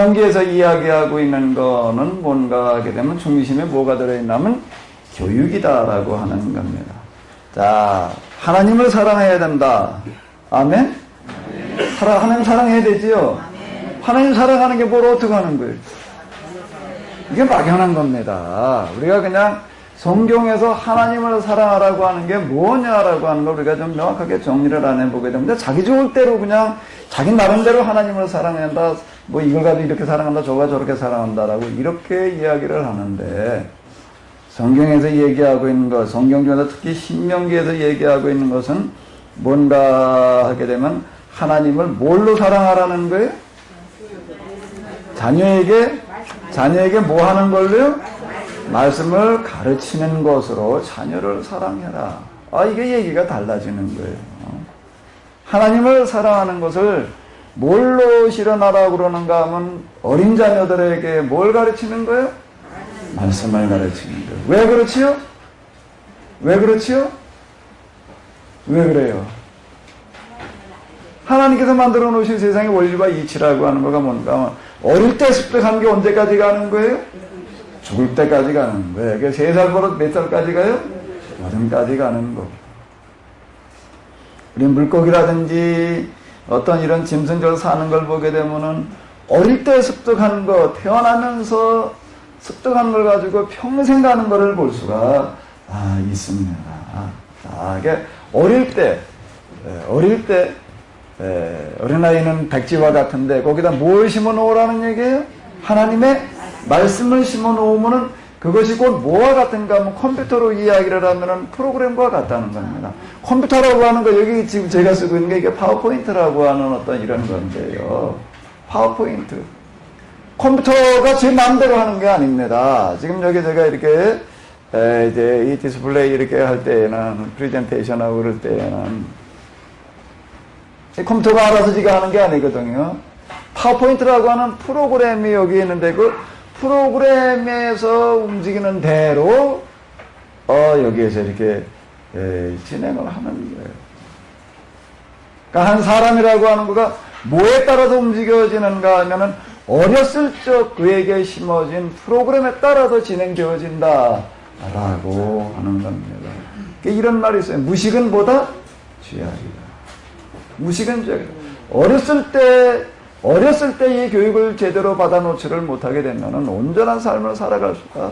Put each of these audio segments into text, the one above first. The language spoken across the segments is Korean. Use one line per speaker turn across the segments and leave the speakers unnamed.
신명기에서 이야기하고 있는 거는 뭔가 하게 되면 중심에 뭐가 들어있냐면 교육이다라고 하는 겁니다. 자, 하나님을 사랑해야 된다. 아멘? 하나님 사랑해야 되지요? 하나님 사랑하는 게 뭘 어떻게 하는 거예요? 이게 막연한 겁니다. 우리가 그냥 성경에서 하나님을 사랑하라고 하는 게 뭐냐라고 하는 걸 우리가 좀 명확하게 정리를 안 해보게 됩니다. 자기 좋을 대로 그냥 자기 나름대로 하나님을 사랑한다, 뭐 이걸 가지고 이렇게 사랑한다, 저거 저렇게 사랑한다라고 이렇게 이야기를 하는데, 성경에서 얘기하고 있는 것, 성경 중에서 특히 신명기에서 얘기하고 있는 것은 뭔가 하게 되면 하나님을 뭘로 사랑하라는 거예요? 자녀에게 뭐 하는 걸로요? 말씀을 가르치는 것으로 자녀를 사랑해라. 이게 얘기가 달라지는 거예요. 하나님을 사랑하는 것을 뭘로 실현하라고 그러는가 하면 어린 자녀들에게 뭘 가르치는 거예요? 말씀을 가르치는 거예요. 왜 그렇지요? 왜 그렇지요? 왜 그래요? 하나님께서 만들어 놓으신 세상의 원리와 이치라고 하는 거가 뭔가 하면 어릴 때 습득한 게 언제까지 가는 거예요? 죽을 때까지 가는 거예요. 그게 3살 버릇 몇 살까지 가요? 80까지 가는 거고. 우리 물고기라든지 어떤 이런 짐승들 사는 걸 보게 되면은 어릴 때 습득한 거, 태어나면서 습득한 걸 가지고 평생 가는 거를 볼 수가 있습니다. 이게 어릴 때 어린아이는 백지와 같은데 거기다 뭘 심어 놓으라는 얘기예요? 하나님의 말씀을 심어 놓으면은 그것이 곧 뭐와 같은가 하면 컴퓨터로 이야기를 하면은 프로그램과 같다는 겁니다. 컴퓨터라고 하는 거 여기 지금 제가 쓰고 있는 게 이게 파워포인트라고 하는 어떤 이런 건데요. 파워포인트. 컴퓨터가 제 마음대로 하는 게 아닙니다. 지금 여기 제가 이렇게 이제 이 디스플레이 이렇게 할 때에는 프레젠테이션 하고 그럴 때에는 컴퓨터가 알아서 지가 하는 게 아니거든요. 파워포인트라고 하는 프로그램이 여기 있는데 그 프로그램에서 움직이는 대로 여기에서 이렇게 진행을 하는 거예요. 그러니까 한 사람이라고 하는 거가 뭐에 따라서 움직여지는가 하면은 어렸을 적 그에게 심어진 프로그램에 따라서 진행되어진다라고 하는 겁니다. 이런 말이 있어요. 무식은 보다 죄악이다. 무식은 죄악이다. 어렸을 때 이 교육을 제대로 받아놓지를 못하게 되면은 온전한 삶을 살아갈 수가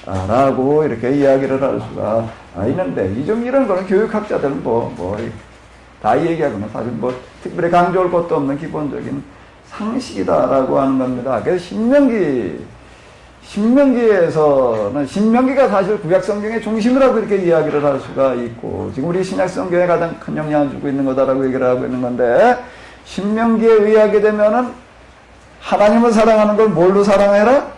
없다라고 이렇게 이야기를 할 수가 있는데, 이런 거는 교육학자들은 다 얘기하거나 사실 특별히 강조할 것도 없는 기본적인 상식이다라고 하는 겁니다. 그래서 신명기에서는 신명기가 사실 구약성경의 중심이라고 이렇게 이야기를 할 수가 있고, 지금 우리 신약성경에 가장 큰 영향을 주고 있는 거다라고 얘기를 하고 있는 건데, 신명기에 의하게 되면은 하나님을 사랑하는 걸 뭘로 사랑해라?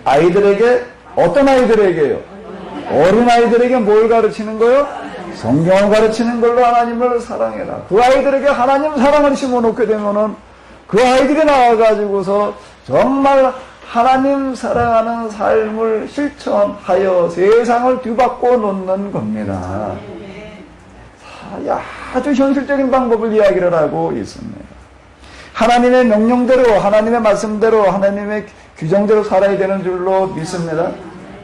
아이들에게, 어떤 아이들에게요? 어린 아이들에게 뭘 가르치는 거요? 성경을 가르치는 걸로 하나님을 사랑해라. 그 아이들에게 하나님 사랑을 심어놓게 되면은 그 아이들이 나와가지고서 정말 하나님 사랑하는 삶을 실천하여 세상을 뒤바꿔 놓는 겁니다. 아주 현실적인 방법을 이야기를 하고 있습니다. 하나님의 명령대로, 하나님의 말씀대로, 하나님의 규정대로 살아야 되는 줄로 믿습니다.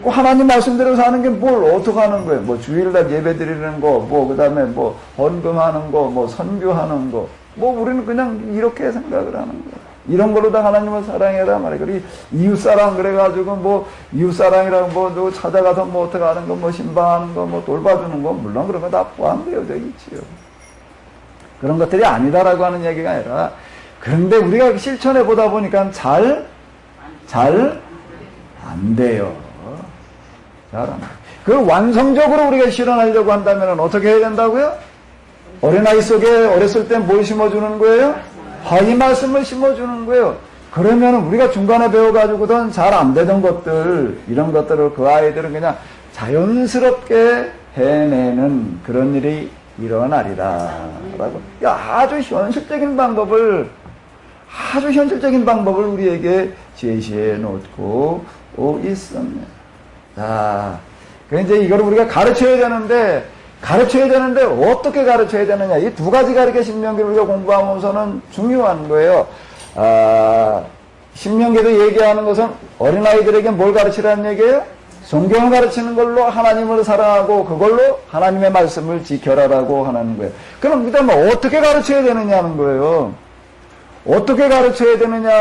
하나님 말씀대로 사는 게 뭘 어떻게 하는 거예요? 주일날 예배 드리는 거, 그 다음에 헌금하는 거, 선교하는 거. 우리는 그냥 이렇게 생각을 하는 거예요. 이런 걸로 다 하나님을 사랑해라 말이에요. 그리고 이웃사랑 그래가지고 이웃사랑이라고 찾아가서 어떻게 하는 거, 신방하는 거, 돌봐주는 거, 물론 그런 거 다 포함되어져 있지요. 그런 것들이 아니다라고 하는 얘기가 아니라, 그런데 우리가 실천해 보다 보니까 잘 안 돼요. 잘 안 돼요. 그걸 완성적으로 우리가 실현하려고 한다면 어떻게 해야 된다고요? 어린아이 속에 어렸을 때 뭘 심어주는 거예요? 이 말씀을 심어주는 거예요. 그러면 우리가 중간에 배워가지고든 잘 안 되던 것들, 이런 것들을 그 아이들은 그냥 자연스럽게 해내는 그런 일이 일어나리라. 라고. 아주 현실적인 방법을 우리에게 제시해 놓고 있습니다. 자, 이제 이걸 우리가 가르쳐야 되는데, 가르쳐야 되는데 어떻게 가르쳐야 되느냐. 이 두 가지가 이렇게 신명기를 우리가 공부하면서는 중요한 거예요. 신명기도 얘기하는 것은 어린아이들에게 뭘 가르치라는 얘기예요? 성경을 가르치는 걸로 하나님을 사랑하고 그걸로 하나님의 말씀을 지켜라라고 하는 거예요. 그럼 그 다음에 어떻게 가르쳐야 되느냐는 거예요. 어떻게 가르쳐야 되느냐라고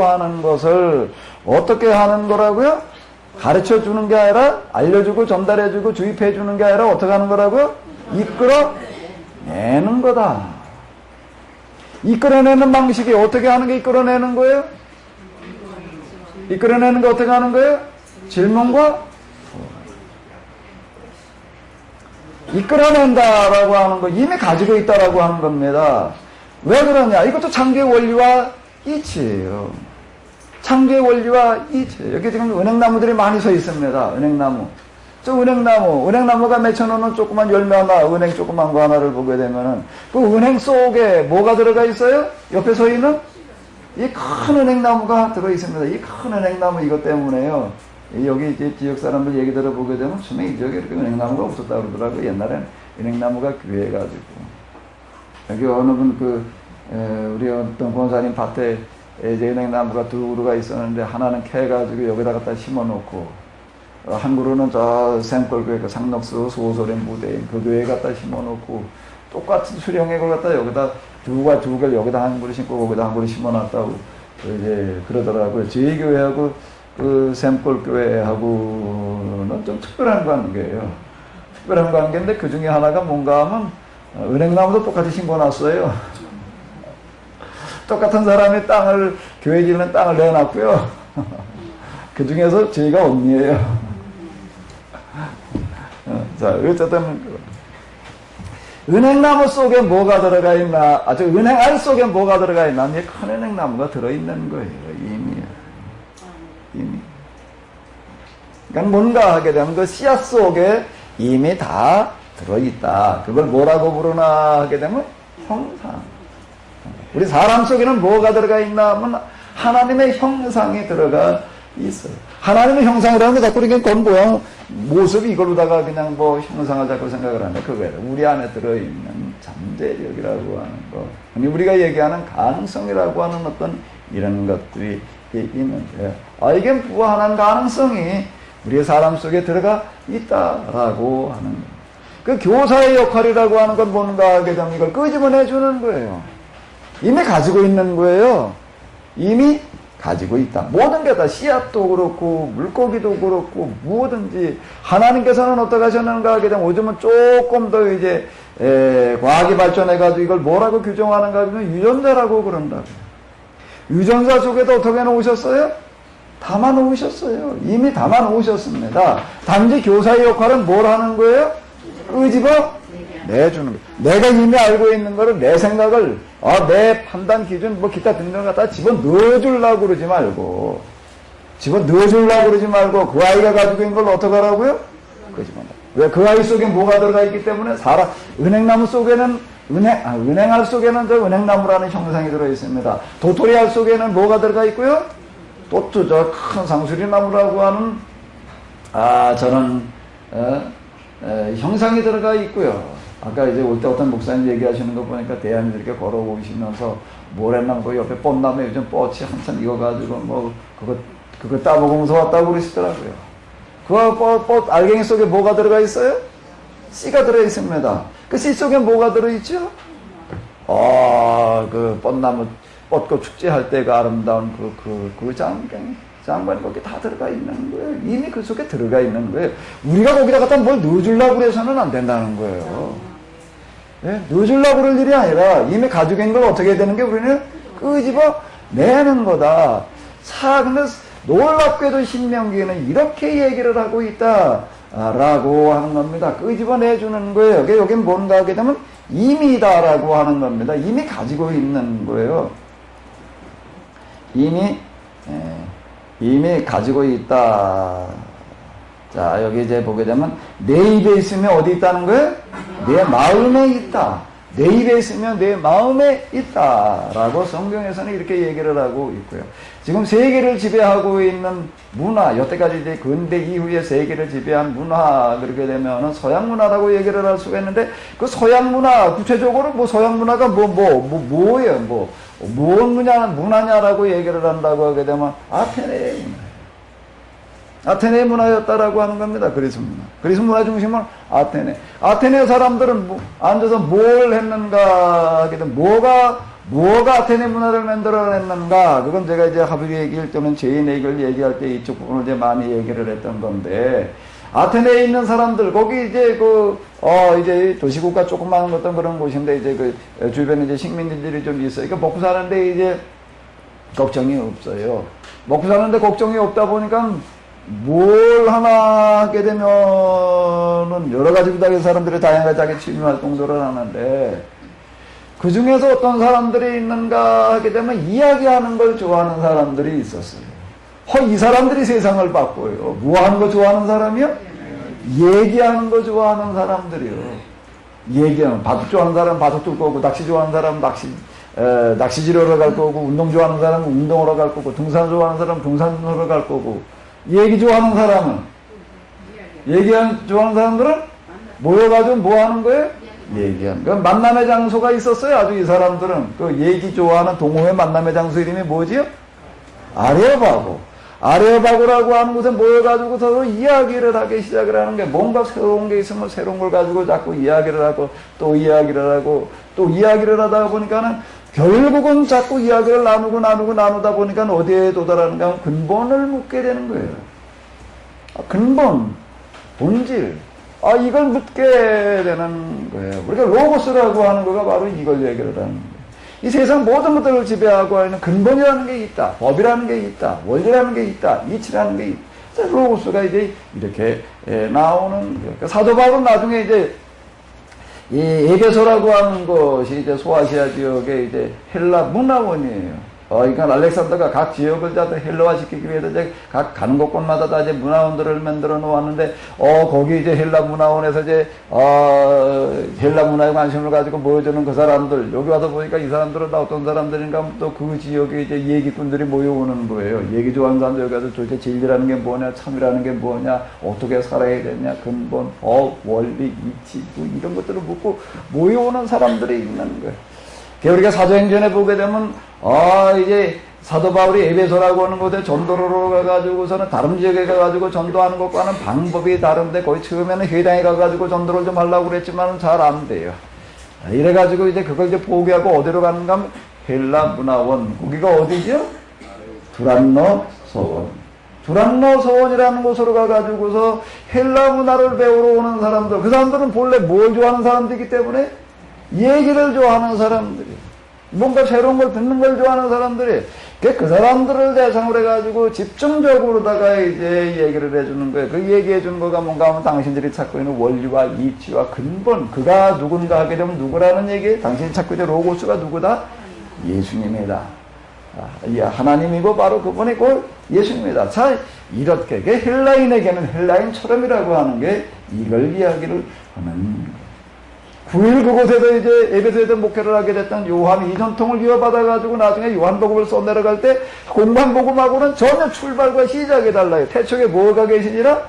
하는 것을 어떻게 하는 거라고요? 가르쳐 주는 게 아니라 알려주고 전달해 주고 주입해 주는 게 아니라 어떻게 하는 거라고요? 이끌어내는 거다. 이끌어내는 방식이 어떻게 하는 게 이끌어내는 거예요? 이끌어내는 거 어떻게 하는 거예요? 질문과 이끌어낸다라고 하는 거 이미 가지고 있다라고 하는 겁니다. 왜 그러냐? 이것도 창조의 원리와 이치예요. 창조의 원리와 이치. 여기 지금 은행나무들이 많이 서 있습니다. 은행나무. 저 은행나무가 맺혀놓는 조그만 열매 하나, 은행 조그만 거 하나를 보게 되면은 그 은행 속에 뭐가 들어가 있어요? 옆에 서 있는 이 큰 은행나무가 들어 있습니다. 이 큰 은행나무 이것 때문에요. 여기 이제 지역 사람들 얘기 들어보게 되면 처음에 이 지역에 이렇게 은행나무가 없었다 그러더라고요. 옛날엔 은행나무가 귀해가지고. 여기 어느 분 우리 어떤 권사님 밭에 이제 은행나무가 두 그루가 있었는데 하나는 캐가지고 여기다 갖다 심어놓고 한 그루는 저 샘골교회 그 상록수 소설의 무대인 그 교회에 갖다 심어놓고 똑같은 수령의 걸 갖다 여기다 두 개를 여기다 한 그루 심고 거기다 한 그루 심어놨다고 이제 그러더라고요. 저희 교회하고 그 샘골교회하고는 좀 특별한 관계예요. 특별한 관계인데 그 중에 하나가 뭔가 하면 은행나무도 똑같이 심어놨어요. 똑같은 사람이 교회 짓는 땅을 내놨고요. 그 중에서 저희가 언니예요. 자, 어쨌든, 은행나무 속에 뭐가 들어가 있나, 은행알 속에 뭐가 들어가 있나, 이제 큰 은행나무가 들어있는 거예요, 이미. 그러니까 뭔가 하게 되면 그 씨앗 속에 이미 다 들어있다. 그걸 뭐라고 부르나 하게 되면 형상. 우리 사람 속에는 뭐가 들어가 있나 하면 하나님의 형상이 들어가 있어요. 하나님의 형상이라는 게 자꾸 이렇게 겉모양 모습이 이걸로다가 그냥 형상을 자꾸 생각을 하는데 그거예요. 우리 안에 들어있는 잠재력이라고 하는 거. 우리가 얘기하는 가능성이라고 하는 어떤 이런 것들이 있는데 이게 부화하는 가능성이 우리의 사람 속에 들어가 있다라고 하는 거예요. 그 교사의 역할이라고 하는 건 뭔가 하게 되면 이걸 끄집어내 주는 거예요. 이미 가지고 있는 거예요. 이미 가지고 있다. 모든 게 다 씨앗도 그렇고 물고기도 그렇고 무엇든지 하나님께서는 어떻게 하셨는가 하게 되면 요즘은 조금 더 이제 과학이 발전해가지고 이걸 뭐라고 규정하는가 하면 유전자라고 그런다고요. 유전자 속에도 어떻게 놓으셨어요? 담아 놓으셨어요. 이미 담아 놓으셨습니다. 단지 교사의 역할은 뭘 하는 거예요? 끄집어 내주는 거예요. 내가 이미 알고 있는 거를 내 생각을 내 판단 기준 기타 등등 갖다 집어 넣어주려고 그러지 말고 그 아이가 가지고 있는 걸 어떻게 하라고요? 끄집어 내. 왜? 그 아이 속에 뭐가 들어가 있기 때문에 은행나무 속에는 은행알 속에는 저 은행나무라는 형상이 들어 있습니다. 도토리알 속에는 뭐가 들어가 있고요? 또 저 큰 상수리나무라고 하는 저는 형상이 들어가 있고요. 아까 이제 올 때 어떤 목사님 얘기하시는 거 보니까 대안이 이렇게 걸어오시면서 모래나무 옆에 뻗나무 요즘 뻗이 한참 익어가지고 그거 따먹으면서 왔다고 그러시더라고요. 그 알갱이 속에 뭐가 들어가 있어요? 씨가 들어 있습니다. 그 씨 속에 뭐가 들어 있죠? 그 뻗나무 뻗고 축제할 때 그 아름다운 그 장관이 거기 다 들어가 있는 거예요. 이미 그 속에 들어가 있는 거예요. 우리가 거기다 갖다 뭘 넣어주려고 해서는 안 된다는 거예요. 네? 넣어주려고 그럴 일이 아니라 이미 가지고 있는 걸 어떻게 해야 되는 게 우리는 끄집어 내는 거다. 근데 놀랍게도 신명기에는 이렇게 얘기를 하고 있다라고 하는 겁니다. 끄집어 내주는 거예요. 여긴 뭔가 하게 되면 이미다라고 하는 겁니다. 이미 가지고 있는 거예요. 이미 가지고 있다. 자, 여기 이제 보게 되면 내 입에 있으면 어디 있다는 거예요? 내 마음에 있다. 내 입에 있으면 내 마음에 있다라고 성경에서는 이렇게 얘기를 하고 있고요. 지금 세계를 지배하고 있는 문화, 여태까지 이제 근대 이후에 세계를 지배한 문화, 그렇게 되면은 서양 문화라고 얘기를 할 수가 있는데, 그 서양 문화, 구체적으로 뭐 서양 문화가 뭐예요? 무슨 문화냐라고 얘기를 한다고 하게 되면 아테네의 문화. 아테네 문화였다라고 하는 겁니다. 그리스 문화. 그리스 문화 중심은 아테네. 아테네 사람들은 앉아서 뭘 했는가 하게 되면 뭐가 아테네 문화를 만들어냈는가? 그건 제가 이제 하부 얘기일 또는 제인 얘기를 얘기할 때 이쪽 부분을 이제 많이 얘기를 했던 건데, 아테네에 있는 사람들, 거기 이제 이제 도시국가 조그마한 어떤 그런 곳인데, 이제 그 주변에 이제 식민지들이 좀 있어요. 그러니까 먹고 사는데 이제 걱정이 없어요. 먹고 사는데 걱정이 없다 보니까 뭘 하나 하게 되면은 여러 가지 부탁의 사람들이 다양하게 자기 취미 활동들을 하는데, 그 중에서 어떤 사람들이 있는가 하게 되면 이야기하는 걸 좋아하는 사람들이 있었어요. 이 사람들이 세상을 바꿔요. 뭐 하는 거 좋아하는 사람이요? 얘기하는 거 좋아하는 사람들이요. 얘기하는, 바둑 좋아하는 사람은 바둑 둘 거고, 낚시 좋아하는 사람은 낚시 지러러 갈 거고, 운동 좋아하는 사람은 운동하러 갈 거고, 등산 좋아하는 사람은 등산하러 갈 거고, 얘기 좋아하는 사람은, 좋아하는 사람들은 모여가지고 뭐 하는 거예요? 얘기하는. 그 만남의 장소가 있었어요. 아주 이 사람들은. 그 얘기 좋아하는 동호회 만남의 장소 이름이 뭐지요? 아레오바고. 아레오바고라고 하는 곳에 모여가지고 서로 이야기를 하기 시작을 하는 게, 뭔가 새로운 게 있으면 새로운 걸 가지고 자꾸 이야기를 하고, 또 이야기를 하고, 또 이야기를 하다 보니까는 결국은 자꾸 이야기를 나누다 보니까 어디에 도달하는가 하면 근본을 묻게 되는 거예요. 근본, 본질. 이걸 묻게 되는 거예요. 우리가 로고스라고 하는 거가 바로 이걸 얘기를 하는 거예요. 이 세상 모든 것들을 지배하고 있는 근본이라는 게 있다. 법이라는 게 있다. 원리라는 게 있다. 이치라는 게 있다. 로고스가 이제 이렇게 나오는 거예요. 그러니까 사도 바울은 나중에 이제 이 에베소라고 하는 것이 이제 소아시아 지역의 이제 헬라 문화원이에요. 그러니까 알렉산더가 각 지역을 다 헬라화시키기 위해서 이제 각 가는 곳곳마다 다 이제 문화원들을 만들어 놓았는데, 거기 이제 헬라 문화원에서 이제, 헬라 문화에 관심을 가지고 모여주는 그 사람들, 여기 와서 보니까 이 사람들은 다 어떤 사람들인가 또 그 지역에 이제 얘기꾼들이 모여오는 거예요. 얘기 좋아하는 사람들 여기 와서 도대체 진리라는 게 뭐냐, 참이라는 게 뭐냐, 어떻게 살아야 되냐, 근본, 원리, 이치, 이런 것들을 묻고 모여오는 사람들이 있는 거예요. 우리가 사도행전에 보게 되면, 이제 사도 바울이 에베소라고 하는 곳에 전도로 가가지고서는 다른 지역에 가가지고 전도하는 것과는 방법이 다른데, 거의 처음에는 회당에 가가지고 전도를 좀 하려고 그랬지만 잘 안 돼요. 이래가지고 이제 그걸 이제 포기하고 어디로 가는가 하면 헬라 문화원. 거기가 어디죠? 두란노 서원. 두란노 서원이라는 곳으로 가가지고서 헬라 문화를 배우러 오는 사람들, 그 사람들은 본래 뭘 좋아하는 사람들이기 때문에 얘기를 좋아하는 사람들이, 뭔가 새로운 걸 듣는 걸 좋아하는 사람들이, 그 사람들을 대상으로 해가지고 집중적으로다가 이제 얘기를 해주는 거예요. 그 얘기해주는 거가 뭔가 하면 당신들이 찾고 있는 원리와 이치와 근본, 그가 누군가 하게 되면 누구라는 얘기, 당신이 찾고 있는 로고스가 누구다? 예수님이다. 하나님이고 바로 그분이 곧 예수님이다. 자, 이렇게 헬라인에게는 헬라인처럼이라고 하는 게 이걸 이야기를 하는 9일 그곳에서 이제 에베소에서 목회를 하게 됐던 요한이 이 전통을 이어받아가지고 나중에 요한복음을 써내려갈 때 공관복음하고는 전혀 출발과 시작이 달라요. 태초에 뭐가 계시니라?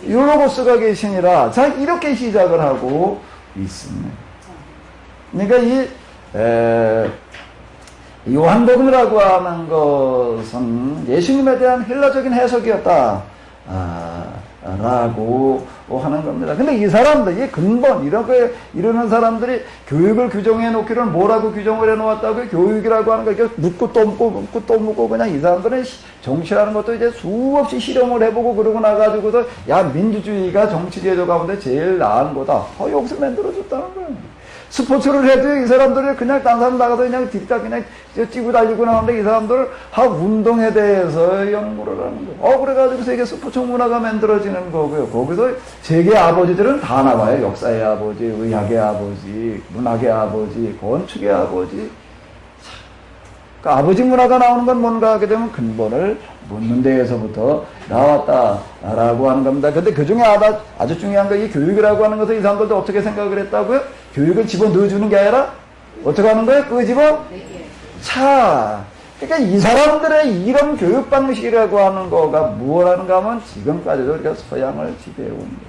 요로고스가 계시니라. 자, 이렇게 시작을 하고 있습니다. 그러니까 이 요한복음이라고 하는 것은 예수님에 대한 헬라적인 해석이었다. 라고 하는 겁니다. 근데 이 사람들, 이 근본, 이러는 사람들이 교육을 규정해 놓기로는 뭐라고 규정을 해 놓았다고요? 교육이라고 하는 거, 이렇게 묻고 또 묻고, 그냥 이 사람들은 정치라는 것도 이제 수없이 실험을 해보고 그러고 나가지고서, 민주주의가 정치제도 가운데 제일 나은 거다. 여기서 만들어줬다는 거예요. 스포츠를 해도 이 사람들이 그냥 딴 사람 나가서 그냥 뒤따 그냥 뛰고 달리고 나오는데 이 사람들은 운동에 대해서 연구를 하는 거예요. 그래가지고 세계 스포츠 문화가 만들어지는 거고요. 거기서 세계 아버지들은 다 나와요. 역사의 아버지, 의학의 아버지, 문학의 아버지, 건축의 아버지. 그러니까 아버지 문화가 나오는 건 뭔가 하게 되면 근본을 묻는 데에서부터 나왔다라고 하는 겁니다. 근데 그 중에 아주 중요한 거, 이 교육이라고 하는 것을 이 사람들도 어떻게 생각을 했다고요? 교육을 집어 넣어주는 게 아니라 어떻게 하는 거예요? 끄집어 차. 그러니까 이 사람들의 이런 교육 방식이라고 하는 거가 무엇하는가 하면 지금까지도 우리가 서양을 지배해온 거예요.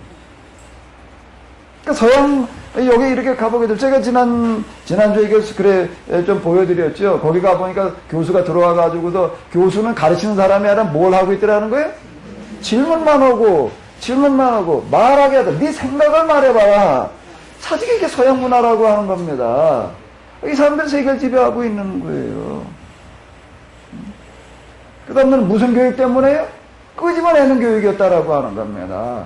그러니까 서양, 여기 이렇게 가보게 되면 제가 지난주에 이거 그래 좀 보여드렸죠. 거기 가보니까 교수가 들어와가지고도 교수는 가르치는 사람이 아니라 뭘 하고 있더라는 거예요? 질문만 하고 말하게 하다. 네 생각을 말해봐라. 사실 이게 서양 문화라고 하는 겁니다. 이 사람들이 세계를 지배하고 있는 거예요. 그 다음에는 무슨 교육 때문에요? 끄집어내는 교육이었다라고 하는 겁니다.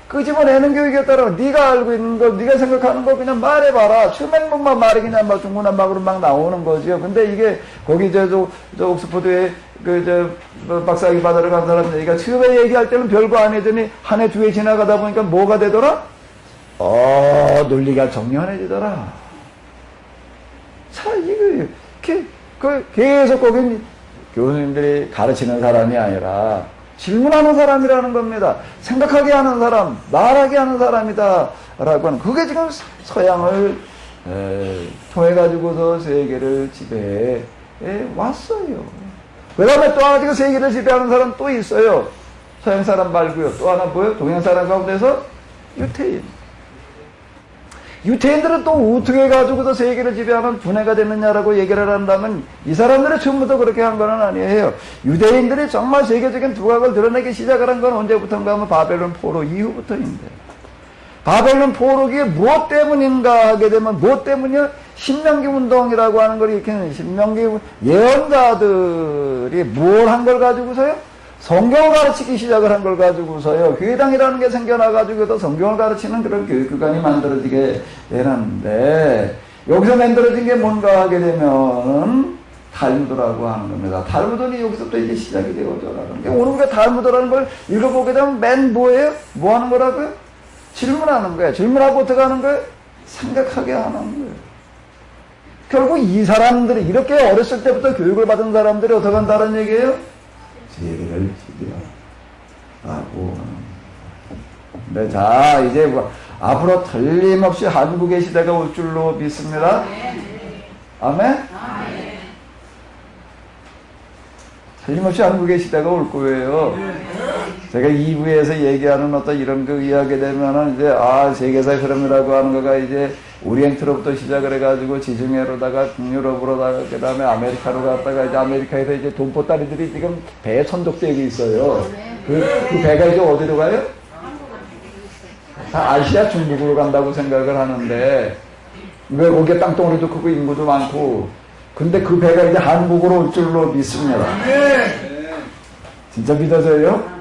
끄집어내는 교육이었다라고. 네가 알고 있는 거, 네가 생각하는 거 그냥 말해봐라. 수맹문만 말이 그냥 막 중구난방으로 막 나오는 거죠. 근데 이게 거기 저 옥스퍼드에 박사학위 받으러 간 사람 얘기가 처음에 얘기할 때는 별거 아니더니 한 해 두 해 지나가다 보니까 뭐가 되더라? 논리가 정연해지더라. 자, 이거 계속 거긴 교수님들이 가르치는 사람이 아니라 질문하는 사람이라는 겁니다. 생각하게 하는 사람, 말하게 하는 사람이다 라고 하는, 그게 지금 서양을 통해 가지고서 세계를 지배해 왔어요. 그 다음에 또 하나 지금 세계를 지배하는 사람 또 있어요. 서양 사람 말고요. 또 하나 뭐예요? 동양 사람 가운데서 유태인. 유태인들은 또 어떻게 해가지고도 세계를 지배하는 분해가 됐느냐라고 얘기를 한다면 이 사람들이 처음부터 그렇게 한 건 아니에요. 유대인들이 정말 세계적인 두각을 드러내기 시작을 한 건 언제부터인가 하면 바벨론 포로 이후부터인데, 바벨론 포로기에 무엇 때문인가 하게 되면 무엇 때문이요? 신명기 운동이라고 하는 걸 일으키는 신명기 예언자들이 뭘 한 걸 가지고서요? 성경을 가르치기 시작을 한 걸 가지고서요, 교회당이라는 게 생겨나가지고도 성경을 가르치는 그런 교육기관이 만들어지게 되는데, 여기서 만들어진 게 뭔가 하게 되면 탈무드라고 하는 겁니다. 탈무드는 여기서부터 이제 시작이 되어져라는 게, 오늘 우리가 탈무드라는 걸 읽어보게 되면 맨 뭐예요? 뭐 하는 거라고요? 질문하는 거예요. 질문하고 어떻게 하는 거예요? 생각하게 하는 거예요. 결국 이 사람들이 이렇게 어렸을 때부터 교육을 받은 사람들이 어떻게 한다는 얘기예요? 세계를 지배하고. 네, 자, 이제 뭐 앞으로 틀림없이 한국의 시대가 올 줄로 믿습니다. 아멘? 틀림없이 한국의 시대가 올 거예요. 제가 2부에서 얘기하는 어떤 이런 거 이야기 되면은 이제, 세계사의 흐름이라고 하는 거가 이제 오리엔트로부터 시작을 해가지고 지중해로다가 북유럽으로다가 그 다음에 아메리카로 갔다가 이제 아메리카에서 이제 돈보따리들이 지금 배에 선적되어 있어요. 그 배가 이제 어디로 가요? 다 아시아 중국으로 간다고 생각을 하는데, 왜 거기에 땅덩어리도 크고 인구도 많고, 근데 그 배가 이제 한국으로 올 줄로 믿습니다. 진짜 믿어져요?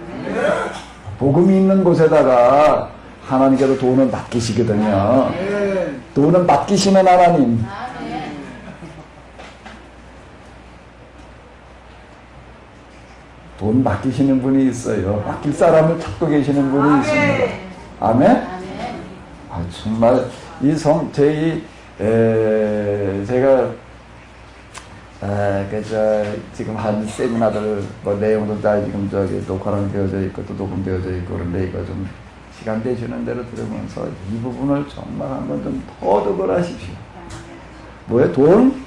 복음이 있는 곳에다가 하나님께서 돈을 맡기시거든요. 돈은 맡기시는 하나님. 돈 맡기시는 분이 있어요. 맡길 사람을 찾고 계시는 분이 있습니다. 아멘? 정말 제가 지금 한 세미나들 내용도 다 지금 녹화는 되어져 있고 또 녹음되어져 있고, 그런데 이거 좀 시간 되시는 대로 들으면서 이 부분을 정말 한번 좀 터득을 하십시오. 뭐예요? 돈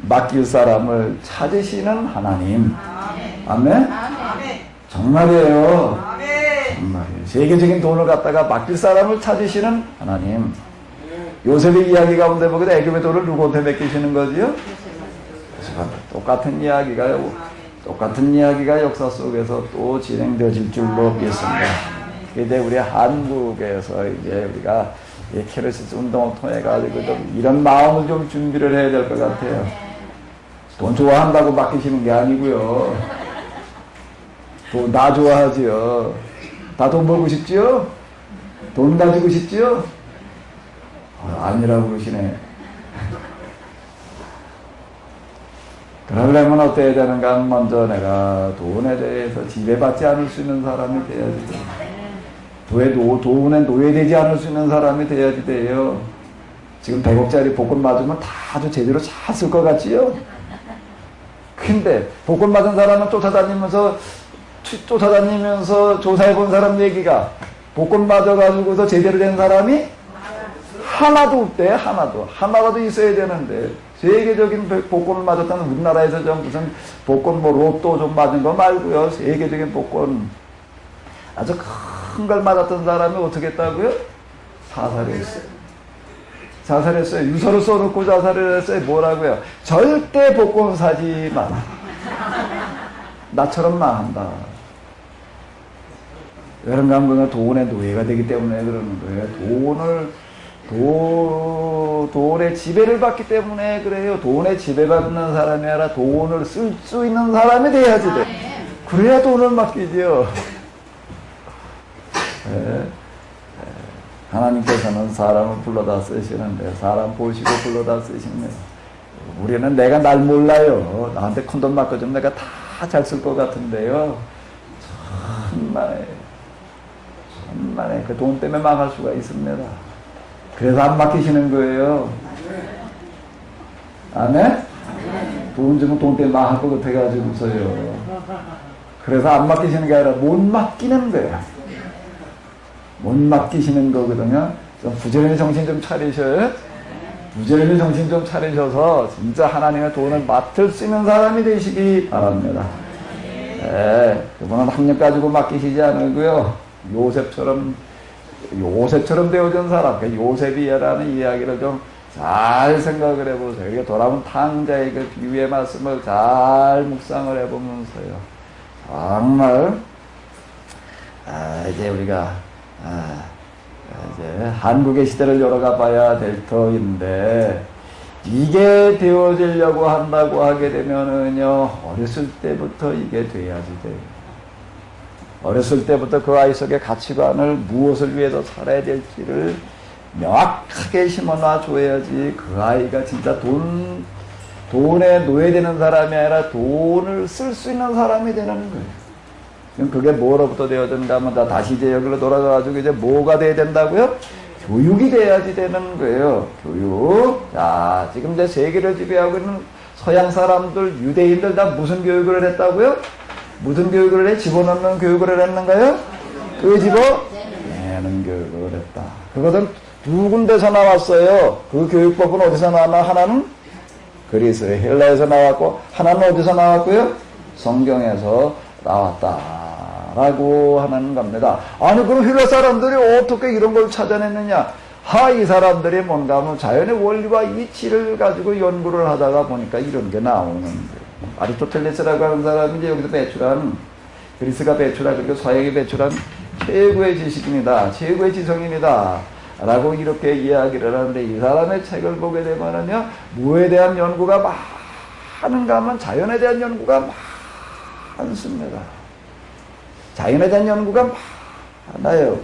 맡길 사람을 찾으시는 하나님. 아멘? 정말이에요. 정말이에요. 세계적인 돈을 갖다가 맡길 사람을 찾으시는 하나님. 요셉의 이야기 가운데 보게 애굽의 돈을 누구한테 맡기시는 거지요? 똑같은 이야기가 역사 속에서 또 진행되어질 줄로 믿습니다. 이제 우리 한국에서 이제 우리가 이 캐르시스 운동을 통해 가지고 좀 이런 마음을 좀 준비를 해야 될 것 같아요. 돈 좋아한다고 맡기시는 게 아니고요. 돈 나 좋아하지요. 다 돈 벌고 싶지요? 돈 가지고 싶지요? 아니라고 그러시네. 그러려면 어때야 되는가 하면 먼저 내가 돈에 대해서 지배받지 않을 수 있는 사람이 돼야지 돼요. 돈에 노예되지 않을 수 있는 사람이 돼야지 돼요. 지금 100억짜리 복권 맞으면 다 아주 제대로 잘 쓸 것 같지요? 근데 복권 맞은 사람은 쫓아다니면서 조사해본 사람 얘기가 복권 맞아가지고서 제대로 된 사람이 하나도 없대, 하나도. 하나라도 있어야 되는데. 세계적인 복권을 맞았다는 우리나라에서 좀 무슨 복권 뭐 로또 좀 맞은 거 말고요. 세계적인 복권. 아주 큰 걸 맞았던 사람이 어떻게 했다고요? 자살했어요. 자살했어요. 유서를 써놓고 자살을 했어요. 뭐라고요? 절대 복권 사지 마라. 나처럼 망한다. 여러분 감독은 돈의 노예가 되기 때문에 그러는 거예요. 돈의 지배를 받기 때문에 그래요. 돈의 지배받는 사람이 아니라 돈을 쓸 수 있는 사람이 돼야지 돼. 그래야 돈을 맡기죠. 네. 하나님께서는 사람을 불러다 쓰시는데 사람 보시고 불러다 쓰십니다. 우리는 내가 날 몰라요. 나한테 큰 돈 맡겨주면 내가 다 잘 쓸 것 같은데요. 천만에 그 돈 때문에 망할 수가 있습니다. 그래서 안 맡기시는 거예요. 아멘? 돈 주면 돈 때문에 망할 것 같아가지고서요. 그래서 안 맡기시는 게 아니라 못 맡기는 거예요. 못 맡기시는 거거든요. 좀 부지런히 정신 좀 차리셔요. 부지런히 정신 좀 차리셔서 진짜 하나님의 돈을 맡을 수 있는 사람이 되시기 바랍니다. 네, 그분은 학력 가지고 맡기시지 않고요. 요셉처럼 되어진 사람, 요셉이라는 이야기를 좀 잘 생각을 해보세요. 이게 돌아온 탕자의 그 비유의 말씀을 잘 묵상을 해보면서요. 정말 이제 우리가 이제 한국의 시대를 열어가 봐야 될 터인데 이게 되어지려고 한다고 하게 되면은요 어렸을 때부터 이게 돼야지 돼요. 어렸을 때부터 그 아이 속의 가치관을 무엇을 위해서 살아야 될지를 명확하게 심어놔 줘야지 그 아이가 진짜 돈에 노예되는 사람이 아니라 돈을 쓸 수 있는 사람이 되는 거예요. 그럼 그게 뭐로부터 되어진가 하면 다시 이제 여기로 돌아가가지고 이제 뭐가 돼야 된다고요? 교육이 돼야지 되는 거예요. 교육. 자, 지금 이제 세계를 지배하고 있는 서양 사람들, 유대인들 다 무슨 교육을 했다고요? 무슨 교육을 해? 집어넣는 교육을 했는가요? 집어내는 교육을 했다. 그것은 두 군데서 나왔어요. 그 교육법은 어디서 나왔나? 하나는 그리스, 헬라에서 나왔고, 하나는 어디서 나왔고요? 성경에서 나왔다라고 하는 겁니다. 아니, 그럼 헬라 사람들이 어떻게 이런 걸 찾아냈느냐? 이 사람들이 뭔가 하면 자연의 원리와 이치를 가지고 연구를 하다가 보니까 이런 게 나오는 거예요. 아리스토텔레스라고 하는 사람이 이제 여기서 배출한, 그리스가 배출한, 그리고 서양이 배출한 최고의 지식입니다. 최고의 지성입니다. 라고 이렇게 이야기를 하는데 이 사람의 책을 보게 되면은요, 뭐에 대한 연구가 많은가 하면 자연에 대한 연구가 많습니다. 자연에 대한 연구가 많아요.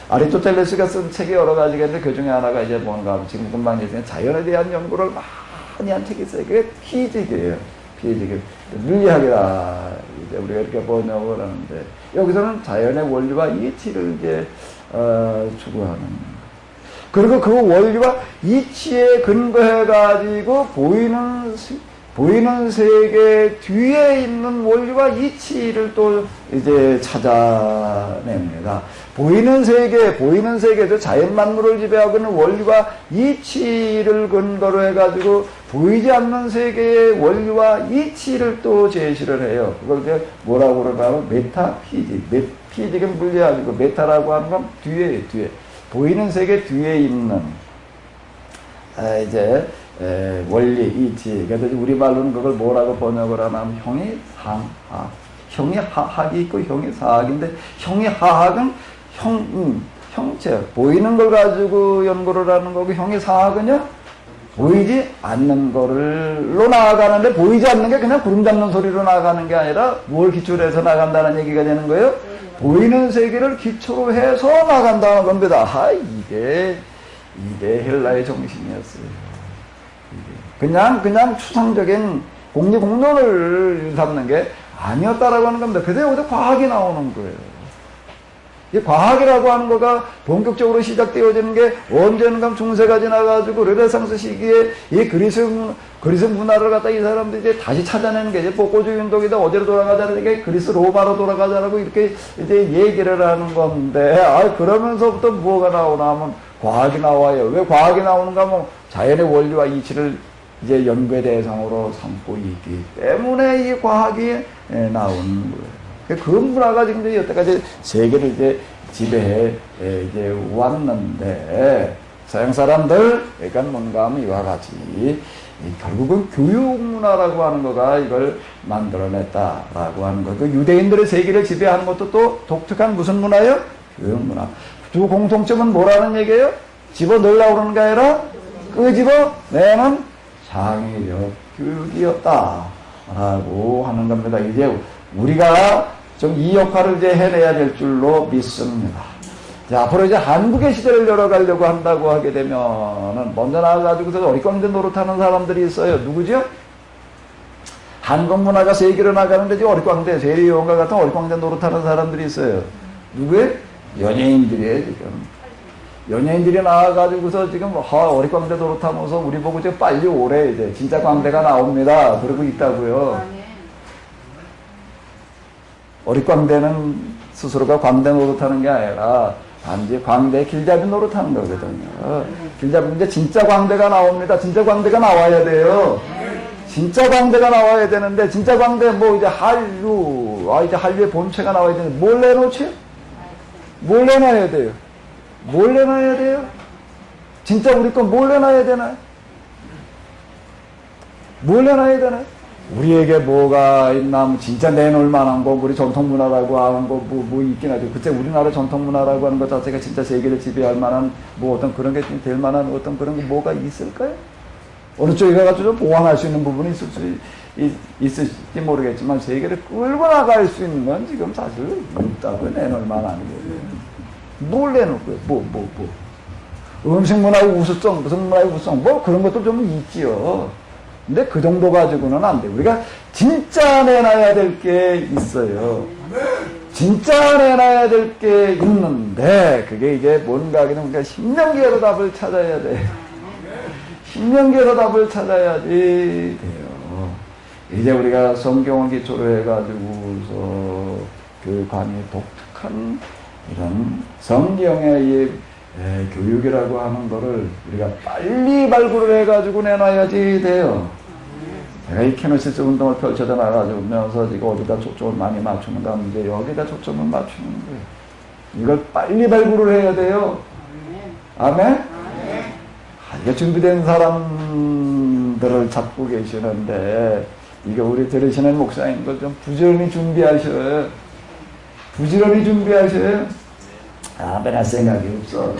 아리스토텔레스가 쓴 책이 여러 가지가 있는데 그 중에 하나가 이제 뭔가 하면 지금 금방 얘기했지만 자연에 대한 연구를 많이 한 책이 있어요. 그게 피지기예요. 피지기. 물리학이라 이제 우리가 이렇게 번역을 하는데 여기서는 자연의 원리와 이치를 이제 추구하는. 그리고 그 원리와 이치에 근거해가지고 보이는 세계 뒤에 있는 원리와 이치를 또 이제 찾아냅니다. 보이는 세계에서 자연 만물을 지배하고 있는 원리와 이치를 근거로 해가지고 보이지 않는 세계의 원리와 이치를 또 제시를 해요. 그걸 이제 뭐라고 그러냐면 메타피직. 피직은 물리학이고 메타라고 하는 건 뒤에. 보이는 세계 뒤에 있는 이제 원리, 이치. 그래서 우리말로는 그걸 뭐라고 번역을 하냐면 형이 상학. 형이 하학이 있고 형이 사학인데 형이 하학은 형체. 보이는 걸 가지고 연구를 하는 거고 형이 사학은요? 보이지 않는 거로 나아가는데 보이지 않는 게 그냥 구름 잡는 소리로 나아가는 게 아니라 뭘 기초로 해서 나간다는 얘기가 되는 거예요? 보이는 세계를 기초로 해서 나간다는 겁니다. 이게 헬라의 정신이었어요. 그냥 추상적인 공리공론을 삼는 게 아니었다라고 하는 겁니다. 그래서 여기서 과학이 나오는 거예요. 이 과학이라고 하는 거가 본격적으로 시작되어지는 게 언젠가 중세가 지나가지고 르네상스 시기에 이 그리스 문화를 갖다 이 사람들이 이제 다시 찾아내는 게 이제 복고주의 운동이다. 어디로 돌아가자는 게 그리스 로마로 돌아가자라고 이렇게 이제 얘기를 하는 건데, 그러면서부터 뭐가 나오나 하면 과학이 나와요. 왜 과학이 나오는가? 뭐 자연의 원리와 이치를 이제 연구의 대상으로 삼고 있기 때문에 이 과학이 나오는 거예요. 그 문화가 지금 여태까지 세계를 이제 지배해 이제 왔는데 서양 사람들 그러니까 뭔가 하면 이와 같이 결국은 교육 문화라고 하는 거가 이걸 만들어냈다라고 하는 거. 그 유대인들의 세계를 지배하는 것도 또 독특한 무슨 문화예요? 교육 문화. 두 공통점은 뭐라는 얘기예요? 집어넣으려고 그러는 게 아니라 끄집어내는 창의력 교육이었다라고 하는 겁니다. 이제 우리가 좀 이 역할을 이제 해내야 될 줄로 믿습니다. 자, 앞으로 이제 한국의 시대를 열어가려고 한다고 하게 되면은 먼저 나와가지고서 어릿광대 노릇하는 사람들이 있어요. 누구죠? 한국 문화가 세계로 나가는데 지금 어릿광대, 세리용과 같은 어릿광대 노릇하는 사람들이 있어요. 누구예요? 연예인들이에요, 지금. 연예인들이 나와가지고서 지금 어릿광대 노릇하면서 우리 보고 이제 빨리 오래 이제 진짜 광대가 나옵니다. 그러고 있다고요. 어릿광대는 스스로가 광대 노릇하는 게 아니라 단지 광대 길잡이 노릇하는 거거든요. 길잡이인데 진짜 광대가 나옵니다. 진짜 광대가 나와야 돼요. 진짜 광대가 나와야 되는데 진짜 광대 뭐 이제 한류, 이제 한류의 본체가 나와야 되는데 뭘 내놓지? 뭘 내놔야 돼요? 뭘 내놔야 돼요? 진짜 우리 건 뭘 내놔야 되나요? 뭘 내놔야 되나요? 우리에게 뭐가 있나, 뭐 진짜 내놓을 만한 거, 우리 전통문화라고 하는 거, 뭐 있긴 하죠. 그때 우리나라 전통문화라고 하는 것 자체가 진짜 세계를 지배할 만한, 뭐 어떤 그런 게 될 만한 어떤 그런 게 뭐가 있을까요? 어느 쪽에 가가지고 좀 보완할 수 있는 부분이 있을지 모르겠지만, 세계를 끌고 나갈 수 있는 건 지금 사실 없다고 내놓을 만한 거예요. 뭘 내놓을 거예요? 음식 문화의 우수성, 무슨 문화의 우수성, 뭐 그런 것도 좀 있지요. 근데 그 정도 가지고는 안 돼. 우리가 진짜 내놔야 될 게 있어요. 진짜 내놔야 될 게 있는데, 그게 이제 뭔가 하기는 우리가 신명기에서 답을 찾아야 돼. 신명기에서 답을 찾아야지 돼요. 이제 우리가 성경을 기초로 해가지고서 교육관이 독특한 이런 성경의 이 교육이라고 하는 거를 우리가 빨리 발굴을 해가지고 내놔야지 돼요. 제가 이 케노시스 운동을 펼쳐져 나가면서 지금 어디다 초점을 많이 맞추는가 하면 이제 여기다 초점을 맞추는 거예요. 이걸 빨리 발굴을 해야 돼요. 아멘? 이게 준비된 사람들을 찾고 계시는데, 이게 우리 들으시는 목사님들 좀 부지런히 준비하셔요. 부지런히 준비하셔요. 맨 할 생각이 없어.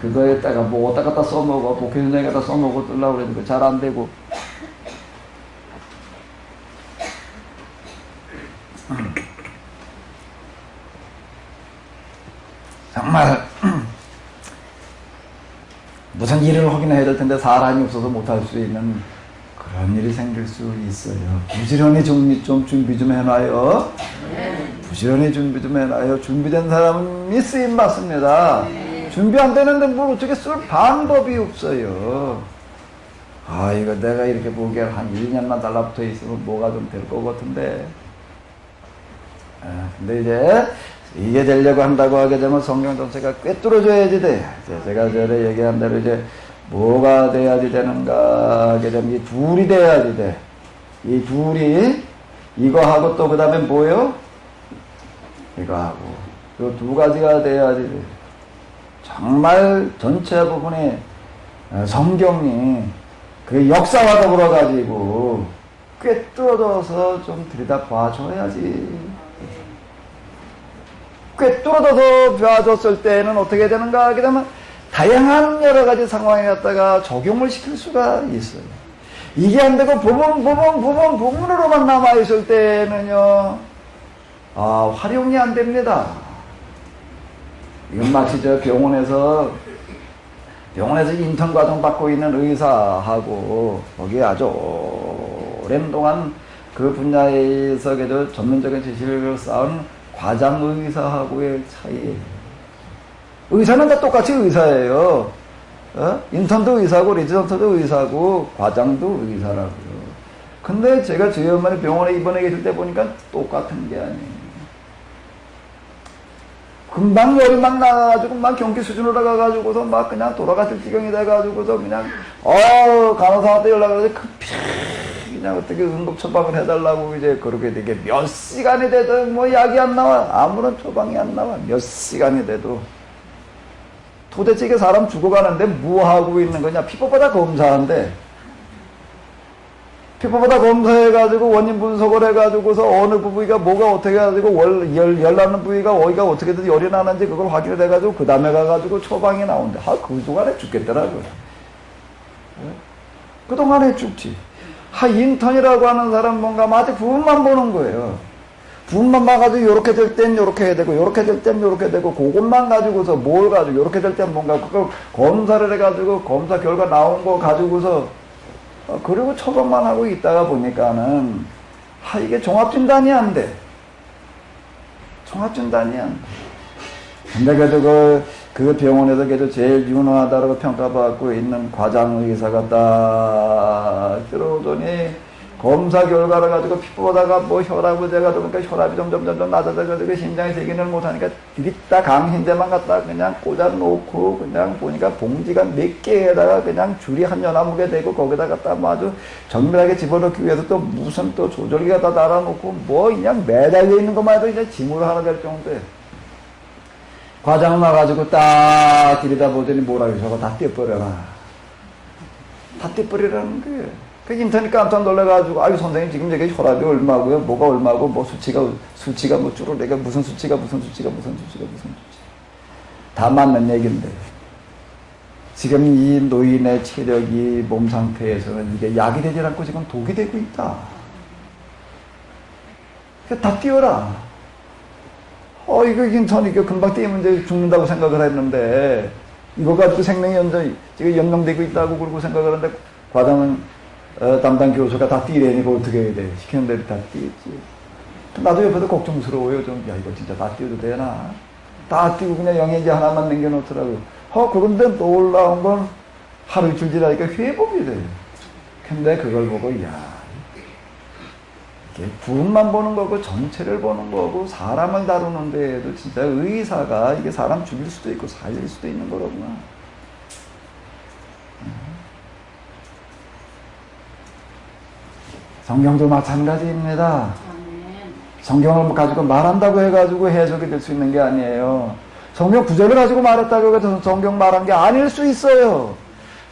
그거에다가 뭐 어디다 갖다 써먹어. 복회전장에 갖다 써먹어 뜨려고 그랬는데 잘 안 되고. 정말 무슨 일을 하긴 해야 될 텐데 사람이 없어서 못할 수 있는 그런 일이 생길 수 있어요. 부지런히 좀 준비 좀 해놔요. 부지런히 준비 좀 해놔요. 준비된 사람은 쓰임 받습니다. 준비 안 되는데 뭘 어떻게 쓸 방법이 없어요. 이거 내가 이렇게 보기엔 한 1년만 달라붙어 있으면 뭐가 좀 될 것 같은데. 근데 이제 이게 되려고 한다고 하게 되면 성경 전체가 꿰뚫어져야지 돼. 제가 전에 얘기한 대로 이제 뭐가 돼야지 되는가 하게 되면 이 둘이 돼야지 돼. 이 둘이 이거하고 또 그 다음에 뭐요? 이거하고 그 두 가지가 돼야지 돼. 정말 전체 부분이 성경이 그 역사와 더불어 가지고 꿰뚫어져서 좀 들여다 봐줘야지. 꿰뚫어져서 봐줬을 때는 어떻게 되는가 하게 되면 다양한 여러 가지 상황에 갖다가 적용을 시킬 수가 있어요. 이게 안 되고 부분으로만 남아있을 때는요, 활용이 안 됩니다. 이건 마치 저 병원에서 인턴 과정 받고 있는 의사하고 거기에 아주 오랜 동안 그 분야에서 그래도 전문적인 지식을 쌓은 과장 의사하고의 차이예요. 의사는 다 똑같이 의사예요. 인턴도 의사고 레지던트도 의사고 과장도 의사라고요. 근데 제가 저희 어머니 병원에 입원해 계실 때 보니까 똑같은 게 아니에요. 금방 열이 막 나가지고 막 경기 수준으로 가가지고서 막 그냥 돌아가실 지경이 돼가지고서 그냥 간호사한테 연락을 해서 급히 그냥 어떻게 응급 처방을 해달라고 이제 그렇게 되게 몇 시간이 돼도 뭐 약이 안 나와. 아무런 처방이 안 나와. 몇 시간이 돼도. 도대체 이게 사람 죽어가는데 뭐 하고 있는 거냐? 피부보다 검사한데. 피부보다 검사해가지고 원인 분석을 해가지고서 어느 부위가 뭐가 어떻게 해가지고 열 나는 부위가 어디가 어떻게든 열이 나는지 그걸 확인을 해가지고 그 다음에 가가지고 처방이 나온대. 그동안에 죽겠더라고요. 그동안에 죽지. 인턴이라고 하는 사람 뭔가 마치 부분만 보는 거예요. 부분만 봐가지고 요렇게 될 땐 요렇게 해야 되고 요렇게 될 땐 요렇게 되고 그것만 가지고서 뭘 가지고 요렇게 될 땐 뭔가 그걸 검사를 해가지고 검사 결과 나온 거 가지고서 그리고 처방만 하고 있다가 보니까는 이게 종합진단이 안 돼. 종합진단이 안 돼. 근데 그래도 그 병원에서 그래도 제일 유능하다고 평가받고 있는 과장 의사가 딱 들어오더니 검사 결과를 가지고 피부보다가 뭐 혈압을 재가지고 그러니까 혈압이 점점 낮아져가지고 심장이 대기를 못하니까 디립다 강흰제만 갖다 그냥 꽂아놓고 그냥 보니까 봉지가 몇 개에다가 그냥 줄이 한 연화무게 되고 거기다 갖다 뭐 아주 정밀하게 집어넣기 위해서 또 무슨 또 조절기가 다 달아놓고 뭐 그냥 매달려 있는 것만 해도 이제 짐으로 하나 될 정도에 과장 와가지고 딱 들여다보더니 뭐라고 저거 다 떼버려라. 다 떼버리라는 거예요. 그 인턴이 깜짝 놀라가지고 선생님 지금 여기 혈압이 얼마고요? 뭐가 얼마고 뭐 수치가 뭐 줄어내가 무슨 수치가 다 맞는 얘기인데 지금 이 노인의 체력이 몸 상태에서는 이게 약이 되지 않고 지금 독이 되고 있다. 다 띄워라. 이거 인턴이 이거 금방 띄우면 이제 죽는다고 생각을 했는데 이거 가지고 생명이 지금 연명되고 있다고 그러고 생각을 하는데 과장은 담당 교수가 다 띄래니까 어떻게 해야 돼? 시키는 대로 다 띄겠지. 나도 옆에서 걱정스러워요. 좀, 이거 진짜 다 띄워도 되나? 다 띄고 그냥 영양제 하나만 남겨놓더라고요. 그런데 놀라운 건 하루 이틀 지나니까 회복이 돼요. 근데 그걸 보고, 이게 부분만 보는 거고, 전체를 보는 거고, 사람을 다루는 데에도 진짜 의사가 이게 사람 죽일 수도 있고, 살릴 수도 있는 거로구나. 성경도 마찬가지입니다. 성경을 가지고 말한다고 해가지고 해석이 될 수 있는 게 아니에요. 성경 구절을 가지고 말했다고 해서 성경 말한 게 아닐 수 있어요.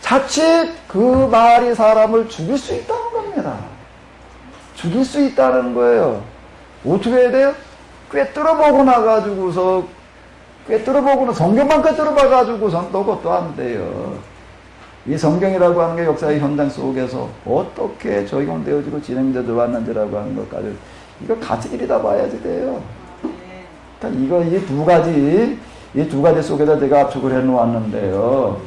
자칫 그 말이 사람을 죽일 수 있다는 겁니다. 죽일 수 있다는 거예요. 어떻게 해야 돼요? 꿰뚫어보고 나가지고서 성경만 꿰뚫어봐가지고선 또 그것도 안 돼요. 이 성경이라고 하는 게 역사의 현장 속에서 어떻게 적용되어지고 진행되어 왔는지라고 하는 것까지 이거 같이 일이다 봐야지 돼요. 그러니까 이 두 가지 속에다 제가 압축을 해 놓았는데요.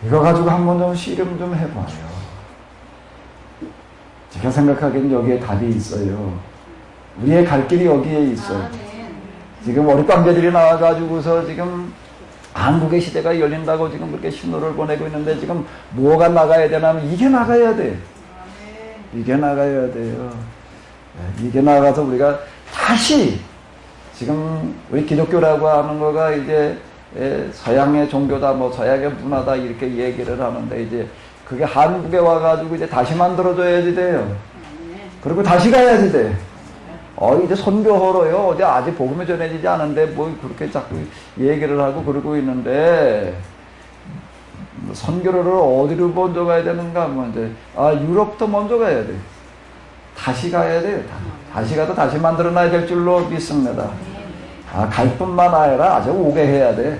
이거 가지고 한번 좀 씨름 좀 해봐요. 제가 생각하기엔 여기에 답이 있어요. 우리의 갈 길이 여기에 있어요. 지금 어릿광대들이 나와가지고서 지금 한국의 시대가 열린다고 지금 그렇게 신호를 보내고 있는데 지금 뭐가 나가야 되냐면 이게 나가야 돼. 이게 나가야 돼요. 이게 나가서 우리가 다시 지금 우리 기독교라고 하는 거가 이제 서양의 종교다 뭐 서양의 문화다 이렇게 얘기를 하는데 이제 그게 한국에 와가지고 이제 다시 만들어줘야지 돼요. 그리고 다시 가야지 돼. 이제 선교하러요. 어제 아직 복음이 전해지지 않은데 뭐 그렇게 자꾸 얘기를 하고 그러고 있는데 선교를 어디로 먼저 가야 되는가 하면 이제 유럽부터 먼저 가야 돼. 다시 가야 돼요. 다시 가도 다시 만들어놔야 될 줄로 믿습니다. 갈 뿐만 아니라 아주 오게 해야 돼.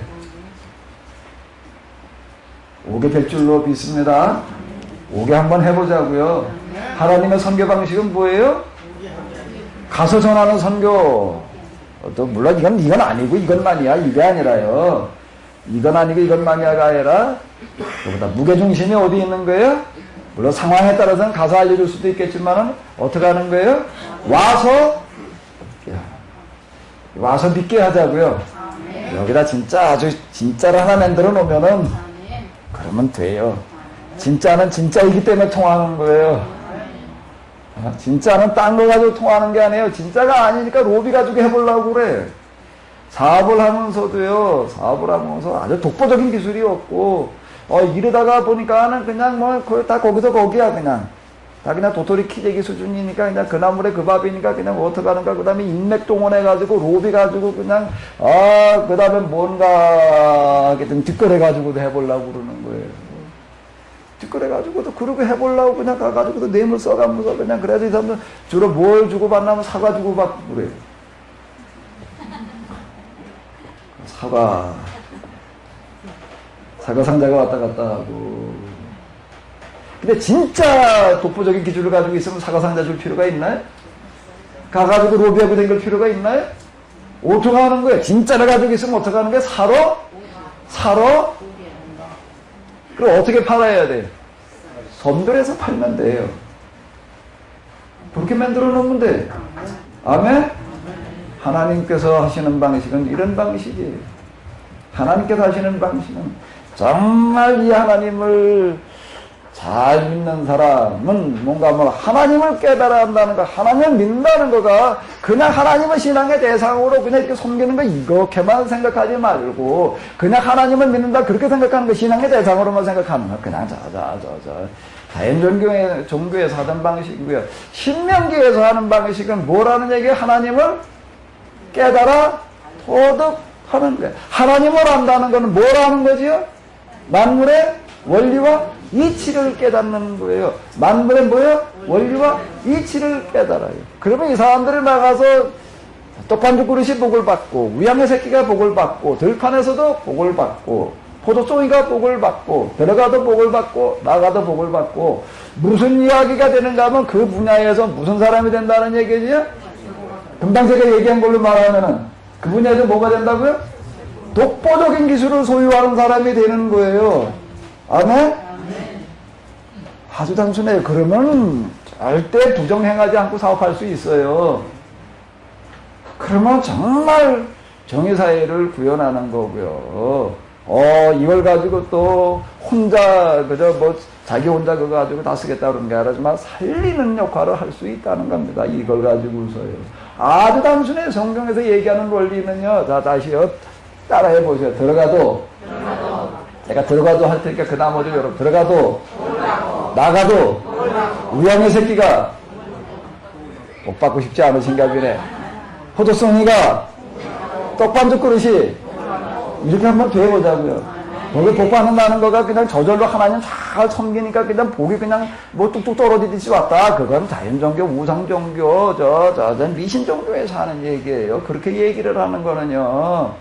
오게 될 줄로 믿습니다. 오게 한번 해보자고요. 하나님의 선교 방식은 뭐예요? 가서 전하는 선교. 또 물론 이건 아니고 이것만이야. 이게 아니라요. 이건 아니고 이것만이야가 아니라 그보다 무게중심이 어디 있는 거예요? 물론 상황에 따라서는 가서 알려줄 수도 있겠지만 어떻게 하는 거예요? 와서 믿게 하자고요. 여기다 진짜 아주 진짜를 하나 만들어 놓으면은 그러면 돼요. 진짜는 진짜이기 때문에 통하는 거예요. 진짜는 딴 거 가지고 통하는 게 아니에요. 진짜가 아니니까 로비 가지고 해보려고 그래. 사업을 하면서도요, 사업을 하면서 아주 독보적인 기술이 없고, 이러다가 보니까는 그냥 뭐, 다 거기서 거기야, 그냥. 다 그냥 도토리 키재기 수준이니까 그냥 그 나물에 그 밥이니까 그냥 어떻게 하는가. 그 다음에 인맥 동원해가지고, 로비 가지고 그냥, 그 다음에 뭔가, 하여튼 뒷거래가지고도 해보려고 그러는 거예요. 뒷거래가지고도 그러고 해보려고 그냥 가가지고도 뇌물 써가면서 그냥 그래도 이 사람들 주로 뭘 주고받냐면 사과 주고받고 그래요. 사과 상자가 왔다 갔다 하고. 근데 진짜 독보적인 기술을 가지고 있으면 사과 상자 줄 필요가 있나요? 가가지고 로비하고 댕길 필요가 있나요? 어떻게 하는 거예요? 진짜를 가지고 있으면 어떻게 하는 거예요? 사러? 그럼 어떻게 팔아야 돼요? 선별해서 팔면 돼요. 그렇게 만들어 놓으면 돼요. 아멘? 하나님께서 하시는 방식은 이런 방식이에요. 하나님께서 하시는 방식은 정말 이 하나님을 잘 믿는 사람은 뭔가 뭐 하나님을 깨달아야 한다는 거, 하나님을 믿는다는 거가 그냥 하나님을 신앙의 대상으로 그냥 이렇게 섬기는 거 이렇게만 생각하지 말고 그냥 하나님을 믿는다 그렇게 생각하는 거 신앙의 대상으로만 생각하는 거 그냥 자연 종교에서 하던 방식이고요. 신명기에서 하는 방식은 뭐라는 얘기예요? 하나님을 깨달아 도덕하는 거예요. 하나님을 안다는 거는 뭐라는 거지요? 만물의 원리와 이치를 깨닫는 거예요. 만물의 뭐예요? 원리와 이치를 깨달아요. 그러면 이 사람들이 나가서 떡반죽 그릇이 복을 받고 우양의 새끼가 복을 받고 들판에서도 복을 받고 포도송이가 복을 받고 들어가도 복을 받고 나가도 복을 받고 무슨 이야기가 되는가 하면 그 분야에서 무슨 사람이 된다는 얘기죠? 금방 제가 얘기한 걸로 말하면은 그 분야에서 뭐가 된다고요? 독보적인 기술을 소유하는 사람이 되는 거예요. 아멘? 아주 단순해요. 그러면 절대 부정행하지 않고 사업할 수 있어요. 그러면 정말 정의사회를 구현하는 거고요. 이걸 가지고 또 혼자 그저 뭐 자기 혼자 그거 가지고 다 쓰겠다 그런 게 아니지만 살리는 역할을 할 수 있다는 겁니다. 이걸 가지고서요. 아주 단순해요. 성경에서 얘기하는 원리는요. 자, 다시요. 따라해 보세요. 들어가도. 제가 들어가도 할 테니까 그 나머지 여러분 들어가도 나가도 우양의 새끼가 복 받고 싶지 않으신가 보네. 포도송이가 떡반죽 그릇이 이렇게 한번 돼보자고요. 거기 복 받는다는 거가 그냥 저절로 하나님 잘 섬기니까 그냥 복이 그냥 뭐 뚝뚝 떨어지듯이 왔다. 그건 자연종교, 우상종교, 미신종교에서 하는 얘기예요. 그렇게 얘기를 하는 거는요.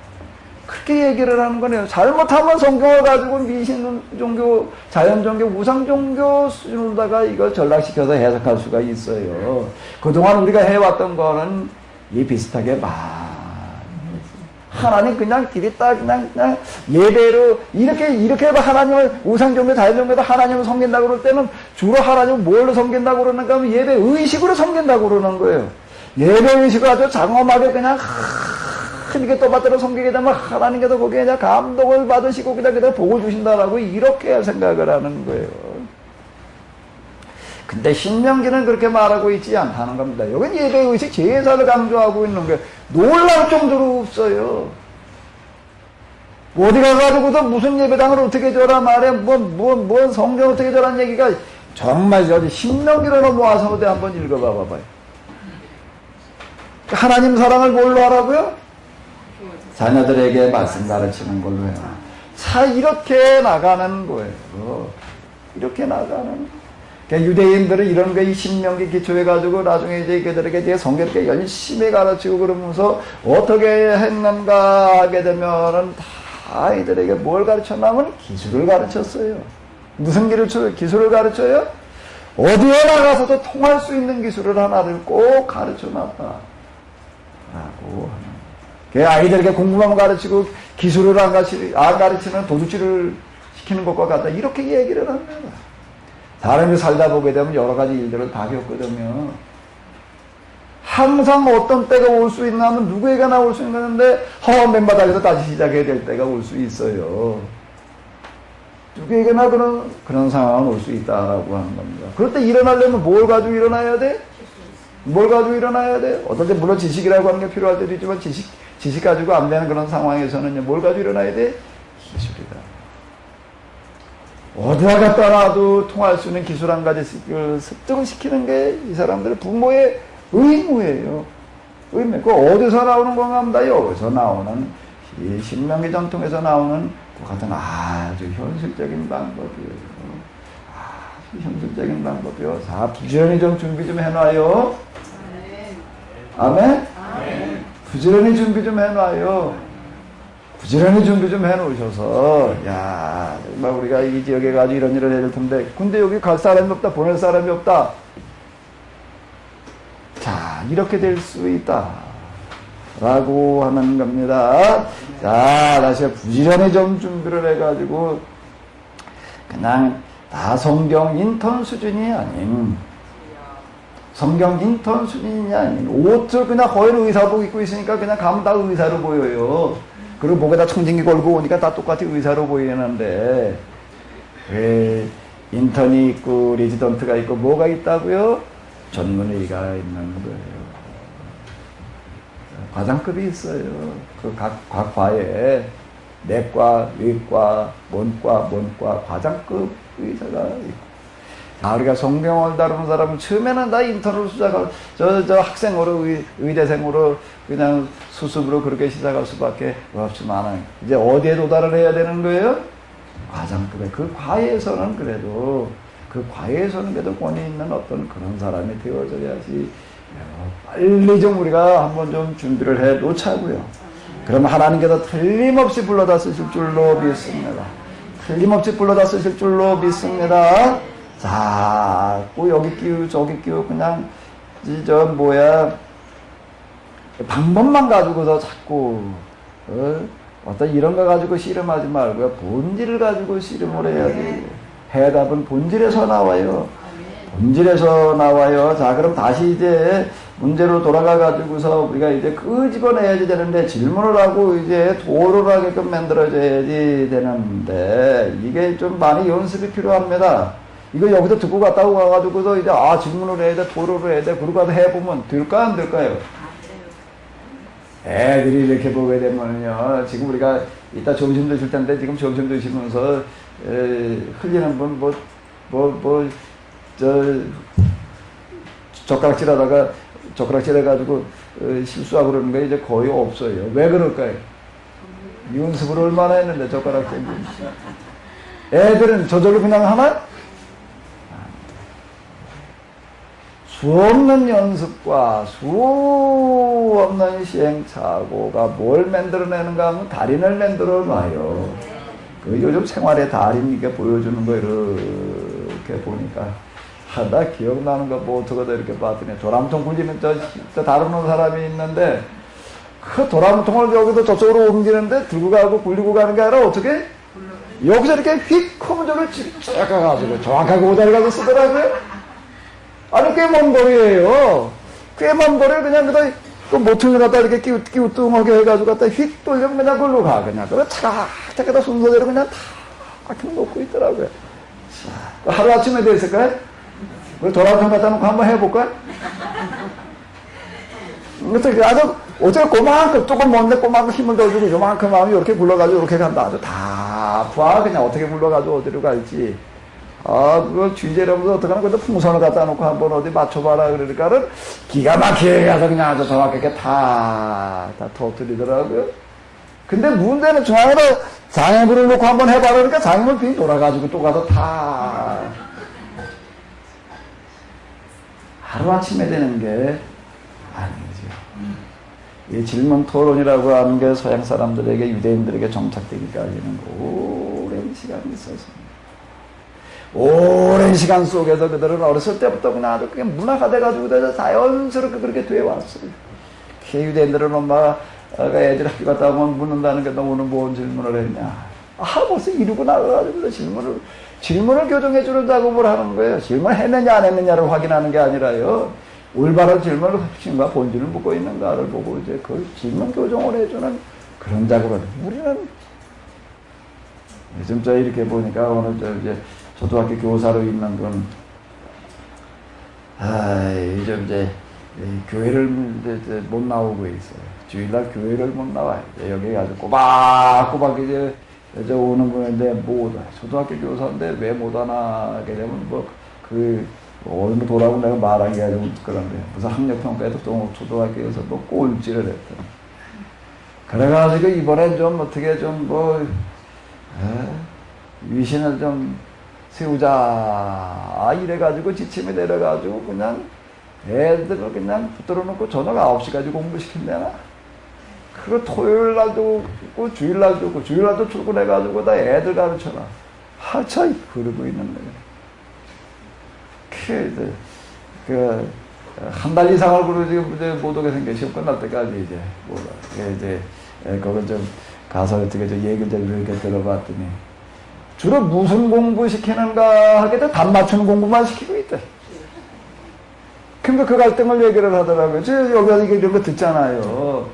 그렇게 얘기를 하는 거네요. 잘못하면 성경을 가지고 미신종교, 자연종교, 우상종교 수준으로다가 이걸 전락시켜서 해석할 수가 있어요. 그동안 우리가 해왔던 거는 이 비슷하게 하나님 그냥 기리다 그냥 예배로 이렇게 하나님을 우상종교, 자연종교도 하나님을 섬긴다고 그럴 때는 주로 하나님을 뭘로 섬긴다고 그러는가 하면 예배 의식으로 섬긴다고 그러는 거예요. 예배 의식을 아주 장엄하게 그냥 이렇게 또받들어 섬기게 되면 하나님께서 거기에 그냥 감동을 받으시고 그냥 복을 주신다라고 이렇게 생각을 하는 거예요. 근데 신명기는 그렇게 말하고 있지 않다는 겁니다. 여긴 예배의식 제사를 강조하고 있는 게 놀랄 정도로 없어요. 어디 가가지고도 무슨 예배당을 어떻게 줘라 말해, 뭐 성경 어떻게 줘라는 얘기가 정말 여기 신명기로 넘어와서 어디 한번 읽어봐 봐봐요. 하나님 사랑을 뭘로 하라고요? 자녀들에게 말씀 가르치는 걸로 해라. 자, 이렇게 나가는 거예요. 이렇게 나가는. 그러니까 유대인들은 이런 거 이 신명기 기초해가지고 나중에 이제 그들에게 이제 성경을 열심히 가르치고 그러면서 어떻게 했는가 하게 되면은 다 아이들에게 뭘 가르쳤냐면 기술을 가르쳤어요. 무슨 기술을 가르쳐요? 어디에 나가서도 통할 수 있는 기술을 하나를 꼭 가르쳐 놨다. 라고 하는. 아이들에게 공부만 가르치고 기술을 안 가르치는 도둑질을 시키는 것과 같다. 이렇게 얘기를 합니다. 사람이 살다 보게 되면 여러 가지 일들을 다 겪거든요. 항상 어떤 때가 올 수 있나 하면 누구에게나 올 수 있는데 허원 맨바닥에서 다시 시작해야 될 때가 올 수 있어요. 누구에게나 그런 상황은 올 수 있다라고 하는 겁니다. 그럴 때 일어나려면 뭘 가지고 일어나야 돼? 뭘 가지고 일어나야 돼? 어떨 때 물론 지식이라고 하는 게 필요할 때도 있지만 지식 가지고 안 되는 그런 상황에서는 뭘 가지고 일어나야 돼? 기술이다. 어디다 갖다 놔도 통할 수 있는 기술 한 가지씩을 습득시키는 게 이 사람들의 부모의 의무예요. 의무. 그 어디서 나오는 건가 합니다. 여기서 나오는 이 신명기 전통에서 나오는 그 같은 아주 현실적인 방법이에요. 아주 현실적인 방법이요. 자, 부지런히 좀 준비 좀 해놔요. 아멘? 부지런히 준비 좀 해놔요. 부지런히 준비 좀 해놓으셔서, 야, 정말 우리가 이 지역에 가지고 이런 일을 해야 될 텐데, 근데 여기 갈 사람이 없다, 보낼 사람이 없다. 자, 이렇게 될 수 있다. 라고 하는 겁니다. 자, 다시 부지런히 좀 준비를 해가지고, 그냥 다 성경 인턴 수준이 아닌, 성경 인턴 수준이 아닌, 옷을 그냥 거의 의사복 입고 있으니까 그냥 가면 다 의사로 보여요. 그리고 목에다 청진기 걸고 오니까 다 똑같이 의사로 보이는데, 왜 인턴이 있고 레지던트가 있고 뭐가 있다고요? 전문의가 있는 거예요. 과장급이 있어요. 그 각 과에 내과, 외과, 문과 과장급 의사가 있고. 우리가 성경을 다루는 사람은 처음에는 다 인턴으로 시작할, 저 학생으로, 의대생으로 그냥 수습으로 그렇게 시작할 수밖에 없지만, 이제 어디에 도달을 해야 되는 거예요? 과장급에. 그 과에서는 그래도 권위 있는 어떤 그런 사람이 되어져야지. 빨리 좀 우리가 한번 좀 준비를 해 놓자고요. 그럼 하나님께서 틀림없이 불러다 쓰실 줄로 믿습니다. 틀림없이 불러다 쓰실 줄로 믿습니다. 자, 여기 끼우 저기 끼우 그냥 방법만 가지고서 자꾸 어떤 이런 거 가지고 씨름하지 말고요. 본질을 가지고 씨름을 해야지. 해답은 본질에서 나와요. 본질에서 나와요. 자, 그럼 다시 이제 문제로 돌아가 가지고서 우리가 이제 끄집어내야지 되는데, 질문을 하고 이제 도를 하게끔 만들어줘야지 되는데, 이게 좀 많이 연습이 필요합니다. 이거 여기서 듣고 갔다 오고 가가지고서 이제 질문을 해야 돼, 도를 해야 돼, 그러고 가서 해보면 될까 안 될까요? 애들이 이렇게 보게 되면요, 지금 우리가 이따 점심 드실 텐데, 지금 점심 드시면서 흘리는 분 젓가락질 해가지고 실수하고 그러는 게 이제 거의 없어요. 왜 그럴까요? 연습을 얼마나 했는데 젓가락질. 애들은 저절로 그냥 하나? 수 없는 연습과 수 없는 시행착오가 뭘 만들어내는가 하면 달인을 만들어놔요. 그 요즘 생활의 달인 이게 보여주는 거 이렇게 보니까, 나 기억나는 거 뭐 어떻게 이렇게 봤더니, 도람통 굴리는 저 다루는 사람이 있는데, 그 도람통을 여기서 저쪽으로 옮기는데 들고 가고 굴리고 가는 게 아니라 어떻게? 여기서 이렇게 휙 하면 저를 쭉 가가지고 정확하게 오다리 가서 쓰더라고요. 아니, 꽤 먼 거리에요. 꽤 먼 거리에 그냥 그 모퉁이를 갖다 이렇게 끼우뚱하게 해가지고 갖다 휙 돌리면 그냥 걸로 가. 그냥. 그걸 차가차가 순서대로 그냥 다 놓고 있더라고요. 자, 하루아침에 됐을까요? 우리 도람통 갖다 놓고 한번 해볼까요? 그래서 아주, 어차피 그만큼, 조금 먼데 그만큼 힘을 더 주고 요만큼 마음이 이렇게 굴러가지고 이렇게 간다. 아주 다 봐. 그냥 어떻게 굴러가지고 어디로 갈지. 그거 주제라면서 어떡하나, 근데 풍선을 갖다 놓고 한번 어디 맞춰봐라. 그러니까는 기가 막히게 가서 그냥 아주 정확하게 다 터뜨리더라고요. 근데 문제는 중앙에다 장애물을 놓고 한번 해봐라. 그러니까 장애물 빙 돌아가지고 또 가서 다. 하루아침에 되는 게 아니죠. 이 질문 토론이라고 하는 게 서양 사람들에게, 유대인들에게 정착되기까지는 오랜 시간이 있었습니다. 오랜 시간 속에서 그들은 어렸을 때부터 그냥 아주 그게 문화가 돼가지고 자연스럽게 그렇게 되어 왔어요. 유대인들은 엄마가 애들 학교 갔다 오면 묻는다는 게, 너 오늘 뭔 질문을 했냐. 벌써 이러고 나가가지고 질문을 교정해 주는 작업을 하는 거예요. 질문을 했느냐 안 했느냐를 확인하는 게 아니라요. 올바른 질문을 핵심과 본질을 묻고 있는가를 보고 이제 그 질문 교정을 해주는 그런 작업을. 우리는 요즘 이렇게 보니까 오늘 이제 초등학교 교사로 있는 건, 요즘 이제 교회를 이제 못 나오고 있어요. 주일날 교회를 못 나와요. 여기 아주 꼬박꼬박 이제 오는 분인데 못 와요. 초등학교 교사인데 왜 못 하나 하게 되면 오늘 도라고 내가 말하기가 좀 그런데 무슨 학력평가에도 또 초등학교에서 뭐 꼴찌를 했더니 그래가지고 이번엔 좀 어떻게 좀 위신을 좀 세우자 이래가지고 지침이 내려가지고 그냥 애들을 그냥 붙들어 놓고 저녁 9시까지 공부시킨대나. 그거 토요일 날도 있고 주일 날도 있고 주일 날도 출근해가지고 다 애들 가르쳐라. 하차이 그러고 있는 거예요. 한 달 이상을 그러지 못 오게 생겨. 시험 끝날 때까지 이제 그걸 좀 가서 어떻게 좀 얘기를 좀 이렇게 들어봤더니 주로 무슨 공부 시키는가 하게 돼 답 맞추는 공부만 시키고 있대. 근데 그 갈등을 얘기를 하더라고요. 저 여기 와서 이런 거 듣잖아요.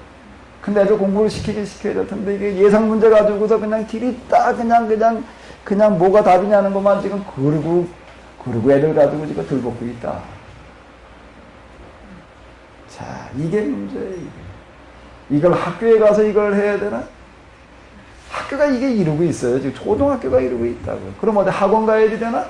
근데 애들 공부를 시켜야 될 텐데 이게 예상 문제 가지고서 그냥 들이다 그냥 뭐가 답이냐는 것만 지금 그러고 애들 가지고 지금 들볶고 있다. 자, 이게 문제예요. 이걸 학교에 가서 이걸 해야 되나? 학교가 이게 이루고 있어요. 지금 초등학교가 이루고 있다고요. 그럼 어디 학원 가야 되나?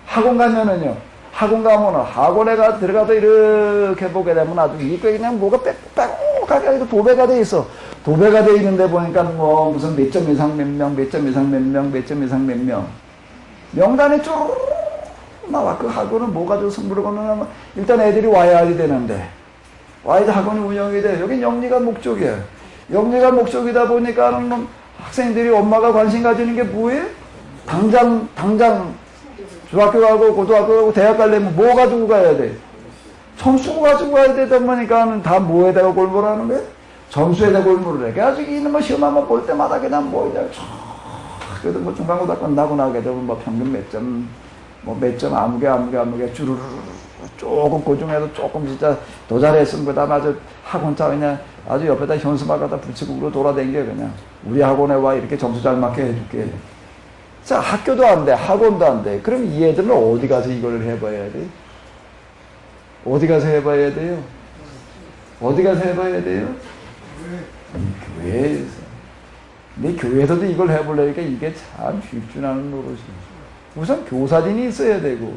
학원 가면은요. 학원 가면은 학원에 들어가서 이렇게 보게 되면 아주 이게 그냥 뭐가 빼곡하게 도배가 돼 있어. 도배가 돼 있는데 보니까 뭐 무슨 몇 점 이상 몇 명, 몇 점 이상 몇 명, 몇 점 이상 몇 명. 명단이 쭉 나와. 그 학원은 뭐 가지고 승부를 거느냐면 일단 애들이 와야 되는데 와야지 학원이 운영이 돼. 여긴 영리가 목적이야. 영리가 목적이다 보니까는 학생들이 엄마가 관심 가지는 게 뭐예요? 당장 중학교 가고 고등학교 가고 대학 가려면 뭐 가지고 가야 돼? 점수 가지고 가야 되다 보니까 다 뭐에다가 골몰 하는 거야? 점수에다 골몰을 해. 그래가지고 이놈의 시험 한번 볼 때마다 그냥 그래도 뭐 중간고등학교 끝나고 나게 되면 뭐 평균 몇 점 아무개 주르르 조금 그 중에도 조금 진짜 더 잘했으면 그다음 아주 학원차 그냥 아주 옆에다 현수막 갖다 붙이고 그러 돌아다녀 그냥 우리 학원에 와 이렇게 점수 잘 맞게 해줄게. 자, 학교도 안 돼, 학원도 안 돼. 그럼 이 애들은 어디 가서 이걸 해봐야 돼? 어디 가서 해봐야 돼요? 어디 가서 해봐야 돼요? 교회에서. 근데 교회에서도 이걸 해보려니까 이게 참 쉽지 않은 노릇이에요. 우선 교사진이 있어야 되고.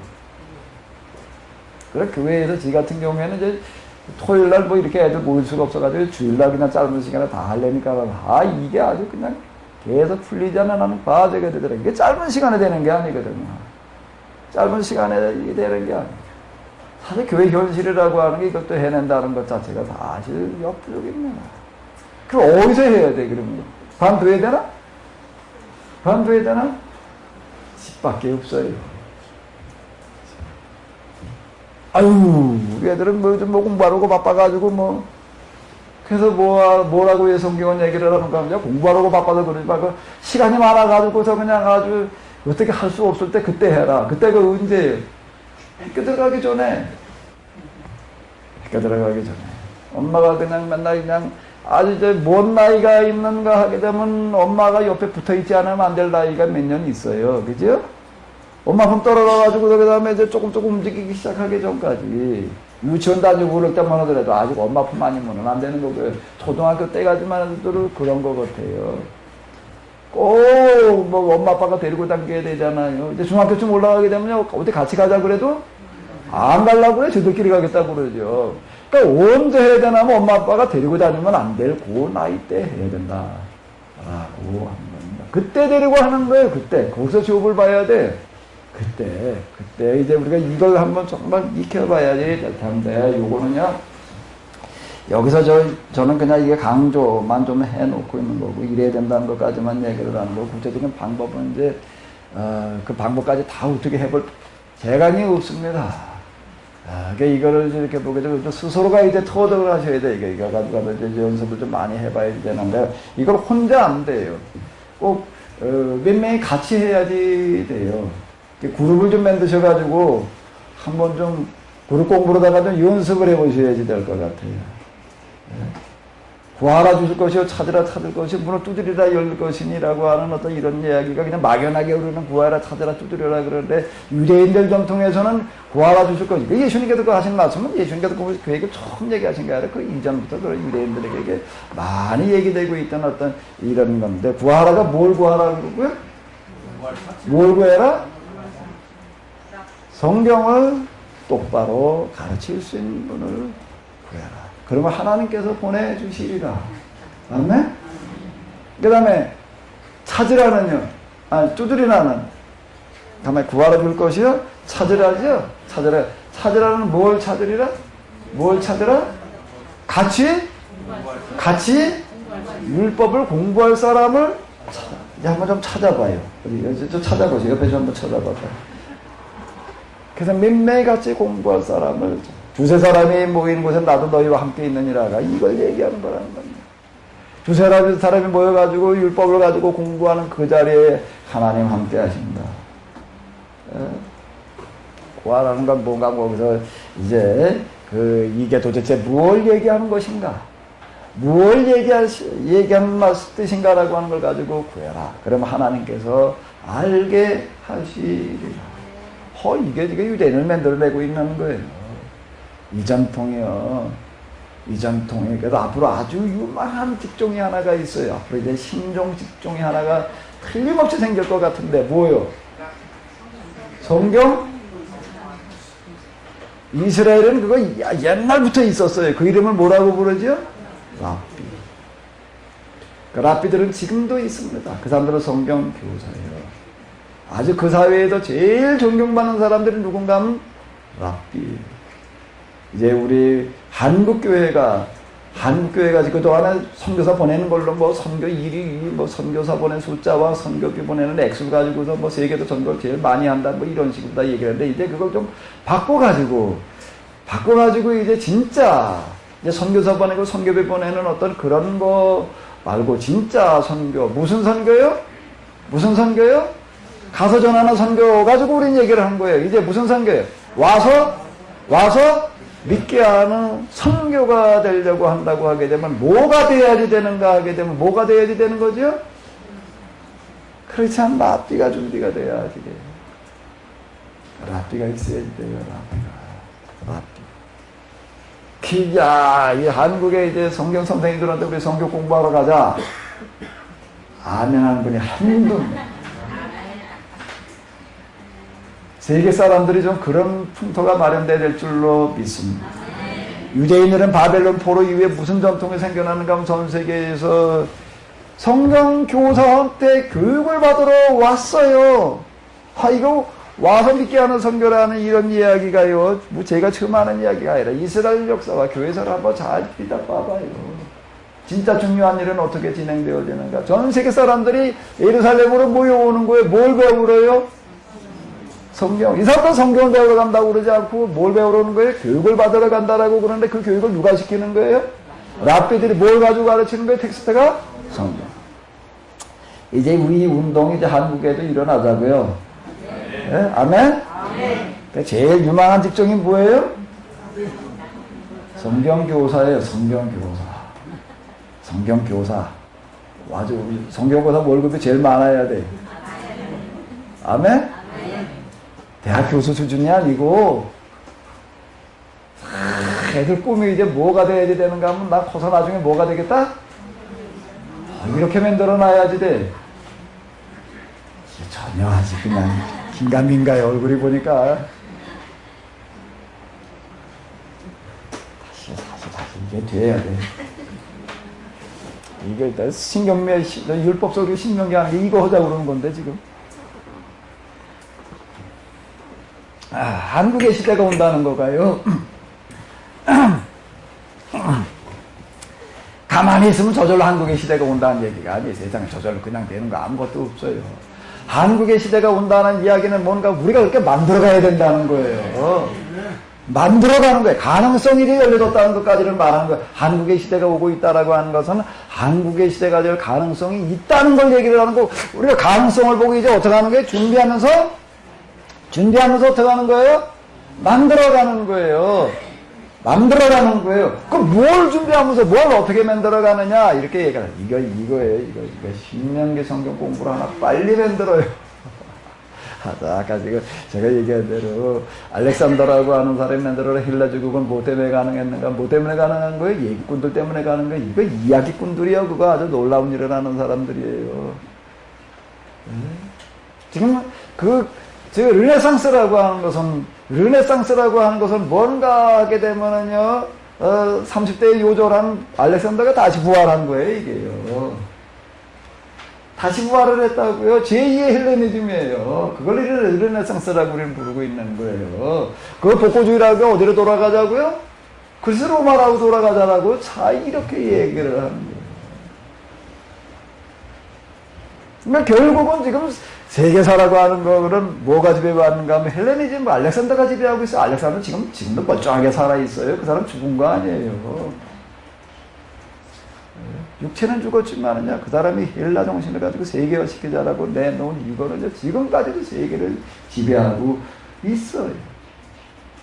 그래, 교회에서 지 같은 경우에는 이제 토요일 날 뭐 이렇게 애들 모일 수가 없어가지고 주일날 그냥 짧은 시간에 다 하려니까 이게 아주 그냥 계속 풀리지 않는 과제가 되더라. 이게 짧은 시간에 되는 게 아니거든요. 짧은 시간에 되는 게 아니에요. 사실 교회 현실이라고 하는 게 이것도 해낸다는 것 자체가 사실 역부족입니다. 그럼 어디서 해야 돼, 그러면? 반도해야 되나? 반도해야 되나? 집밖에 없어요. 아유, 얘들은 뭐 공부하려고 바빠가지고 그래서 뭐라고 왜 성경은 얘기를 하는가 하면 공부하려고 바빠서 그러지 말고 시간이 많아가지고서 그냥 아주 어떻게 할 수 없을 때 그때 해라. 그때가 언제예요? 학교 들어가기 전에. 학교 들어가기 전에. 엄마가 그냥 맨날 그냥 아주 이제 뭔 나이가 있는가 하게 되면 엄마가 옆에 붙어 있지 않으면 안 될 나이가 몇 년 있어요. 그죠? 엄마 손 떨어져가지고 그 다음에 이제 조금 움직이기 시작하기 전까지. 유치원 다니고 그럴 때만 하더라도 아직 엄마 품 아니면 안 되는 거고요. 초등학교 때까지만 해도 그런 것 같아요. 꼭 엄마 아빠가 데리고 다녀야 되잖아요. 이제 중학교쯤 올라가게 되면요. 어디 같이 가자 그래도 안 가려고 해. 저들끼리 가겠다고 그러죠. 그러니까 언제 해야 되나 하면 엄마 아빠가 데리고 다니면 안 될 그 나이 때 해야 된다. 라고 하는 겁니다. 그때 데리고 하는 거예요. 그때. 거기서 시험을 봐야 돼. 그때 이제 우리가 이걸 한번 정말 익혀봐야지 될 텐데, 요거는요, 여기서 저는 그냥 이게 강조만 좀 해놓고 있는 거고, 이래야 된다는 것까지만 얘기를 하는 거고, 구체적인 방법은 이제, 그 방법까지 다 어떻게 해볼 재간이 없습니다. 그러니까 이거를 이렇게 보게 되면 스스로가 이제 터득을 하셔야 돼. 이거 가지고 이제 연습을 좀 많이 해봐야 되는데, 이걸 혼자 안 돼요. 꼭, 몇 명이 같이 해야지 돼요. 그룹을 좀 만드셔가지고 한번 좀 그룹 공부로다가 좀 연습을 해보셔야지 될 것 같아요. 구하라 주실 것이요 찾으라 찾을 것이요 문을 두드리라 열 것이니라고 하는 어떤 이런 이야기가 그냥 막연하게 우리는 구하라 찾으라 두드려라 그러는데 유대인들 전통에서는 구하라 주실 것이 예수님께서 그 하신 말씀은 예수님께서 그 얘기를 처음 얘기하신 게 아니라 그 이전부터 그런 유대인들에게 많이 얘기되고 있던 어떤 이런 건데 구하라가 뭘 구하라 그러고요? 뭘 구해라? 성경을 똑바로 가르칠 수 있는 분을 구해라. 그러면 하나님께서 보내주시리라. 아멘? 그 다음에 찾으라는요. 두드리라는. 다음에 구하라 줄 것이요. 찾으라죠. 찾으라. 찾으라는 뭘 찾으리라? 뭘 찾으라? 같이 율법을 공부할 사람을 이제 한번 좀 찾아봐요. 좀 찾아보세요. 옆에 좀 한번 찾아봐봐요. 그래서 몇 같이 공부할 사람을 두세 사람이 모이는 곳에 나도 너희와 함께 있느니라가 이걸 얘기하는 거라는 겁니다. 두세 사람이 모여가지고 율법을 가지고 공부하는 그 자리에 하나님 함께 하신다. 구하라는 건 뭔가 거기서 이제 이게 도대체 무엇을 얘기하는 것인가? 무엇을 얘기하는 뜻인가라고 하는 걸 가지고 구해라. 그러면 하나님께서 알게 하시리라. 이게 유대인을 만들어내고 있는 거예요. 이 전통이요. 이 전통이. 그래서 앞으로 아주 유망한 직종이 하나가 있어요. 앞으로 이제 신종 직종이 하나가 틀림없이 생길 것 같은데, 뭐요? 성경? 이스라엘은 그거 옛날부터 있었어요. 그 이름을 뭐라고 부르죠? 랍비. 그 랍비들은 지금도 있습니다. 그 사람들은 성경 교사예요. 아주 그 사회에서 제일 존경받는 사람들이 누군가 하면 랍비. 이제 우리 한국교회가 그동안에 선교사 보내는 걸로 뭐 선교 일이 뭐 선교사 보낸 숫자와 선교비 보내는 액수를 가지고서 뭐 세계도 전도를 제일 많이 한다 뭐 이런 식으로 다 얘기를 했는데 이제 그걸 좀 바꿔가지고 이제 진짜 이제 선교사 보내고 선교비 보내는 어떤 그런 거 말고 진짜 선교. 무슨 선교요? 무슨 선교요? 가서 전하는 선교 가지고 우린 얘기를 한 거예요. 이제 무슨 선교예요? 와서 믿게 하는 선교가 되려고 한다고 하게 되면 뭐가 돼야지 되는가 하게 되면 뭐가 돼야지 되는 거죠? 그렇지 않으면 랍비가 준비가 돼야지 돼요. 랍비가 있어야지 돼요. 랍비. 이 한국에 이제 성경 선생님들한테 우리 성교 공부하러 가자. 아멘 하는 분이 한분도 세계 사람들이 좀 그런 풍토가 마련돼야 될 줄로 믿습니다. 유대인들은 바벨론 포로 이후에 무슨 전통이 생겨나는가 하면 전 세계에서 성경 교사한테 교육을 받으러 왔어요. 이거 와서 믿게 하는 선교라는 이런 이야기가요. 뭐 제가 처음 하는 이야기가 아니라 이스라엘 역사와 교회사를 한번 잘 들여다봐봐요. 진짜 중요한 일은 어떻게 진행되어지는가. 전 세계 사람들이 예루살렘으로 모여오는 거예요. 뭘 배우러요? 성경. 이 사람들은 성경을 배우러 간다고 그러지 않고 뭘 배우러 오는 거예요? 교육을 받으러 간다라고 그러는데 그 교육을 누가 시키는 거예요? 랍비들이 뭘 가지고 가르치는 거예요? 텍스트가? 성경. 이제 우리 운동이 이제 한국에도 일어나자고요. 네? 아멘? 그러니까 제일 유망한 직종이 뭐예요? 성경교사예요. 성경교사. 아주 성경교사 월급이 제일 많아야 돼. 아멘? 대학 교수 수준이 아니고 애들 꿈이 이제 뭐가 돼야지 되는가 하면 나 커서 나중에 뭐가 되겠다? 이렇게 만들어놔야지 돼. 전혀 아직 그냥 긴가민가의 얼굴이 보니까 다시 이게 돼야 돼. 이거 일단 신경매 율법 속에 신명기 하는 게 이거 하자고 그러는 건데 지금. 한국의 시대가 온다는 거가요. 가만히 있으면 저절로 한국의 시대가 온다는 얘기가 아니에요. 세상에 저절로 그냥 되는 거 아무것도 없어요. 한국의 시대가 온다는 이야기는 뭔가 우리가 그렇게 만들어가야 된다는 거예요. 만들어가는 거예요. 가능성이 열려졌다는 것까지를 말하는 거예요. 한국의 시대가 오고 있다라고 하는 것은 한국의 시대가 될 가능성이 있다는 걸 얘기를 하는 거고, 우리가 가능성을 보고 이제 어떻게 하는 거예요? 준비하면서 어떻게 하는 거예요? 만들어가는 거예요. 만들어가는 거예요. 그럼 뭘 준비하면서 뭘 어떻게 만들어가느냐 이렇게 얘기해요. 이거예요. 이거 신명기 성경 공부를 하나 빨리 만들어요. 아까 지금 제가 얘기한 대로 알렉산더라고 하는 사람이 만들어라 헬라 제국은 뭐 때문에 가능했는가? 뭐 때문에 가능한 거예요? 얘기꾼들 때문에 가는 거예요. 이거 이야기꾼들이요. 그거 아주 놀라운 일을 하는 사람들이에요. 지금 르네상스라고 하는 것은 뭔가 하게 되면은요, 30대에 요절한 알렉산더가 다시 부활한 거예요, 이게요. 다시 부활을 했다고요? 제2의 헬레니즘이에요. 그걸 르네상스라고 우리는 부르고 있는 거예요. 그거 복고주의라고 어디로 돌아가자고요? 그리스 로마라고 돌아가자라고 자, 이렇게 얘기를 하는 거예요. 그러니까 결국은 지금 세계사라고 하는 거는 뭐가 지배받는가 하면 헬레니즘, 알렉산더가 지배하고 있어요. 알렉산더 지금도 멀쩡하게 살아있어요. 그 사람 죽은 거 아니에요. 육체는 죽었지만은요, 그 사람이 헬라 정신을 가지고 세계화 시키자라고 내놓은 이거는 지금까지도 세계를 지배하고 있어요.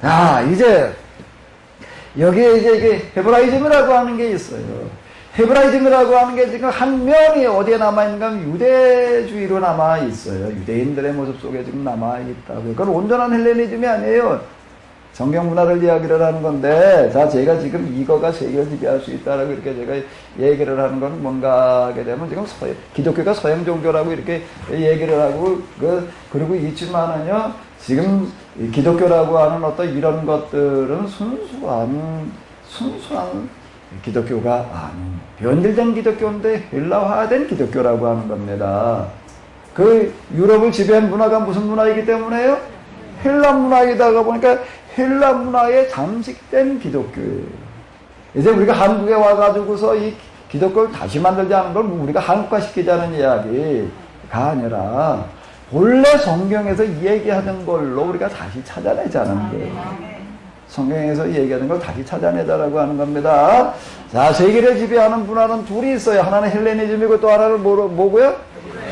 자, 이제, 여기에 이게 헤브라이즘이라고 하는 게 있어요. 헤브라이즘이라고 하는 게 지금 한 면이 어디에 남아있는가 하면 유대주의로 남아있어요. 유대인들의 모습 속에 지금 남아있다고요. 그건 온전한 헬레니즘이 아니에요. 성경 문화를 이야기를 하는 건데, 자, 제가 지금 이거가 세계를 지배할 수 있다라고 이렇게 제가 얘기를 하는 건 뭔가 하게 되면 지금 기독교가 서양 종교라고 이렇게 얘기를 하고, 그리고 있지만은요, 지금 기독교라고 하는 어떤 이런 것들은 순수한 기독교가 아닌, 변질된 기독교인데 헬라화된 기독교라고 하는 겁니다. 그 유럽을 지배한 문화가 무슨 문화이기 때문에요? 헬라 문화이다가 보니까 헬라 문화에 잠식된 기독교예요. 이제 우리가 한국에 와가지고서 이 기독교를 다시 만들자는 걸 우리가 한국화시키자는 이야기가 아니라 본래 성경에서 얘기하는 걸로 우리가 다시 찾아내자는 거예요. 성경에서 얘기하는 걸 다시 찾아내자라고 하는 겁니다. 자, 세계를 지배하는 문화는 둘이 있어요. 하나는 헬레니즘이고 또 하나는 뭐고요?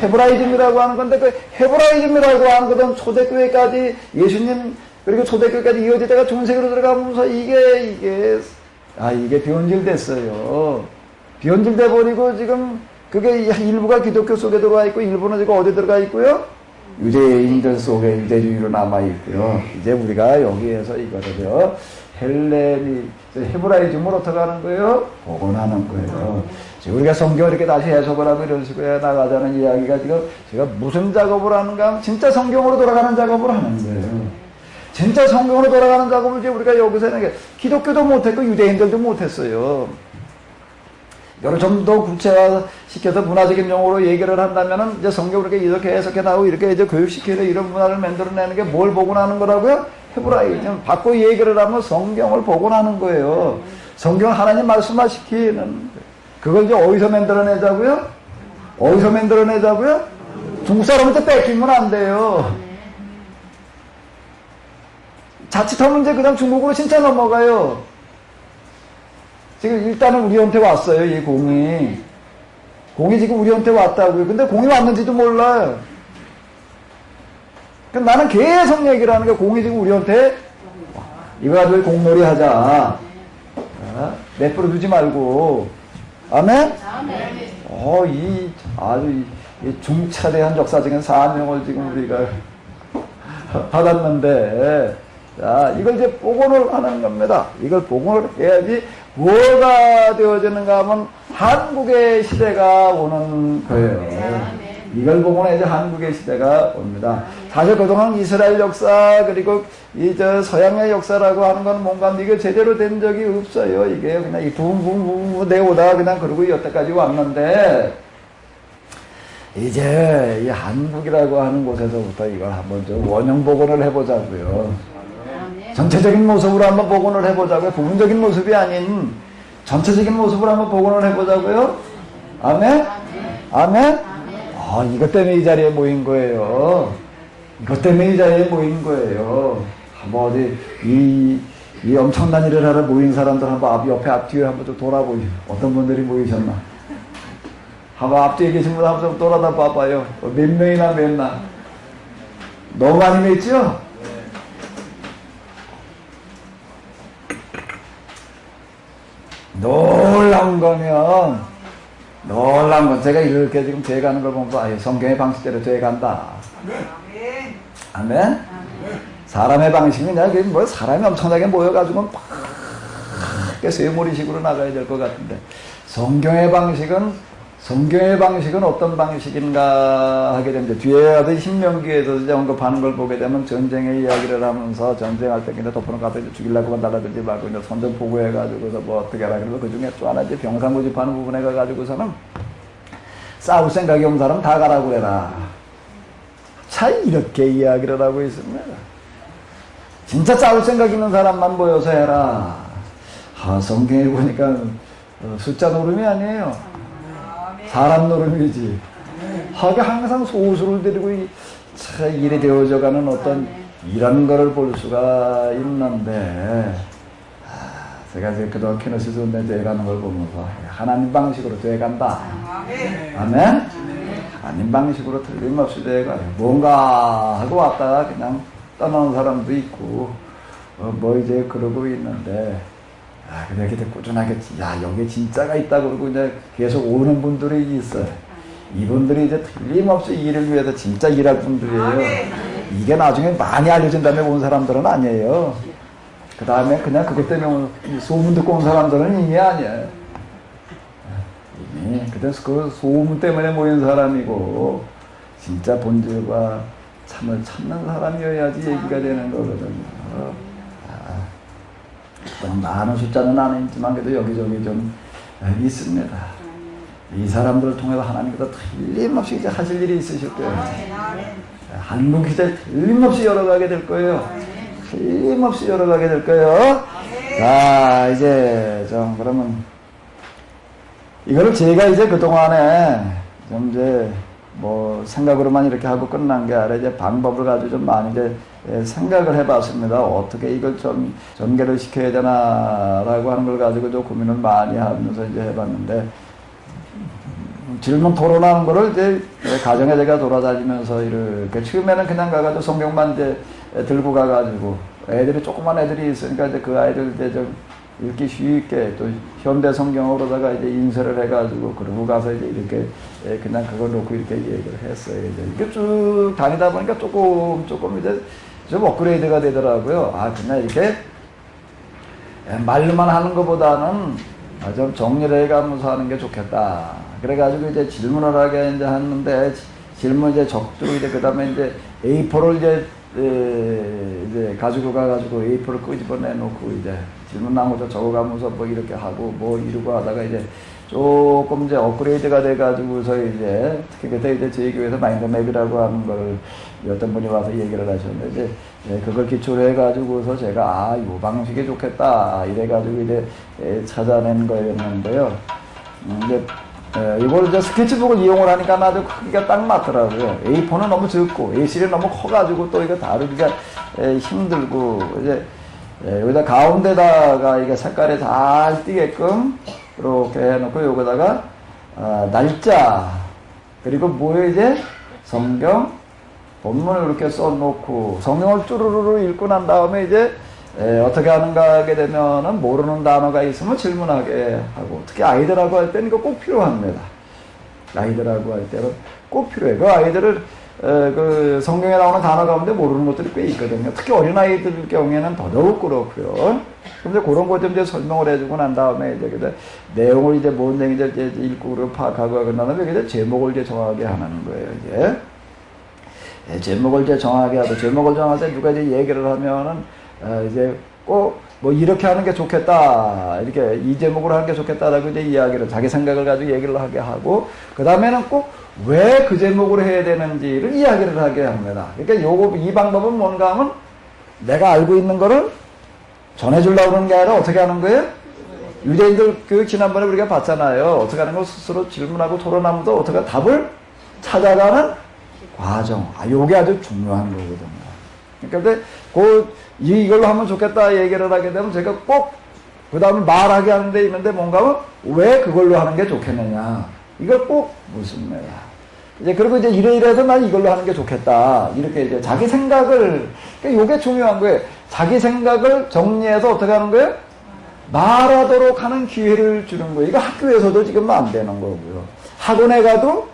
헤브라이즘이라고 하는 건데, 그 헤브라이즘이라고 하는 것은 초대교회까지 예수님 그리고 초대교회까지 이어지다가 중세기로 들어가면서 이게 변질됐어요. 변질돼 버리고 지금 그게 일부가 기독교 속에 들어와 있고 일부는 지금 어디 들어가 있고요? 유대인들 속에 유대주의로 남아 있고요. 이제 우리가 여기에서 이거죠. 헤브라이즘을 어떻게 하는 거예요? 복원하는 거예요. 지금 우리가 성경을 이렇게 다시 해석을 하고 이런 식으로 해 나가자는 이야기가 지금 제가 무슨 작업을 하는가 하면 진짜 성경으로 돌아가는 작업을 하는 거예요. 진짜 성경으로 돌아가는 작업을 이제 우리가 여기서 하는 게 기독교도 못했고 유대인들도 못했어요. 이거를 좀 더 구체화시켜서 문화적인 용어로 얘기를 한다면은 이제 성경을 이렇게 해석해 나오고 이렇게 이제 교육시켜서 이런 문화를 만들어내는 게 뭘 복원하는 거라고요? 헤브라이즘. 바꿔 얘기를 하면 성경을 복원하는 거예요. 성경을 하나님 말씀화시키는 거예요. 그걸 이제 어디서 만들어내자고요? 어디서 만들어내자고요? 중국 사람한테 뺏기면 안 돼요. 자칫하면 이제 그다음 중국으로 진짜 넘어가요. 지금 일단은 우리한테 왔어요, 이 공이. 공이 지금 우리한테 왔다고요. 근데 공이 왔는지도 몰라요. 그럼 나는 계속 얘기를 하는 게 공이 지금 우리한테 이거 가지고 공놀이 하자. 내버려 두지 말고. 아멘? 아주 중차대한 역사적인 사명을 지금 우리가 받았는데, 자, 이걸 이제 복원을 하는 겁니다. 이걸 복원을 해야지 뭐가 되어지는가 하면 한국의 시대가 오는 거예요. 이걸 복원해야지 한국의 시대가 옵니다. 사실 그동안 이스라엘 역사, 그리고 서양의 역사라고 하는 건 뭔가 이게 제대로 된 적이 없어요. 이게 그냥 이 붕붕붕 내오다가 그냥 그러고 여태까지 왔는데, 이제 이 한국이라고 하는 곳에서부터 이걸 한번 좀 원형 복원을 해보자고요. 전체적인 모습으로 한번 복원을 해보자고요. 부분적인 모습이 아닌 전체적인 모습으로 한번 복원을 해보자고요. 아멘? 아멘? 이것 때문에 이 자리에 모인 거예요. 이것 때문에 이 자리에 모인 거예요. 한번 어디 이 엄청난 일을 하러 모인 사람들 한번 옆에 앞뒤에 한번 좀 돌아보시죠. 어떤 분들이 모이셨나? 한번 앞뒤에 계신 분 한번 돌아다 봐봐요. 몇 명이나 맺나? 너무 많이 맺죠? 놀라운 건 제가 이렇게 지금 돼가는 걸 보면서 성경의 방식대로 돼간다. 아멘. 사람의 방식은 그냥 뭐 사람이 엄청나게 모여가지고 막 쇠머리식으로 나가야 될 것 같은데, 성경의 방식은 어떤 방식인가 하게 되면, 뒤에 가서 신명기에서 이제 언급하는 걸 보게 되면 전쟁의 이야기를 하면서 전쟁할 때 그냥 덮어놓고 가서 죽이려고 만달라든지 말고 이제 선전 보고해가지고서 뭐 어떻게 하라 그러면 그 중에 또 하나 이제 병사 모집하는 부분에 가가지고서는 싸울 생각이 없는 사람 다 가라고 그래라. 자, 이렇게 이야기를 하고 있습니다. 진짜 싸울 생각 있는 사람만 모여서 해라. 성경에 보니까 숫자 노름이 아니에요. 사람 노름이지. 하게 항상 소수를 데리고 일이 되어져가는 어떤 이런 거를 볼 수가 있는데, 제가 이제 그동안 키노시스 운동에 돼가는 걸 보면서 하나님 방식으로 돼간다. 아멘? 하나님 방식으로 틀림없이 돼가요. 뭔가 하고 왔다가 그냥 떠나는 사람도 있고, 뭐 이제 그러고 있는데, 그냥 이렇게 꾸준하게, 여기 진짜가 있다 그러고 이제 계속 오는 분들이 있어요. 이분들이 이제 틀림없이 일을 위해서 진짜 일할 분들이에요. 이게 나중에 많이 알려진 다음에 온 사람들은 아니에요. 그 다음에 그냥 그것 때문에 소문 듣고 온 사람들은 이미 아니에요. 이미 그때 그 소문 때문에 모인 사람이고, 진짜 본질과 참을 찾는 사람이어야지 얘기가 되는 거거든요. 많은 숫자는 아니지만 그래도 여기저기 좀 있습니다. 이 사람들을 통해서 하나님께서 틀림없이 이제 하실 일이 있으실 거예요. 한국 시대에 틀림없이 열어가게 될 거예요. 틀림없이 열어가게 될 거예요. 자, 이제 좀 그러면 이거를 제가 이제 그동안에 좀 이제 뭐 생각으로만 이렇게 하고 끝난 게 아니라 이제 방법을 가지고 좀 많이 이제 생각을 해봤습니다. 어떻게 이걸 좀 전개를 시켜야 되나라고 하는 걸 가지고 좀 고민을 많이 하면서 이제 해봤는데, 질문 토론하는 거를 이제 가정에 제가 돌아다니면서 이렇게 처음에는 그냥 가가지고 성경만 이제 들고 가가지고, 애들이 조그만 애들이 있으니까 이제 그 아이들 이제 좀 읽기 쉽게 또 현대 성경으로다가 이제 인쇄를 해가지고 그러고 가서 이제 이렇게 그냥 그걸 놓고 이렇게 얘기를 했어요. 이제 이렇게 쭉 다니다 보니까 조금 이제 좀 업그레이드가 되더라고요. 그냥 이렇게 말로만 하는 것보다는 좀 정리를 해가면서 하는 게 좋겠다. 그래가지고 이제 질문을 하게 이제 하는데, 질문 이제 적고 이제 그 다음에 이제 A4를 이제 가지고 가가지고 A4를 끄집어내 놓고 이제 질문 나오면서 적어가면서 뭐 이렇게 하고 뭐 이러고 하다가 이제 조금 이제 업그레이드가 돼가지고서 이제 특히 그때 이제 저희 교회에서 마인드맵이라고 하는 걸 어떤 분이 와서 얘기를 하셨는데, 이제 그걸 기초로 해가지고서 제가 요 방식이 좋겠다 이래가지고 이제 찾아낸 거였는데요. 이제 이걸 이제 스케치북을 이용을 하니까 아주 크기가 딱 맞더라고요. A4는 너무 적고 A3는 너무 커가지고 또 이거 다루기가 힘들고, 이제 여기다 가운데다가 이게 색깔이 잘 띄게끔 이렇게 해놓고 여기다가 날짜, 그리고 뭐에 이제 성경 본문을 이렇게 써놓고 성경을 쭈루루루 읽고 난 다음에 이제 어떻게 하는가 하게 되면은 모르는 단어가 있으면 질문하게 하고, 특히 아이들하고 할 때는 이거 꼭 필요합니다. 아이들하고 할 때는 꼭 필요해요. 그 아이들을 그 성경에 나오는 단어 가운데 모르는 것들이 꽤 있거든요. 특히 어린아이들 경우에는 더더욱 그렇고요. 근데 그런 것 좀 이제 설명을 해주고 난 다음에 이제 그 내용을 이제 뭔 얘기인지 이제 읽고 파악하고 그 다음에 이제 제목을 이제 정하게 하는 거예요. 이제 제목을 이제 정하게 하고, 제목을 정할 때 누가 이제 얘기를 하면은 이제 꼭 뭐 이렇게 하는 게 좋겠다, 이렇게 이 제목으로 하는 게 좋겠다라고 이제 이야기를 자기 생각을 가지고 얘기를 하게 하고, 그 다음에는 꼭 왜 그 제목으로 해야 되는지를 이야기를 하게 합니다. 그러니까 이 방법은 뭔가 하면 내가 알고 있는 거를 전해주려고 하는 게 아니라 어떻게 하는 거예요? 유대인들 교육 지난번에 우리가 봤잖아요. 어떻게 하는 거 스스로 질문하고 토론하면서 어떻게 답을 찾아가는 과정. 요게 아주 중요한 거거든요. 그러니까 이걸로 하면 좋겠다 얘기를 하게 되면 제가 꼭 그 다음에 말하게 하는 데 있는데 뭔가 하면 왜 그걸로 하는 게 좋겠느냐, 이걸 꼭 묻습니다. 이제 그리고 이제 이래서 난 이걸로 하는 게 좋겠다, 이렇게 이제 자기 생각을, 그러니까 요게 중요한 거예요. 자기 생각을 정리해서 어떻게 하는 거예요? 말하도록 하는 기회를 주는 거예요. 이거 학교에서도 지금 안 되는 거고요. 학원에 가도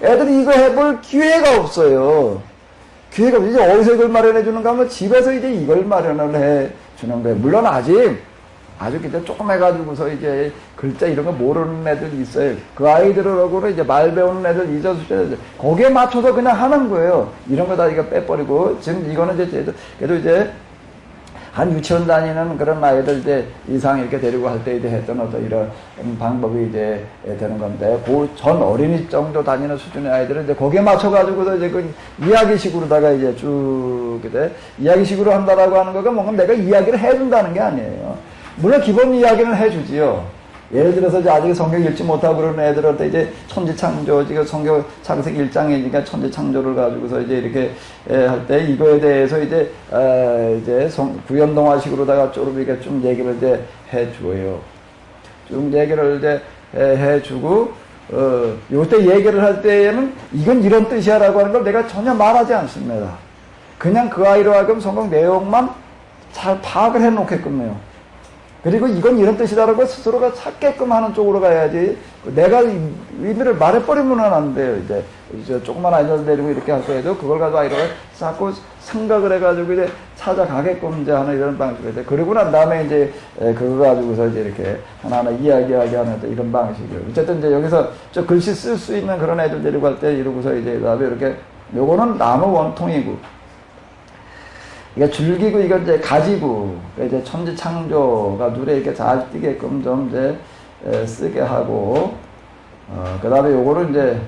애들이 이거 해볼 기회가 없어요. 기회가 없어요. 이제 어디서 이걸 마련해 주는가 하면 집에서 이제 이걸 마련을 해 주는 거예요. 물론 아주 그냥 조금 해가지고서 이제 글자 이런 거 모르는 애들 있어요. 그 아이들하고는 이제 말 배우는 애들 잊어주셔야 돼요. 거기에 맞춰서 그냥 하는 거예요. 이런 거 다 이거 빼버리고, 지금 이거는 이제, 그래도 이제, 한 유치원 다니는 그런 아이들 이제 이상 이렇게 데리고 할 때 이제 했던 어떤 이런 방법이 이제 되는 건데, 그 전 어린이 정도 다니는 수준의 아이들은 이제 거기에 맞춰가지고서 이제 그 이야기식으로다가 이제 쭉, 그때 이야기식으로 한다라고 하는 거가 뭔가 내가 이야기를 해준다는 게 아니에요. 물론 기본 이야기는 해주지요. 예를 들어서 이제 아직 성경 읽지 못하고 그러는 애들한테 이제 천지창조, 지금 성경 창세기 1장이니까 천지창조를 가지고서 이제 이렇게 할 때 이거에 대해서 이제 구연동화식으로다가 좀 이렇게 좀 얘기를 이제 해줘요. 좀 얘기를 이제 해주고, 요때 얘기를 할 때에는 이건 이런 뜻이야라고 하는 걸 내가 전혀 말하지 않습니다. 그냥 그 아이로 하여금 성경 내용만 잘 파악을 해 놓게끔요. 그리고 이건 이런 뜻이다라고 스스로가 찾게끔 하는 쪽으로 가야지, 내가 의미를 말해버리면 안 돼요. 이제 조그만 아이들 데리고 이렇게 할 때에도 그걸 가지고 아이가 자꾸 생각을 해가지고 이제 찾아가게끔 이제 하는 이런 방식이 돼. 그리고 난 다음에 이제 그거 가지고서 이제 이렇게 하나하나 이야기하게 하는 이런 방식이에요. 어쨌든 이제 여기서 저 글씨 쓸 수 있는 그런 애들 데리고 할 때 이러고서 이제 그다음에 이렇게 요거는 나무 원통이고, 이게 줄기고, 이건 이제 가지고, 이제 천지창조가 눈에 이렇게 잘 띄게끔 좀 이제 쓰게 하고, 그 다음에 요거를 이제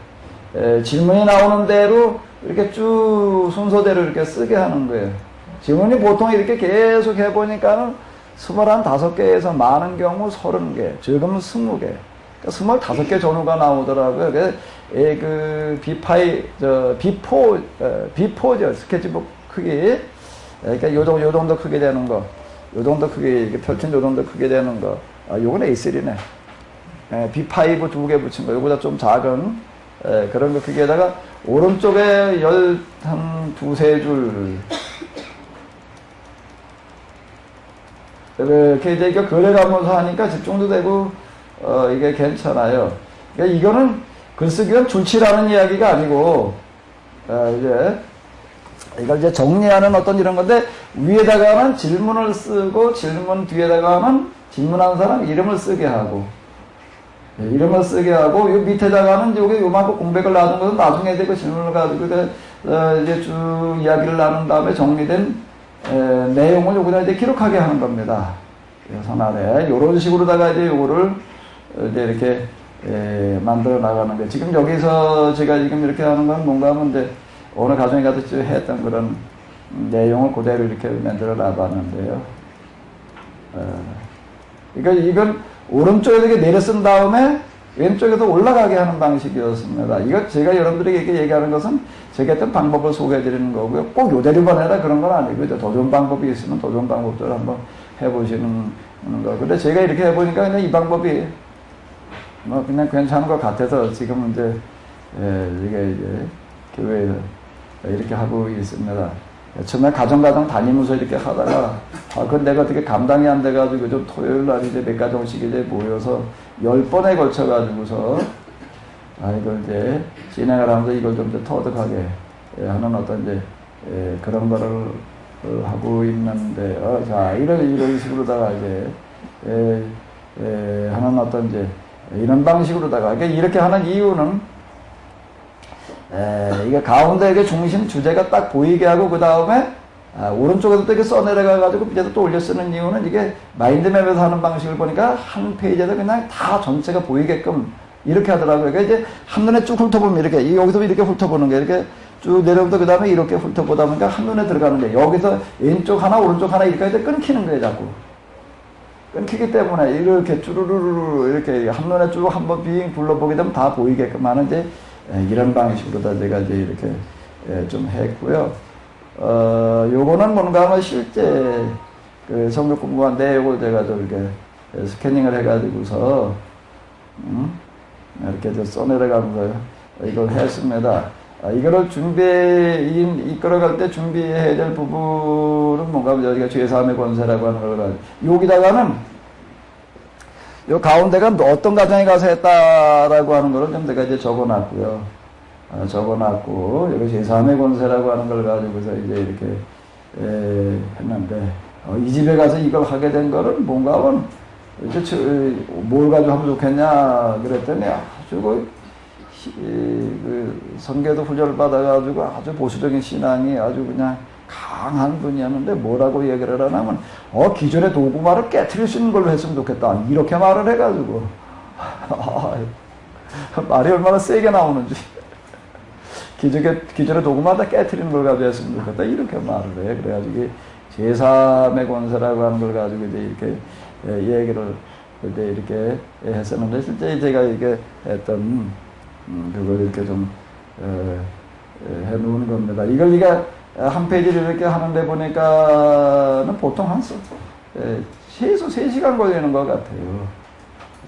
질문이 나오는 대로 이렇게 쭉 순서대로 이렇게 쓰게 하는 거예요. 질문이 보통 이렇게 계속 해보니까는 25개에서 많은 경우 30개, 적으면 20개. 그러니까 25개 전후가 나오더라고요. 비포죠. 스케치북 크기. 그러니까 요 정도 크게 되는 거, 요 정도 크게, 이렇게 펼친 요 정도 크게 되는 거, 요건 A3네. B5 2개 붙인 거, 요보다 좀 작은, 그런 거 크기에다가, 오른쪽에 한 두세 줄. 이렇게 이제 그려가면서 하니까 집중도 되고, 이게 괜찮아요. 그러니까 이거는 글쓰기는 줄치라는 이야기가 아니고, 이걸 이제 정리하는 어떤 이런 건데, 위에다가는 질문을 쓰고, 질문 뒤에다가는 질문하는 사람 이름을 쓰게 하고, 이름을 쓰게 하고, 요 밑에다가는 요게 요만큼 공백을 놔둔 것은 나중에 되고 질문을 가지고 이제 쭉 이야기를 나눈 다음에 정리된 내용을 여기다 이제 기록하게 하는 겁니다. 선안에 요런 식으로다가 이제 요거를 이제 이렇게 만들어 나가는 거예요. 지금 여기서 제가 지금 이렇게 하는 건 뭔가 하면 이제 오늘 가정에 가서 했던 그런 내용을 그대로 이렇게 만들어 놔봤는데요. 그러니까 이건 오른쪽에서 이렇게 내려 쓴 다음에 왼쪽에서 올라가게 하는 방식이었습니다. 이거 제가 여러분들에게 이렇게 얘기하는 것은 제가 했던 방법을 소개해 드리는 거고요. 꼭 요대로만 해라 그런 건 아니고요. 더 좋은 방법이 있으면 더 좋은 방법들을 한번 해보시는 거. 근데 제가 이렇게 해보니까 그냥 이 방법이 뭐 그냥 괜찮은 것 같아서 지금 이제 이게 이제 교회에서 이렇게 하고 있습니다. 처음에 가정 다니면서 이렇게 하다가, 그건 내가 어떻게 감당이 안 돼가지고, 좀 토요일 날 이제 몇 가정씩 이제 모여서 10번에 걸쳐가지고서, 이걸 이제 진행을 하면서 이걸 좀 더 터득하게 하는 어떤 이제, 그런 거를 하고 있는데, 자, 이런 식으로다가 이제, 하는 어떤 이제, 이런 방식으로다가, 그러니까 이렇게 하는 이유는, 이게 가운데 이게 중심 주제가 딱 보이게 하고, 그 다음에, 오른쪽에도 또 이렇게 써내려가가지고 밑에도 또 올려 쓰는 이유는 이게 마인드맵에서 하는 방식을 보니까 한 페이지에서 그냥 다 전체가 보이게끔 이렇게 하더라고요. 그러니까 이제 한눈에 쭉 훑어보면 이렇게, 여기서 이렇게 훑어보는 게 이렇게 쭉 내려오다 그 다음에 이렇게 훑어보다 보니까 한눈에 들어가는 게, 여기서 왼쪽 하나, 오른쪽 하나 이렇게 해서 끊기는 거예요, 자꾸. 끊기기 때문에 이렇게 쭈루루루 이렇게 한눈에 쭉 한번 빙 둘러보게 되면 다 보이게끔 하는 이제 이런 방식으로 제가 이제 이렇게 좀 했고요. 요거는 뭔가 하면 실제 그 성경 공부한 내용을 제가 좀 이렇게 스캐닝을 해가지고서, 이렇게 좀 써내려가면서 이걸 했습니다. 이거를 이끌어갈 때 준비해야 될 부분은 뭔가 여기가 죄사함의 권세라고 하는 걸 가지고, 여기다가는 요 가운데가 어떤 가정에 가서 했다라고 하는 거를 좀 내가 이제 적어놨고요. 적어놨고, 여기 제3의 권세라고 하는 걸 가지고서 이제 이렇게, 했는데, 이 집에 가서 이걸 하게 된 거는 뭔가 하면, 이제 뭘 가지고 하면 좋겠냐, 그랬더니 아주 그 성계도 훈련을 받아가지고 아주 보수적인 신앙이 아주 그냥 강한 분이었는데 뭐라고 얘기를 하냐면 기존의 도구마를 깨트릴 수 있는 걸로 했으면 좋겠다 이렇게 말을 해가지고 말이 얼마나 세게 나오는지 기존의 도구마 다 깨트리는 걸 가지고 했으면 좋겠다 이렇게 말을 해. 그래가지고 제3의 권세라고 하는 걸 가지고 이제 이렇게 얘기를 이제 이렇게 했었는데 실제 제가 이렇게 했던 그걸 이렇게 좀 해놓은 겁니다. 이걸 네가 한 페이지를 이렇게 하는데 보니까는 보통 한 최소 3시간 걸리는 것 같아요.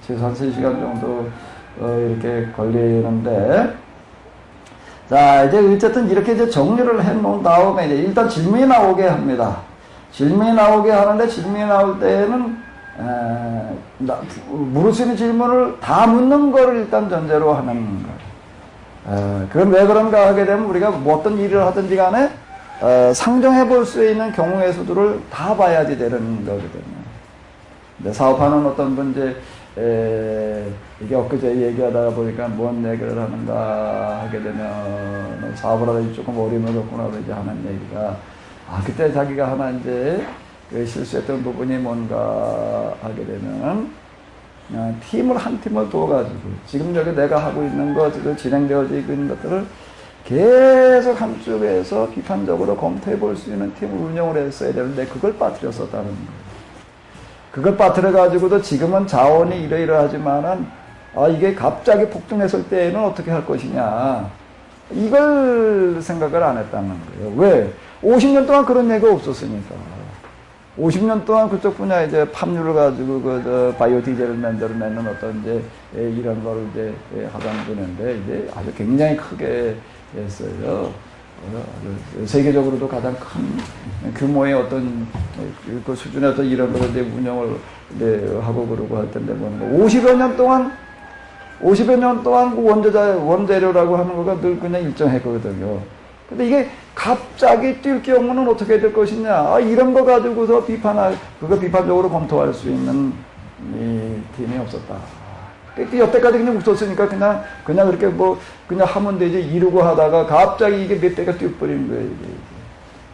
최소 한 3시간 정도 이렇게 걸리는데 자 이제 어쨌든 이렇게 이제 정리를 해놓은 다음에 이제 일단 질문이 나오게 합니다. 질문이 나오게 하는데 질문이 나올 때는 물을 수 있는 질문을 다 묻는 거를 일단 전제로 하는 거예요. 그건 왜 그런가 하게 되면 우리가 뭐 어떤 일을 하든지 간에 상정해 볼 수 있는 경우의 수들을 다 봐야지 되는 거거든요. 근데 사업하는 어떤 문제, 이게 엊그제 얘기하다가 보니까 뭔 얘기를 하는가 하게 되면 사업을 하다 조금 어려움을 겪구나 이제 하는 얘기가 그때 자기가 하나 이제 실수했던 부분이 뭔가 하게 되면 팀을 한 팀을 둬가지고 지금 여기 내가 하고 있는 것 지금 진행되어져 있는 것들을 계속 한쪽에서 비판적으로 검토해 볼 수 있는 팀을 운영을 했어야 되는데 그걸 빠뜨렸었다는 거예요. 그걸 빠뜨려 가지고도 지금은 자원이 이러이러하지만은 이게 갑자기 폭등했을 때에는 어떻게 할 것이냐 이걸 생각을 안 했다는 거예요. 왜? 50년 동안 그런 얘기가 없었으니까. 50년 동안 그쪽 분야 이제 팜유를 가지고 바이오 디젤을 만들어내는 어떤 이제 이런 거를 이제 하던 분인데 이제 아주 굉장히 크게 했어요. 세계적으로도 가장 큰 규모의 어떤 그 수준의 어떤 이런 거를 이제 운영을 이제 하고 그러고 할 텐데 뭐 50여 년 동안 그 원재료라고 하는 거가 늘 그냥 일정했거든요. 근데 이게 갑자기 뛸 경우는 어떻게 될 것이냐. 이런 거 가지고서 그거 비판적으로 검토할 수 있는 이 팀이 없었다. 여태까지 그냥 없었으니까 그냥 이렇게 그냥 하면 되지 이러고 하다가 갑자기 이게 몇 대가 뛰어버리는 거예요, 이게.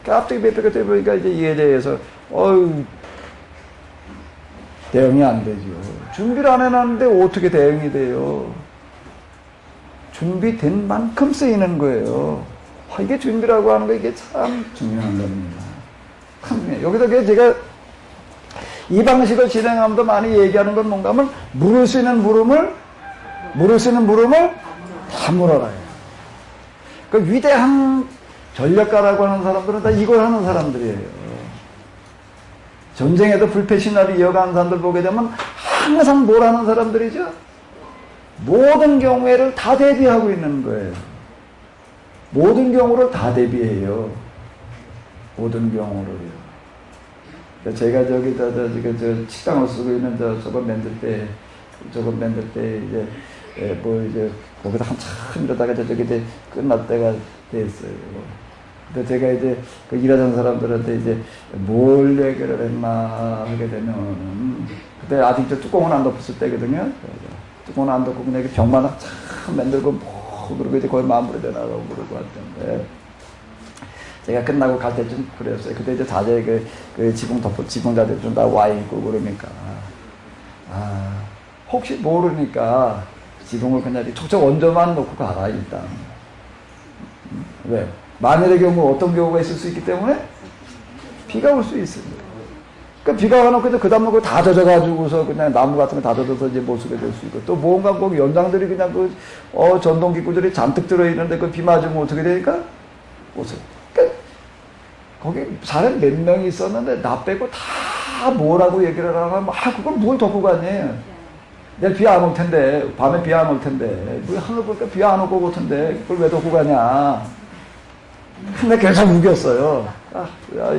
갑자기 몇 대가 뛰어버리니까 이제 이에 대해서, 대응이 안 되죠. 준비를 안 해놨는데 어떻게 대응이 돼요? 준비된 만큼 쓰이는 거예요. 이게 준비라고 하는 거 이게 참 중요한 겁니다. 참 중요해요. 여기서 제가 이 방식을 진행하면서 많이 얘기하는 건 뭔가 하면 물을 수 있는 물음을 다 물어라. 그 위대한 전략가라고 하는 사람들은 다 이걸 하는 사람들이에요. 전쟁에도 불패 신화를 이어가는 사람들 보게 되면 항상 뭘 하는 사람들이죠? 모든 경우에를 다 대비하고 있는 거예요. 모든 경우를 다 대비해요. 모든 경우를요. 제가 지금 식당을 쓰고 있는 저거 만들 때 이제 이제 거기다 한참 이러다가 저기 이제 끝날 때가 됐어요. 근데 제가 이제 그 일하는 사람들한테 이제 뭘 얘기를 했나 하게 되면 그때 아직 저 뚜껑은 안 덮었을 때거든요. 뚜껑은 안 덮고 그냥 병만 참 만들고 그러고 이제 거의 마무리돼 나가고 그러고 할 텐데 제가 끝나고 갈 때쯤 그랬어요. 그때 이제 다들 그 지붕 다들 좀 다 와 있고 그러니까 혹시 모르니까 지붕을 그냥 척척 얹어만 놓고 가라 일단. 왜? 만일의 경우 어떤 경우가 있을 수 있기 때문에 비가 올 수 있습니다. 그러니까 비가 와놓고 그 다음에 다 젖어가지고서 그냥 나무 같은 거 다 젖어서 이제 못 쓰게 될 수 있고 또 뭔가 연장들이 그냥 전동기구들이 잔뜩 들어있는데 그 비 맞으면 어떻게 되니까? 못 써. 그러니까 거기 사람 몇 명이 있었는데 나 빼고 다 뭐라고 얘기를 하면 그걸 뭘 덮고 가니? 내일 비 안 올 텐데 밤에 비 안 올 텐데 하늘 보니까 비 안 올 것 같은데 그걸 왜 덮고 가냐? 근데 계속 우겼어요.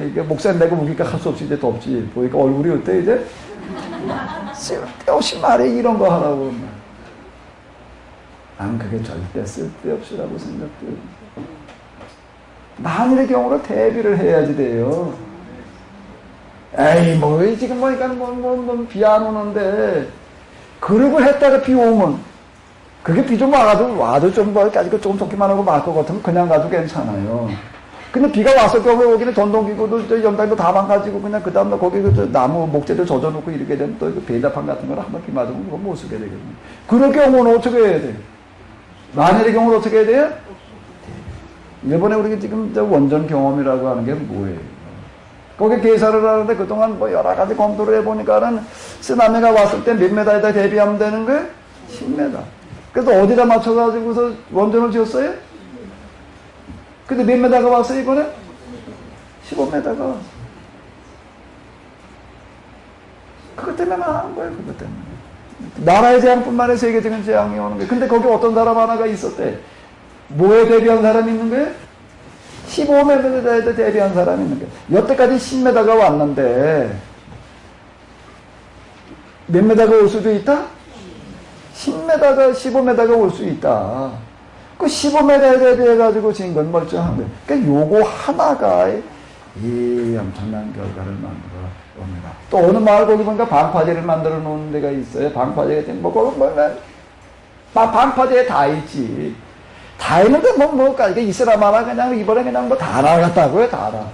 이게 목살 내고 우기니까 할 수 없이 이제 덥지. 보니까 얼굴이 어때 이제? 쓸데없이 말해 이런 거 하라고. 난 그게 절대 쓸데없이라고 생각돼요. 만일의 경우로 대비를 해야지 돼요. 에이, 뭐, 지금 보니까 비 안 오는데, 그러고 했다가 비 오면, 그게 비 좀 와도 좀 뭐, 가지고 조금 좋기만 하고 말 것 같으면 그냥 가도 괜찮아요. 근데 비가 왔을 경우에 여기는 전동기구도, 연장도 다 망가지고, 그냥 그 다음날 거기 나무 목재도 젖어놓고 이렇게 되면 또 배다판 같은 거를 한번 비 맞으면 그거 못 쓰게 되거든요. 그럴 경우는 어떻게 해야 돼요? 만일의 경우는 어떻게 해야 돼요? 이번에 우리가 지금 원전 경험이라고 하는 게 뭐예요? 거기 계산을 하는데 그동안 뭐 여러 가지 검토를 해보니까는 쓰나미가 왔을 때 몇 메다에다 대비하면 되는 거예요? 10m. 그래서 어디다 맞춰가지고서 원전을 지었어요? 근데 몇 메다가 왔어요, 이번에? 15m가 왔어요. 그것 때문에 망한 거예요, 그것 때문에. 나라의 재앙뿐만 아니라 세계적인 재앙이 오는 거예요. 근데 거기 어떤 사람 하나가 있었대. 뭐에 대비한 사람이 있는 거예요? 15m에 대비한 사람이 있는 거예요. 여태까지 10m가 왔는데 몇 m가 올 수도 있다? 10m가 15m가 올 수 있다. 그 15m에 대비해가지고 지은 건 멀쩡한 거예요. 그러니까 요거 하나가 이 엄청난 결과를 만들어 옵니다. 또 어느 마을 거기 보니까 방파제를 만들어 놓은 데가 있어요. 방파제가 뭐 거기 보면 방파제에 다 있지. 다 있는데 이게 이스라마나 그냥 이번에 그냥 다 나갔다고요, 다 나.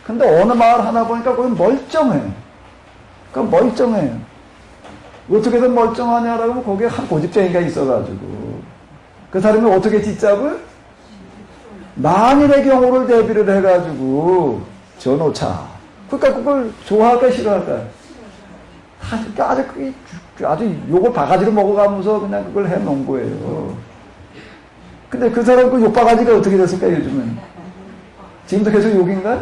근데 어느 마을 하나 보니까 거기 멀쩡해요. 그 멀쩡해요. 어떻게든 멀쩡하냐라고 하면 거기에 한 고집쟁이가 있어가지고 그 사람이 어떻게 짓잡을? 만일의 경우를 대비를 해가지고 전호차. 그러니까 그걸 좋아할까 싫어할까? 아주 욕을 바가지로 먹어가면서 그냥 그걸 해놓은 거예요. 근데 그 사람 그 욕바가지가 어떻게 됐을까, 요즘은? 지금도 계속 욕인가?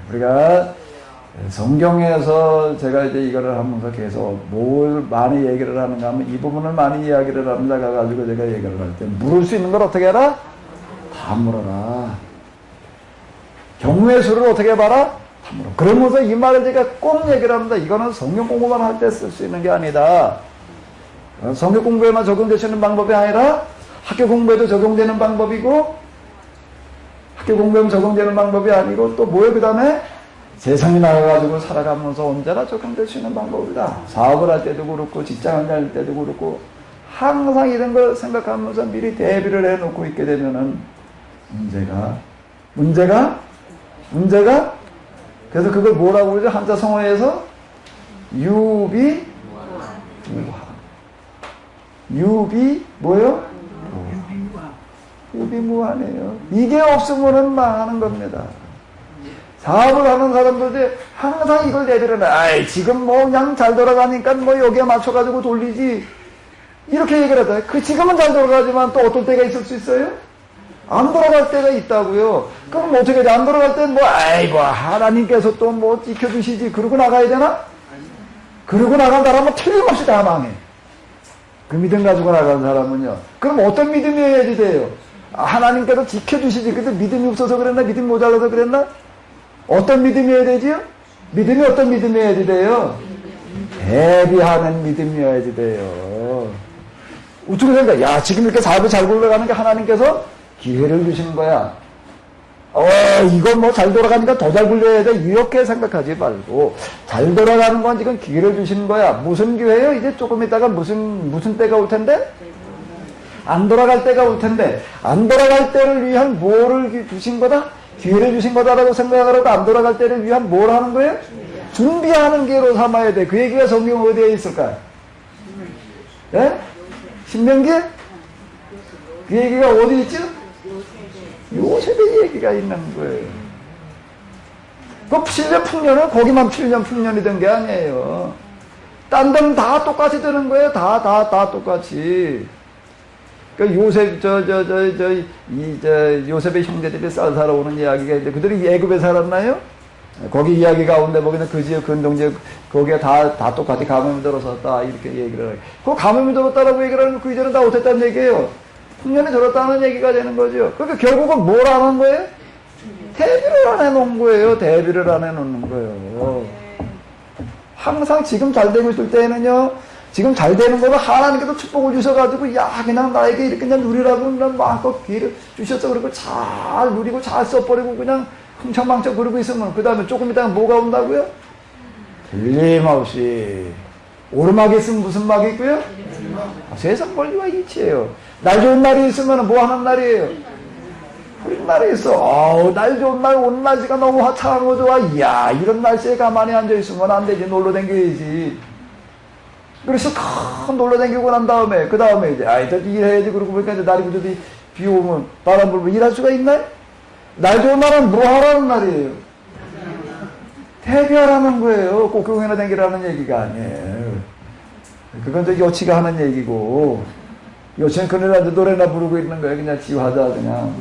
우리가 성경에서 제가 이제 이거를 하면서 계속 뭘 많이 얘기를 하는가 하면 이 부분을 많이 이야기를 합니다. 가가지고 제가 얘기를 할 때 물을 수 있는 걸 어떻게 해라? 다 물어라. 경우의 수를 어떻게 해봐라? 다 물어. 그러면서 이 말을 제가 꼭 얘기를 합니다. 이거는 성경 공부만 할 때 쓸 수 있는 게 아니다. 성경 공부에만 적용되시는 방법이 아니라 학교 공부에도 적용되는 방법이고 학교 공부에만 적용되는 방법이 아니고 또 뭐예요? 그 다음에 세상에 나가가지고 살아가면서 언제나 적용될 수 있는 방법이다. 사업을 할 때도 그렇고 직장을 다닐 때도 그렇고 항상 이런 걸 생각하면서 미리 대비를 해놓고 있게 되면은 문제가 그래서 그걸 뭐라고 그러죠? 한자 성어에서 유비 뭐요? 유비무환이에요. 이게 없으면은 망하는 겁니다. 사업을 하는 사람들이 항상 이걸 대비를 해. 아이, 지금 뭐 그냥 잘 돌아가니까 뭐 여기에 맞춰가지고 돌리지. 이렇게 얘기를 하다. 그 지금은 잘 돌아가지만 또 어떤 때가 있을 수 있어요? 안 돌아갈 때가 있다고요. 그럼 어떻게 돼? 안 돌아갈 때는 뭐, 아이고, 하나님께서 또 뭐 지켜주시지. 그러고 나가야 되나? 그러고 나간 사람은 틀림없이 다 망해. 그 믿음 가지고 나간 사람은요. 그럼 어떤 믿음이어야지 돼요? 하나님께서 지켜주시지. 근데 믿음이 없어서 그랬나? 믿음이 모자라서 그랬나? 어떤 믿음이어야 되지요? 믿음이 어떤 믿음이어야지 돼요? 대비하는 믿음이어야지 돼요. 어떻게 생각해? 야, 지금 이렇게 사업이 잘 굴러가는 게 하나님께서 기회를 주시는 거야. 이건 뭐 잘 돌아가니까 더 잘 굴려야 돼. 이렇게 생각하지 말고, 잘 돌아가는 건 지금 기회를 주시는 거야. 무슨 기회예요? 이제 조금 있다가 무슨 때가 올 텐데? 안 돌아갈 때가 올 텐데, 안 돌아갈 때를 위한 뭐를 주신 거다? 기회를 주신 거다라고 생각을 하고 안 돌아갈 때를 위한 뭘 하는 거예요? 준비하는 기회로 삼아야 돼. 그 얘기가 성경 어디에 있을까요? 예? 신명기? 그 얘기가 어디 있죠? 요셉의 얘기가 있는 거예요. 그 7년 풍년은 거기만 7년 풍년이 된 게 아니에요. 딴 데는 다 똑같이 되는 거예요. 다 똑같이. 그 요셉, 요셉의 형제들이 쌀 사러 오는 이야기가 있는데, 그들이 애굽에 살았나요? 거기 이야기 가운데 보기는 그 지역, 근동지역, 거기가 다 똑같이 가뭄이 들었었다. 이렇게 얘기를 해요. 그 가뭄이 들었다라고 얘기를 하면 그 이전은 다 어땠다는 얘기예요. 풍년이 들었다는 얘기가 되는 거죠. 그러니까 결국은 뭘 하는 거예요? 대비를 안 해놓은 거예요. 대비를 안 해놓는 거예요. 항상 지금 잘 되고 있을 때에는요, 지금 잘 되는 거를 하나님께서 축복을 주셔가지고, 야, 그냥 나에게 이렇게 그냥 누리라고 그냥 마음껏 기회를 주셔서 그러고 잘 누리고 잘 써버리고 그냥 흥청망청 그러고 있으면, 그 다음에 조금 있다가 뭐가 온다고요? 틀림없이. 오르막이 있으면 무슨 막이 있고요? 세상 권리와 이치예요. 날 좋은 날이 있으면 뭐 하는 날이에요? 흐린 날이 있어. 날 좋은 날, 오는 날씨가 너무 화창한 거 좋아. 이야, 이런 날씨에 가만히 앉아있으면 안 되지. 놀러 다녀야지. 그래서 큰 놀러 다니고 난 다음에, 그 다음에 이제, 저 일해야지. 그러고 보니까 이제 날이 굳어도 비 오면, 바람 불면 일할 수가 있나요? 날 좋은 날은 뭐 하라는 날이에요? 대비하라는 거예요. 꼭 교회나 다니라는 얘기가 아니에요. 그건 저 여치가 하는 얘기고, 여치는 그늘한테 노래나 부르고 있는 거예요. 그냥 지화자, 그냥.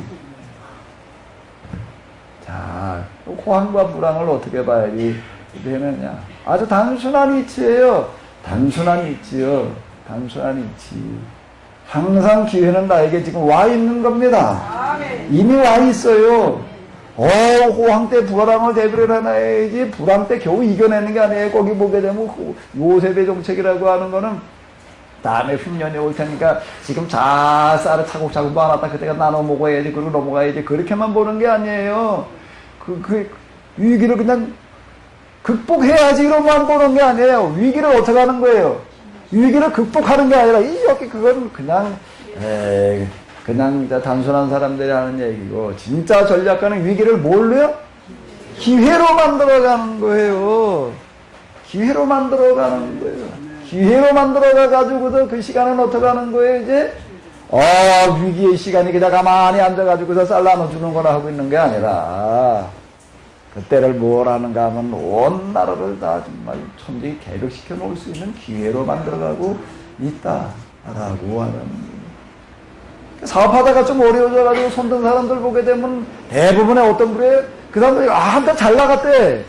자, 호황과 불황을 어떻게 봐야지 되느냐. 아주 단순한 이치예요. 단순한 이치요. 단순한 이치. 항상 기회는 나에게 지금 와 있는 겁니다. 이미 와 있어요. 호황 때 불황을 대비를 해놔야지, 불황 때 겨우 이겨내는 게 아니에요. 거기 보게 되면 요셉의 정책이라고 하는 거는 다음에 흉년이 올 테니까 지금 잘 쌀을 차곡차곡 모아놨다 그때가 나눠 먹어야지, 그리고 넘어가야지, 그렇게만 보는 게 아니에요. 그 위기를 그냥 극복해야지로만 보는 게 아니에요. 위기를 어떻게 하는 거예요? 위기를 극복하는 게 아니라 이렇게 그건 그냥 단순한 사람들이 하는 얘기고, 진짜 전략가는 위기를 뭘로요? 기회로 만들어가는 거예요. 기회로 만들어가는 거예요. 기회로 만들어가가지고도 그 시간은 어떻게 하는 거예요, 이제? 위기의 시간이 그냥 가만히 앉아가지고서 쌀 나눠주는 거나 하고 있는 게 아니라, 그때를 뭘 하는가 하면 온 나라를 다 정말 천천히 개벽시켜 놓을 수 있는 기회로 만들어가고 있다라고 하는 거예요. 사업하다가 좀 어려워져가지고 손든 사람들 보게 되면 대부분의 어떤 분이에요? 그 사람들이 한때 잘 나갔대.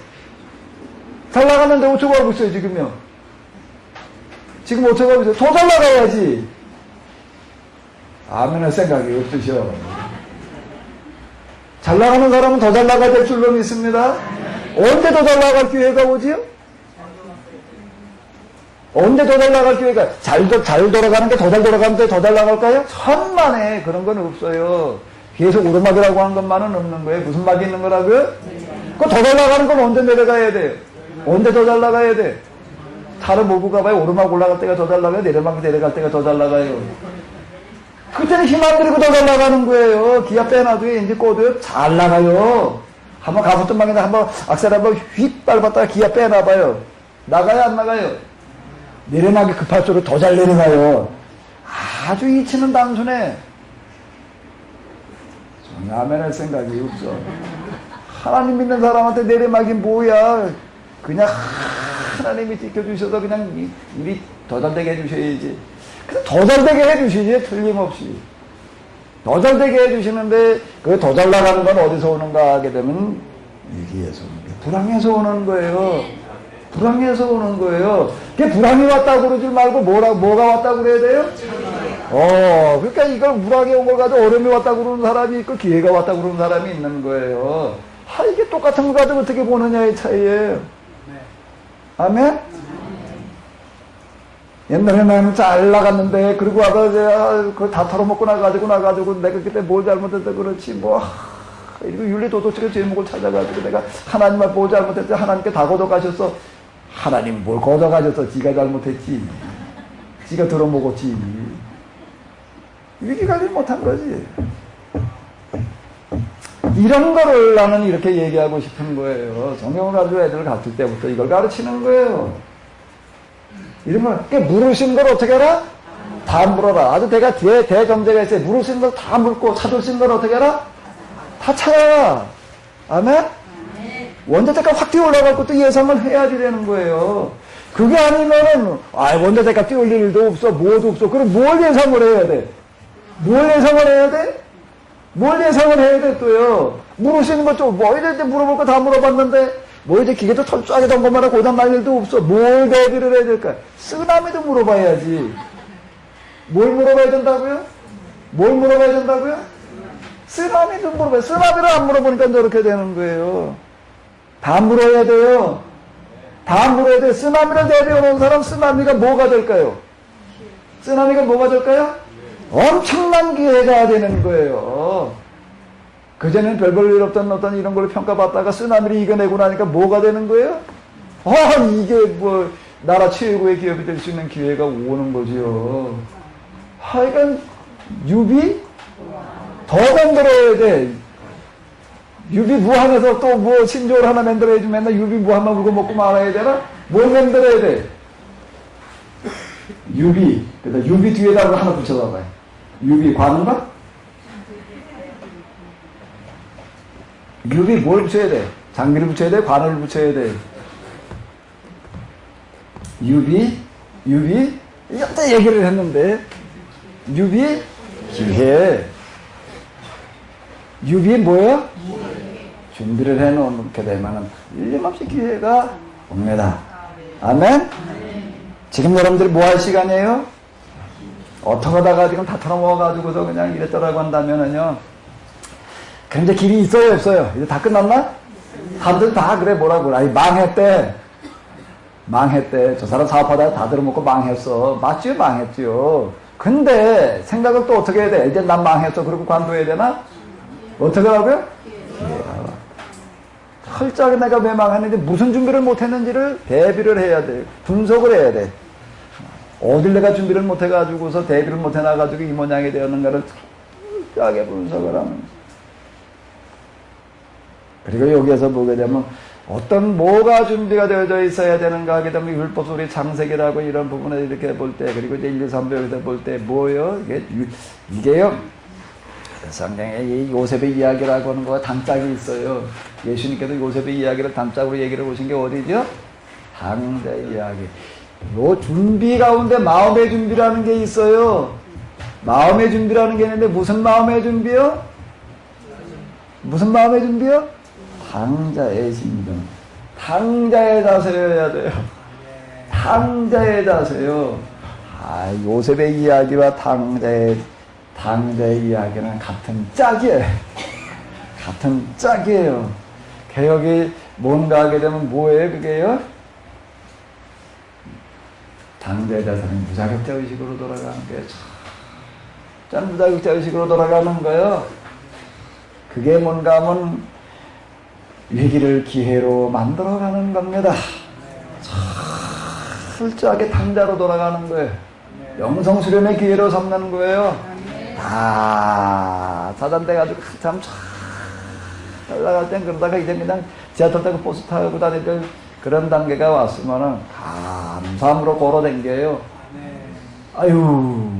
잘 나갔는데 어쩌고 하고 있어요, 지금요? 지금 어쩌고 하고 있어요? 더 잘 나가야지. 아멘할 생각이 없으셔. 잘 나가는 사람은 더 잘 나가야 될 줄로 믿습니다. 언제 더 잘 나갈 기회가 오지요? 언제 더 잘 나갈 기회가? 잘 돌아가는 게 더 잘 돌아가는데 더 잘 나갈까요? 천만에 그런 건 없어요. 계속 오르막이라고 하는 것만은 없는 거예요. 무슨 막이 있는 거라고요? 그 더 잘 나가는 건 언제 내려가야 돼요? 언제 더 잘 나가야 돼? 차를 몰고 가봐요. 오르막 올라갈 때가 더 잘 나가요? 내려막 내려갈 때가 더 잘 나가요? 그때는 힘 안 들이고 더 잘 나가는 거예요. 기아 빼놔도요, 이제 꼬도요, 잘 나가요. 한번 가부뚜막이나 한번 악셀 한번 휙 밟았다가 기아 빼놔봐요. 나가요, 안 나가요? 내려나기 급할수록 더 잘 내려가요. 아주 이치는 단순해. 아멘할 생각이 없어. 하나님 믿는 사람한테 내려막이 뭐야? 그냥 하나님이 지켜주셔서 그냥 일이 더 잘되게 해주셔야지. 더 잘되게 해주시지, 틀림없이. 더 잘되게 해주시는데, 그 더 잘 나가는 건 어디서 오는가 하게 되면, 위기에서 오는 거예요. 불황에서 오는 거예요. 불황에서 오는 거예요. 그게 불황이 왔다고 그러지 말고, 뭐가 왔다고 그래야 돼요? 그러니까 이걸 불황이 온 걸 가지고 어려움이 왔다고 그러는 사람이 있고, 기회가 왔다고 그러는 사람이 있는 거예요. 이게 똑같은 거 가지고 어떻게 보느냐의 차이예요. 아멘? 옛날에 나는 잘 나갔는데, 그리고 와서 그거 다 털어먹고 나가지고 내가 그때 뭘 잘못했다 그렇지, 이거 윤리도덕적인 제목을 찾아가지고 내가 하나님을 뭘 잘못했지, 하나님께 다 걷어가셨어. 하나님 뭘 걷어가셨어? 지가 잘못했지. 지가 들어먹었지. 위기 관리 못한 거지. 이런 거를 나는 이렇게 얘기하고 싶은 거예요. 성경을 가지고 애들 가르칠 때부터 이걸 가르치는 거예요. 이런 걸, 물으신 걸 어떻게 해라? 다 물어라. 아주 대점제가 있어요. 물으신 걸 다 물고, 찾으신 걸 어떻게 해라? 다 찾아라. 아멘? 원자대가 확 뛰어 올라갈 것도 예상을 해야지 되는 거예요. 그게 아니면은, 원자대가 뛰어올 일도 없어, 뭐도 없어. 그럼 뭘 예상을 해야 돼? 뭘 예상을 해야 돼? 뭘 예상을 해야 돼, 또요? 물으시는 것 좀, 이제 물어볼 거 다 물어봤는데, 이제 기계도 철저하게 점검하라 고장 날 일도 없어. 뭘 대비를 해야 될까? 쓰나미도 물어봐야지. 뭘 물어봐야 된다고요? 뭘 물어봐야 된다고요? 쓰나미도 물어봐요. 쓰나미를 안 물어보니까 저렇게 되는 거예요. 다 물어야 돼요. 다 물어야 돼. 쓰나미를 내려오는 사람, 쓰나미가 뭐가 될까요? 쓰나미가 뭐가 될까요? 엄청난 기회가 되는 거예요. 그전에는 별볼일 없던 어떤 이런 걸로 평가받다가 쓰나미를 이겨내고 나니까 뭐가 되는 거예요? 이게 뭐 나라 최고의 기업이 될 수 있는 기회가 오는 거지요. 하여간 유비 더 만들어야 돼. 유비 무한해서 또 뭐 신조를 하나 만들어야지 맨날 유비 무한만 물고 먹고 말아야 되나? 뭘 만들어야 돼? 유비. 그러니까 유비 뒤에다가 하나 붙여봐봐요. 유비 관운가? 유비 뭘 붙여야 돼? 장비를 붙여야 돼? 관을 붙여야 돼? 유비? 이것도 얘기를 했는데 유비? 기회. 유비 뭐예요? 준비를 해놓게 되면 일림없이 기회가 옵니다. 아멘? 지금 여러분들이 뭐 할 시간이에요? 어떻게 하다가 지금 다 털어먹어가지고서 그냥 이랬더라고 한다면은요. 그런데 길이 있어요, 없어요? 이제 다 끝났나? 사람들 다 그래, 뭐라고. 아니, 망했대. 저 사람 사업하다가 다 들어먹고 망했어. 맞지요? 망했지요. 근데 생각을 또 어떻게 해야 돼? 이제 난 망했어. 그리고 관둬야 되나? 어떻게 하고요? 철저하게 내가 왜 망했는지, 무슨 준비를 못했는지를 대비를 해야 돼. 분석을 해야 돼. 어딜 내가 준비를 못해가지고서 대비를 못해놔가지고 이 모양이 되었는가를 철저하게 분석을 하는. 그리고 여기에서 보게 되면 어떤 뭐가 준비가 되어져 있어야 되는가 하게 되면 율법 소리 창세기라고 이런 부분을 이렇게 볼 때, 그리고 이제 1, 2, 3배에서 볼 때 뭐예요? 이게요. 성경에 이 요셉의 이야기라고 하는 거가 단짝이 있어요. 예수님께서 요셉의 이야기를 단짝으로 얘기를 보신 게 어디죠? 당대 이야기. 요 준비 가운데 마음의 준비라는 게 있어요. 마음의 준비라는 게 있는데 무슨 마음의 준비요? 무슨 마음의 준비요? 당자의 심정. 당자의 자세여야 돼요. 당자의 자세요. 요셉의 이야기와 당자의 이야기는 같은 짝이에요. 같은 짝이에요. 개혁이 뭔가 하게 되면 뭐예요, 그게요? 당자의 자세는 무자격자 의식으로 돌아가는 거예요. 전 무자격자 의식으로 돌아가는 거예요. 그게 뭔가 하면 위기를 기회로 만들어가는 겁니다. 철저하게 당자로 돌아가는 거예요. 영성 수련의 기회로 삼는 거예요. 다 사단돼가지고 참 날아갈 땐 그러다가 이제 그냥 지하철 타고 버스 타고 다니던 그런 단계가 왔으면은 감사함으로 걸어댕겨요. 아유,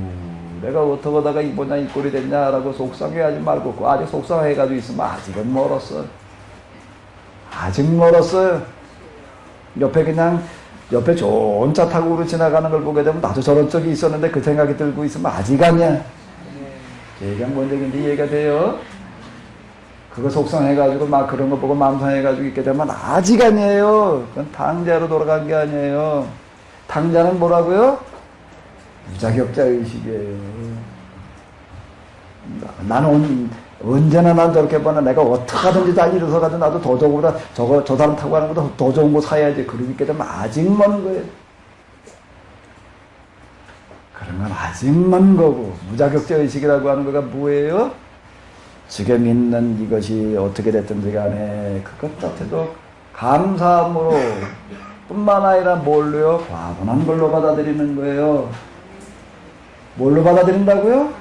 내가 어떻게 하다가 이 모양 이 꼴이 됐냐라고 속상해하지 말고, 아직 속상해가지고 있으면 아직은 멀었어. 아직 멀었어요. 옆에 좋은 차 타고 우리 지나가는 걸 보게 되면 나도 저런 적이 있었는데 그 생각이 들고 있으면 아직 아니야. 얘기가 뭔 얘기인지 이해가 돼요? 그거 속상해가지고 막 그런 거 보고 마음 상해가지고 있게 되면 아직 아니에요. 그건 당자로 돌아간 게 아니에요. 당자는 뭐라고요? 무자격자 의식이에요. 나는 언제나 난 저렇게 보나 내가 어떻게 하든지 다 일어서가지고 나도 더 좋은 거다 저 사람 타고 가는 것보다 더 좋은 거 사야지. 그러니까 되면 아직 먼 거예요. 그러면 아직 먼 거고, 무자격자 의식이라고 하는 거가 뭐예요? 지금 있는 이것이 어떻게 됐든지 간에 그것 자체도 감사함으로 뿐만 아니라 뭘로요? 과분한 걸로 받아들이는 거예요. 뭘로 받아들인다고요?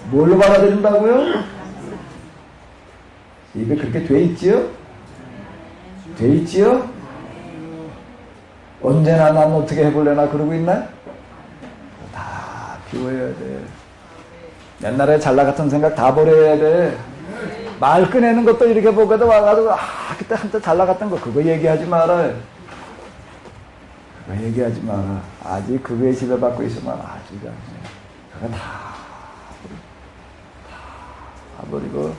뭘로 받아들인다고요? 입에 그렇게 돼 있지요? 돼 있지요? 언제나 난 어떻게 해볼래나 그러고 있나? 다 비워야 돼. 옛날에 잘나갔던 생각 다 버려야 돼. 말 꺼내는 것도 이렇게 보고도 와가지고 그때 한때 잘나갔던 거 그거 얘기하지 마라. 그거 얘기하지 마라. 아직 그거에 지배받고 있으면 아직 아니야. 그거 다 버리고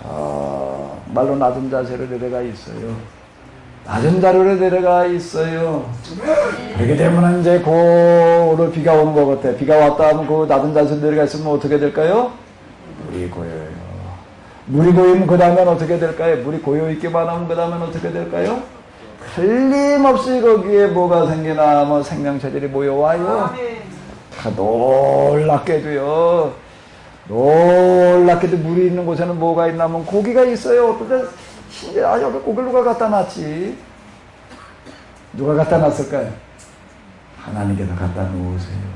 정말로 낮은 자세로 내려가 있어요. 낮은 자료로 내려가 있어요. 그렇게 되면 이제 고로 비가 오는 것 같아. 비가 왔다 하면 그 낮은 자세로 내려가 있으면 어떻게 될까요? 물이 고여요. 물이 고이면 그 다음엔 어떻게 될까요? 물이 고여있기만 하면 그 다음엔 어떻게 될까요? 틀림없이 거기에 뭐가 생기나 뭐 생명체들이 모여와요. 놀랍게도요. 놀랍게도 물이 있는 곳에는 뭐가 있나면 고기가 있어요. 근데 여기 고기를 누가 갖다 놨지? 누가 갖다 놨을까요? 하나님께서 갖다 놓으세요.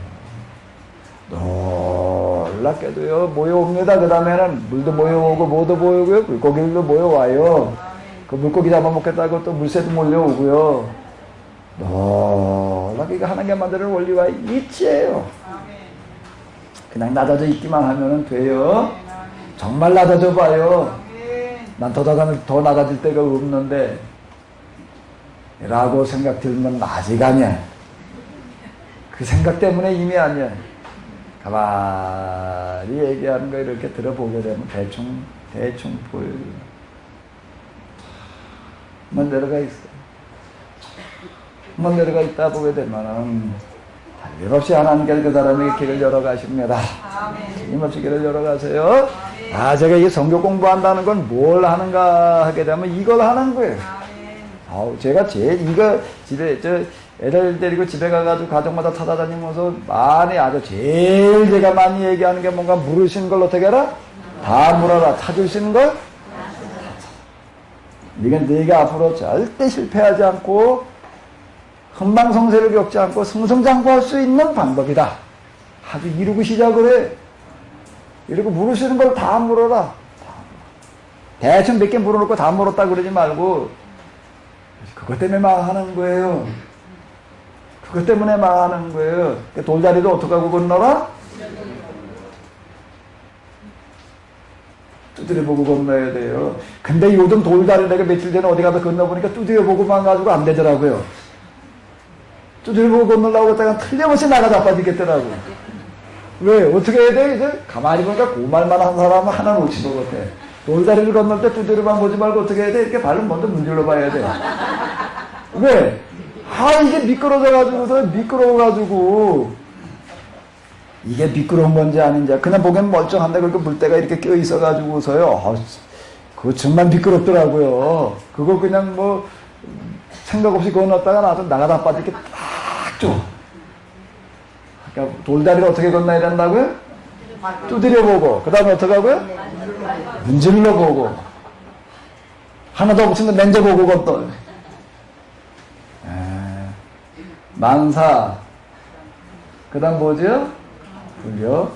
놀랍게도요 모여옵니다. 그 다음에는 물도 모여오고 뭐도 모여오고요, 물고기들도 모여와요. 그 물고기 잡아먹겠다고 또 물새도 몰려오고요. 놀랍게 하나님께 만드는 원리와 이치예요. 그냥 낮아져 있기만 하면 돼요. 정말 낮아져 봐요. 난 더 낮아질 데가 없는데 라고 생각 들면 아직 아니야. 그 생각 때문에 이미 아니야. 가만히 얘기하는 거 이렇게 들어보게 되면 대충 보여요. 한번 내려가 있어. 한번 내려가 있다 보게 되면은 틀림없이 하나님께서 그 사람에게 길을 열어가십니다. 틀림없이 길을 열어가세요. 제가 이 성경 공부한다는 건 뭘 하는가 하게 되면 이걸 하는 거예요. 제가 이거 집에 애들 데리고 집에 가가지고 가정마다 찾아다니면서 제일 제가 많이 얘기하는 게 뭔가 물으시는 걸 어떻게 해라? 다 물어라. 찾으시는 걸? 이건 네가 앞으로 절대 실패하지 않고 흥망성쇠를 겪지 않고 승승장구할 수 있는 방법이다. 아주 이루고 시작을 해. 이러고 물으시는 걸 다 물어라. 대충 몇 개 물어놓고 다 물었다 그러지 말고 그것 때문에 망하는 거예요. 그것 때문에 망하는 거예요. 돌다리도 어떻게 하고 건너라? 두드려보고 건너야 돼요. 근데 요즘 돌다리 내가 며칠 전에 어디 가서 건너보니까 두드려보고만 가지고 안 되더라고요. 두드려보고 건너려고 했다가 틀림없이 나가 자빠지겠더라고. 왜? 어떻게 해야 돼? 이제 가만히 보니까 그 말만 한 사람은 하나 놓치는 것 같아. 돌다리를 건널 때 두드려만 보지 말고 어떻게 해야 돼? 이렇게 발을 먼저 문질러 봐야 돼. 왜? 이게 미끄러워가지고 이게 미끄러운 건지 아닌지 그냥 보기엔 멀쩡한데 그렇게 물때가 이렇게 껴 있어가지고서요. 그거 정말 미끄럽더라고요. 그거 그냥 뭐 생각 없이 건넜다가 나도 나가다 빠지게 딱 줘. 그러니까 돌다리를 어떻게 건너야 된다고요? 두드려보고 그 다음에 어떻게 하고요? 문질러보고 하나도 없으면 만져보고 건너. 만사 그 다음 뭐죠? 불려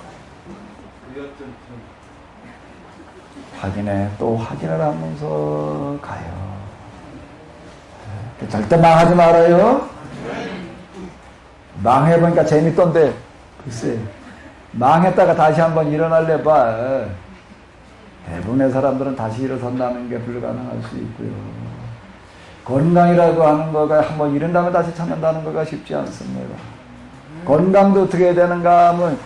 또 확인을 하면서 가요. 절대 망하지 말아요. 망해보니까 재밌던데 글쎄 망했다가 다시 한번 일어날래 봐. 대부분의 사람들은 다시 일어선다는 게 불가능할 수 있고요. 건강이라고 하는 거가 한번 잃은 다음에 다시 찾는다는 거가 쉽지 않습니다. 건강도 어떻게 해야 되는가 하면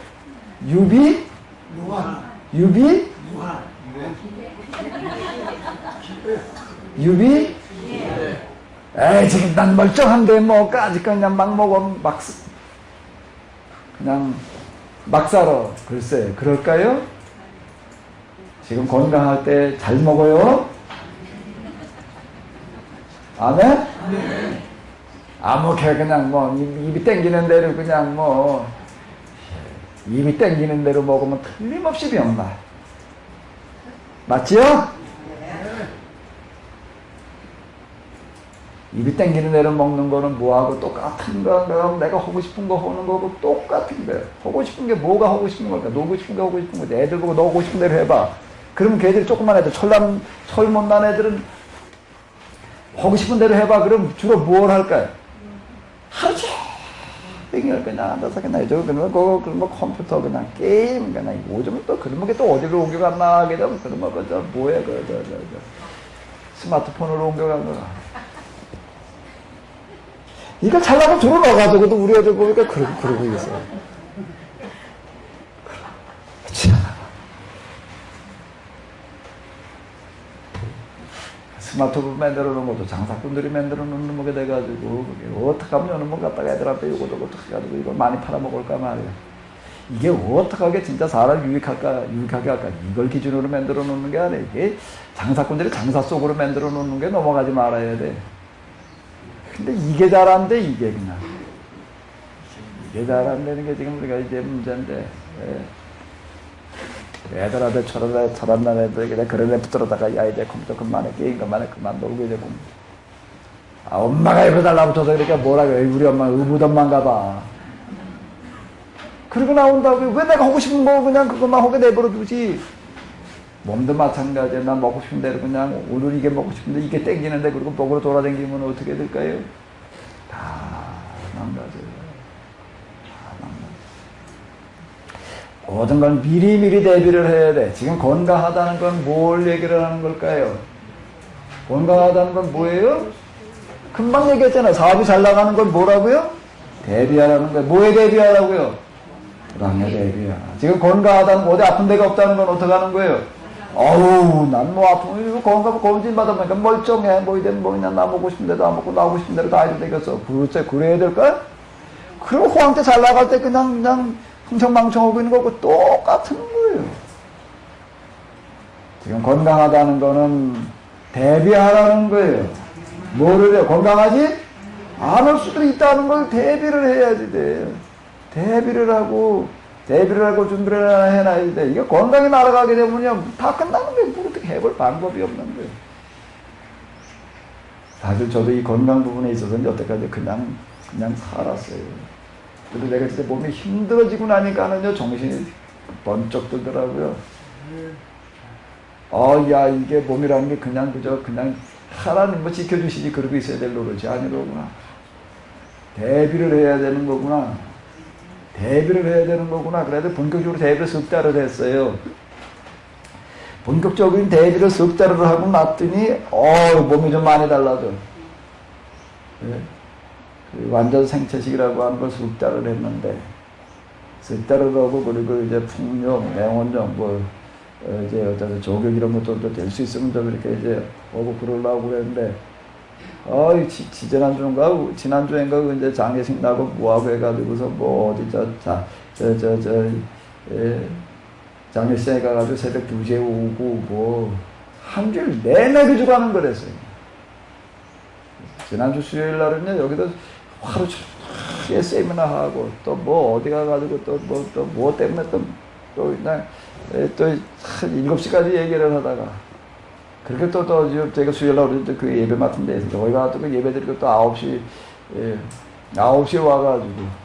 유비? 지금 난 멀쩡한데 뭐까지 그냥 막 먹어 그냥 막 살아. 글쎄 그럴까요? 지금 건강할 때 잘 먹어요? 아멘? 그냥 입이 땡기는 대로 그냥 입이 땡기는 대로 먹으면 틀림없이 병나. 맞지요? 입이 땡기는 대로 먹는 거는 뭐하고 똑같은 건가? 내가 하고 싶은 거 하는 거하고 똑같은 거예요. 하고 싶은 게 뭐가 하고 싶은 걸까? 놀고 싶은 게 하고 싶은 거지. 애들 보고 너 하고 싶은 대로 해봐. 그러면 걔들이 조그만 애들, 철 못난 애들은 하고 싶은 대로 해봐. 그럼 주로 뭘 할까요? 하루 종일 그냥 앉아서 그냥 그런 거 컴퓨터 그냥 게임 그냥 요즘은 또 그런 게 또 어디로 옮겨갔나 하게 되면 그런 거 뭐야 스마트폰으로 옮겨간 거가. 이거 잘나면 주로 넣어가지고도 우리 애들 보니까 그러고 있어요. 스마트폰 만들어 놓은 것도 장사꾼들이 만들어 놓는 거게 돼가지고 그게 어떻게 하면 어느 번 갖다가 애들한테 이거 저거 어떻게 해가지고 이걸 많이 팔아먹을까 말이야. 이게 어떻게 하게 진짜 사람을 유익하게 할까. 이걸 기준으로 만들어 놓는 게 아니라 이게 장사꾼들이 장사 속으로 만들어 놓는 게 넘어가지 말아야 돼. 근데 이게 잘 안 돼, 이게 그냥. 이게 잘 안 되는 게 지금 우리가 이제 문제인데. 애들한테 철없는 애들, 그냥 그런 애 붙들어다가, 야, 이제 컴퓨터 그만해, 게임 그만해, 그만 놀고 이제 공. 아, 엄마가 이거 달라붙어서 그러니까 뭐라고 해. 우리 엄마 의무덤만 봐. 그러고 나온다고. 왜 내가 하고 싶은 거 그냥 그것만 하게 내버려 두지. 몸도 마찬가지야. 난 먹고 싶은 대로 그냥 오늘 이게 먹고 싶은데 이게 땡기는데 그리고 먹으러 돌아다니면 어떻게 될까요? 다 망가져요. 모든 건 미리미리 대비를 해야 돼. 지금 건강하다는 건 뭘 얘기를 하는 걸까요? 건강하다는 건 뭐예요? 금방 얘기했잖아요. 사업이 잘 나가는 건 뭐라고요? 대비하라는 거예요. 뭐에 대비하라고요? 불황에 대비하라. 지금 건강하다는 거, 어디 아픈 데가 없다는 건 어떻게 하는 거예요? 어우, 난 뭐 아프면 건강 검진 받아보니까 멀쩡해. 뭐 이제 뭐 그냥 나 먹고 싶은 데도 안 먹고 나오고 싶은 대로 다 해도 되겠어. 그렇지, 그래야 될까? 그럼 호황 때 잘 나갈 때 그냥 흥청망청하고 있는 거고 똑같은 거예요. 지금 건강하다는 거는 대비하라는 거예요. 뭐를 해요? 건강하지? 않을 수도 있다는 걸 대비를 해야지 돼. 대비를 하고 준비를 해놔야 돼. 이게 건강이 날아가게 되면요, 다 끝나는 거예요. 뭐 어떻게 해볼 방법이 없는 거예요. 사실 저도 이 건강 부분에 있어서는 여태까지 그냥 살았어요. 그래도 내가 진짜 몸이 힘들어지고 나니까는요, 정신이 번쩍 들더라고요. 야, 이게 몸이라는 게 그냥 하나님 뭐 지켜주시지 그러고 있어야 될 노릇이 아니로구나. 대비를 해야 되는 거구나. 그래도 본격적으로 대비를 석 달을 했어요. 본격적인 대비를 석 달을 하고 났더니, 몸이 좀 많이 달라져. 네. 완전 생체식이라고 하는 걸 석 달을 했는데, 석 달을 하고, 그리고 이제 풍력, 맹원력, 이제 어쩌서 조격 이런 것도 될 수 있으면 좀 이렇게 이제 오고 그러려고 그랬는데, 지난주인가 이제 장례식 나고 뭐하고 해가지고서 장례식장에 가가지고 새벽 2시에 오고 한 주일 내내 그주 가는 거랬어요. 지난주 수요일 날은요, 여기도 하루 종일 세미나 하고 또 뭐 어디 가가지고 또 뭐 때문에 또 그냥 또 한 7시까지 얘기를 하다가 그렇게 또 제가 수요일 날 그 예배 맡은 데에서 거기 가서 그 예배 드리고 또 9시에 와가지고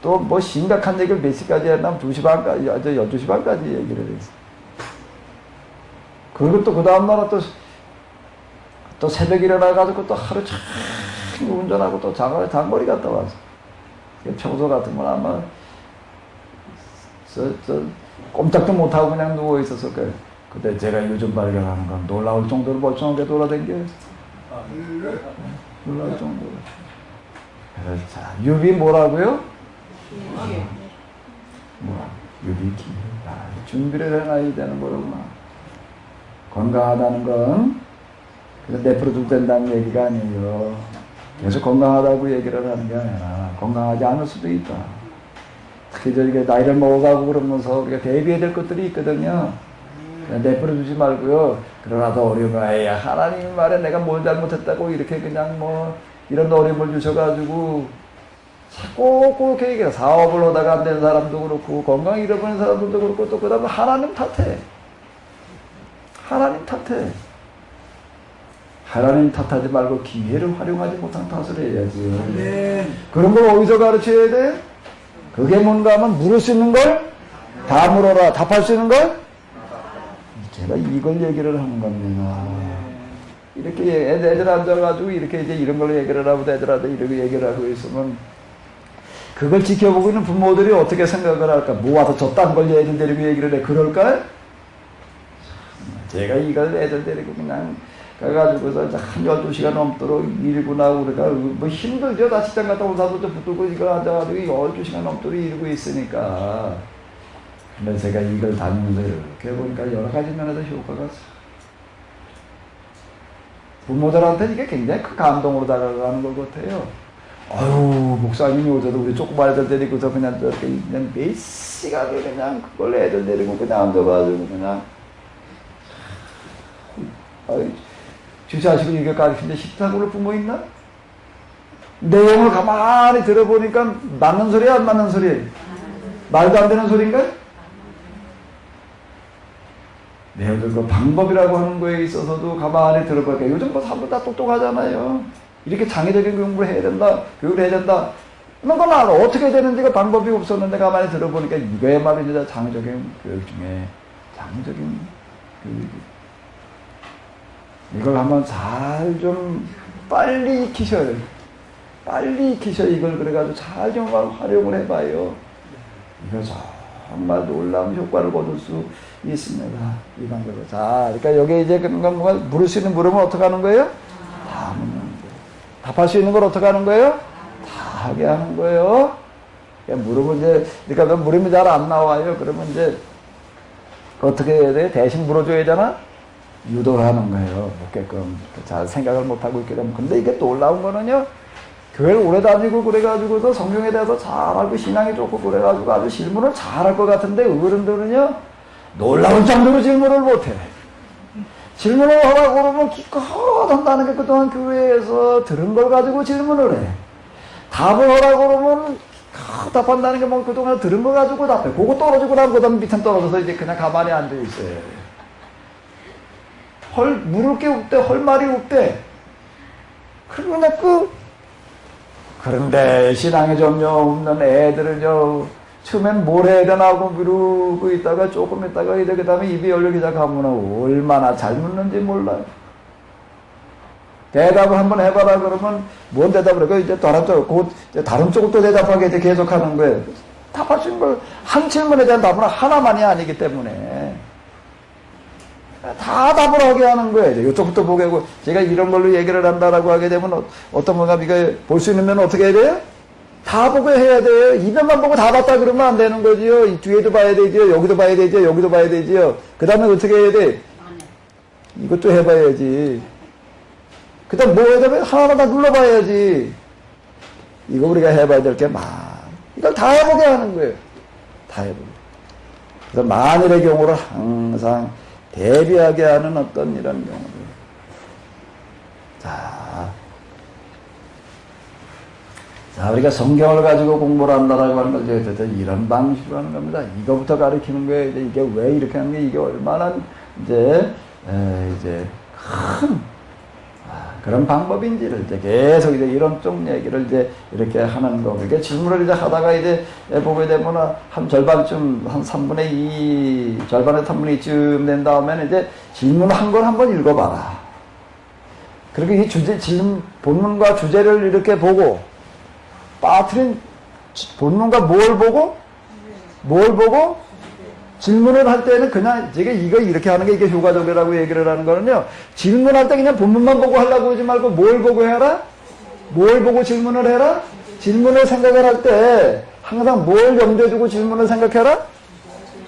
또 뭐 심각한 얘기를 몇 시까지 했나? 2시 반까지, 12시 반까지 얘기를 했어. 그리고 또 그 다음날 또 새벽에 일어나가지고 또 하루 종일 운전하고 또 장거리 갔다 와서. 평소 같으면 아마 꼼짝도 못하고 그냥 누워있었을 거예요. 근데 제가 요즘 발견하는 건 놀라울 정도로 멀쩡하게 돌아다녀요. 놀라울 정도로. 그래서 자, 유비 뭐라고요? 유비 기회. 준비를 해놔야 되는 거구나. 건강하다는 건 내버려도 된다는 얘기가 아니에요. 계속 건강하다고 얘기를 하는 게 아니라 건강하지 않을 수도 있다. 특히 저희가 나이를 먹어가고 그러면서 우리가 대비해야 될 것들이 있거든요. 그냥 내버려두지 말고요. 그러나도 어려움을, 하나님 말에 내가 뭘 잘못했다고 이렇게 그냥 이런 어려움을 주셔가지고 자꾸 그렇게 얘기해. 사업을 하다가 안 되는 사람도 그렇고 건강 잃어버린 사람들도 그렇고 또 그 다음에 하나님 탓해. 하나님 탓하지 말고 기회를 활용하지 못한 탓을 해야지. 네. 그런 걸 어디서 가르쳐야 돼? 그게 뭔가 하면 물을 수 있는 걸 다 물어라. 답할 수 있는 걸? 제가 이걸 얘기를 하는 겁니다. 이렇게 애들 앉아가지고 이렇게 이제 이런 걸 얘기를 하고 애들한테 이렇게 얘기를 하고 있으면 그걸 지켜보고 있는 부모들이 어떻게 생각을 할까? 모아서 저딴 걸 애들 데리고 얘기를 해. 그럴까요? 제가 이걸 애들 데리고 그냥 가가지고서 한 12시간 넘도록 일고 나고 그러니까 뭐 힘들죠. 다 직장 갔다 온 사람도 붙들고 이거 앉아가지고 12시간 넘도록 일고 있으니까. 근데 제가 이걸 다니면서 이렇게 보니까 여러 가지 면에서 효과가 부모들한테 이게 굉장히 큰 감동으로 다가가는 것 같아요. 목사님이 오셔도 우리 조그만 애들 데리고서 그냥 저렇게 그냥 몇 시간을 그냥 그걸 애들 데리고 그냥 앉아가지고 그냥 주시하시고 이거 가르치는데 식탁으로 부모 있나? 내용을 가만히 들어보니까 맞는 소리야, 안 맞는 소리? 말도 안 되는 소리인가요? 네, 그 방법이라고 하는 거에 있어서도 가만히 들어볼게요. 요즘 뭐 사람들 다 똑똑하잖아요. 이렇게 장애적인 공부를 해야 된다, 교육을 해야 된다. 그건 알아. 어떻게 되는지가 방법이 없었는데 가만히 들어보니까 이거야말로 이제 장애적인 교육 중에 장애적인 교육이. 이걸 한번 잘 좀 빨리 익히셔요. 빨리 익히셔요. 이걸 그래가지고 잘 좀 활용을 해봐요. 이거 정말 놀라운 효과를 거둘 수 있습니다. 이 방법으로. 자, 그러니까 여기 이제 그런 건 뭐가 물을 수 있는 물으면 어떻게 하는 거예요? 다 묻는 거예요. 답할 수 있는 걸 어떻게 하는 거예요? 다 하게 하는 거예요. 그러니까 물으면 이제, 그러니까 물음이 잘 안 나와요. 그러면 이제 어떻게 해야 돼? 대신 물어줘야 되나? 유도하는 거예요. 묻게끔. 잘 생각을 못하고 있게 되면. 근데 이게 놀라운 거는요, 교회를 오래 다니고 그래가지고서 성경에 대해서 잘 알고 신앙이 좋고 그래가지고 아주 질문을 잘 할 것 같은데 어른들은요, 놀라운 정도로 질문을 못해. 질문을 하라고 그러면 기껏 한다는 게 그동안 교회에서 들은 걸 가지고 질문을 해. 답을 하라고 그러면 답한다는 게 뭐 그동안 들은 걸 가지고 답해. 그거 떨어지고 나면 그 다음 밑에 떨어져서 이제 그냥 가만히 앉아 있어요. 물을 게 없대, 할 말이 없대. 그런데 신앙이 전혀 없는 애들을 처음엔 뭘 해야 되나 하고 미루고 있다가 조금 있다가 이제 그 다음에 입이 열리기 시작하면 얼마나 잘 묻는지 몰라요. 대답을 한번 해봐라 그러면 뭔 대답을 해? 이제 다른 쪽을 또 대답하게 이제 계속 하는 거예요. 답할 수 있는 걸 한 질문에 대한 답은 하나만이 아니기 때문에 다 답을 하게 하는 거예요. 이쪽부터 보게 하고 제가 이런 걸로 얘기를 한다라고 하게 되면 어떤 건가 이거 볼 수 있는 면은 어떻게 해야 돼요? 다 보고 해야 돼요. 이면만 보고 다 봤다 그러면 안 되는 거지요. 이 뒤에도 봐야 되지요. 여기도 봐야 되지요. 여기도 봐야 되지요. 그 다음에 어떻게 해야 돼? 이것도 해봐야지. 그 다음 뭐 해야 돼? 하나하나 다 눌러봐야지. 이거 우리가 해봐야 될 게 이걸 다 해보게 하는 거예요. 다 해보게. 그래서 만일의 경우를 항상 대비하게 하는 어떤 이런 경우들. 자, 우리가 성경을 가지고 공부를 한다라고 하는 걸 이제 이런 방식으로 하는 겁니다. 이거부터 가르치는 거예요. 이게 왜 이렇게 하는 게 이게 얼마나 이제 큰 그런 방법인지를 이제 계속 이제 이런 쪽 얘기를 이제 이렇게 하는 거. 그러니까 질문을 이제 하다가 이제 보게 되면 한 절반쯤, 한 3분의 2, 절반의 3분의 2쯤 된 다음에는 이제 질문 한 걸 한번 읽어봐라. 그리고 이 질문, 본문과 주제를 이렇게 보고, 빠뜨린 본문과 뭘 보고, 질문을 할 때는 그냥 이거 이렇게 하는 게 이게 효과적이라고 얘기를 하는 거는요. 질문할 때 그냥 본문만 보고 하려고 하지 말고 뭘 보고 해라? 뭘 보고 질문을 해라? 질문을 생각을 할 때 항상 뭘 염두에 두고 질문을 생각해라?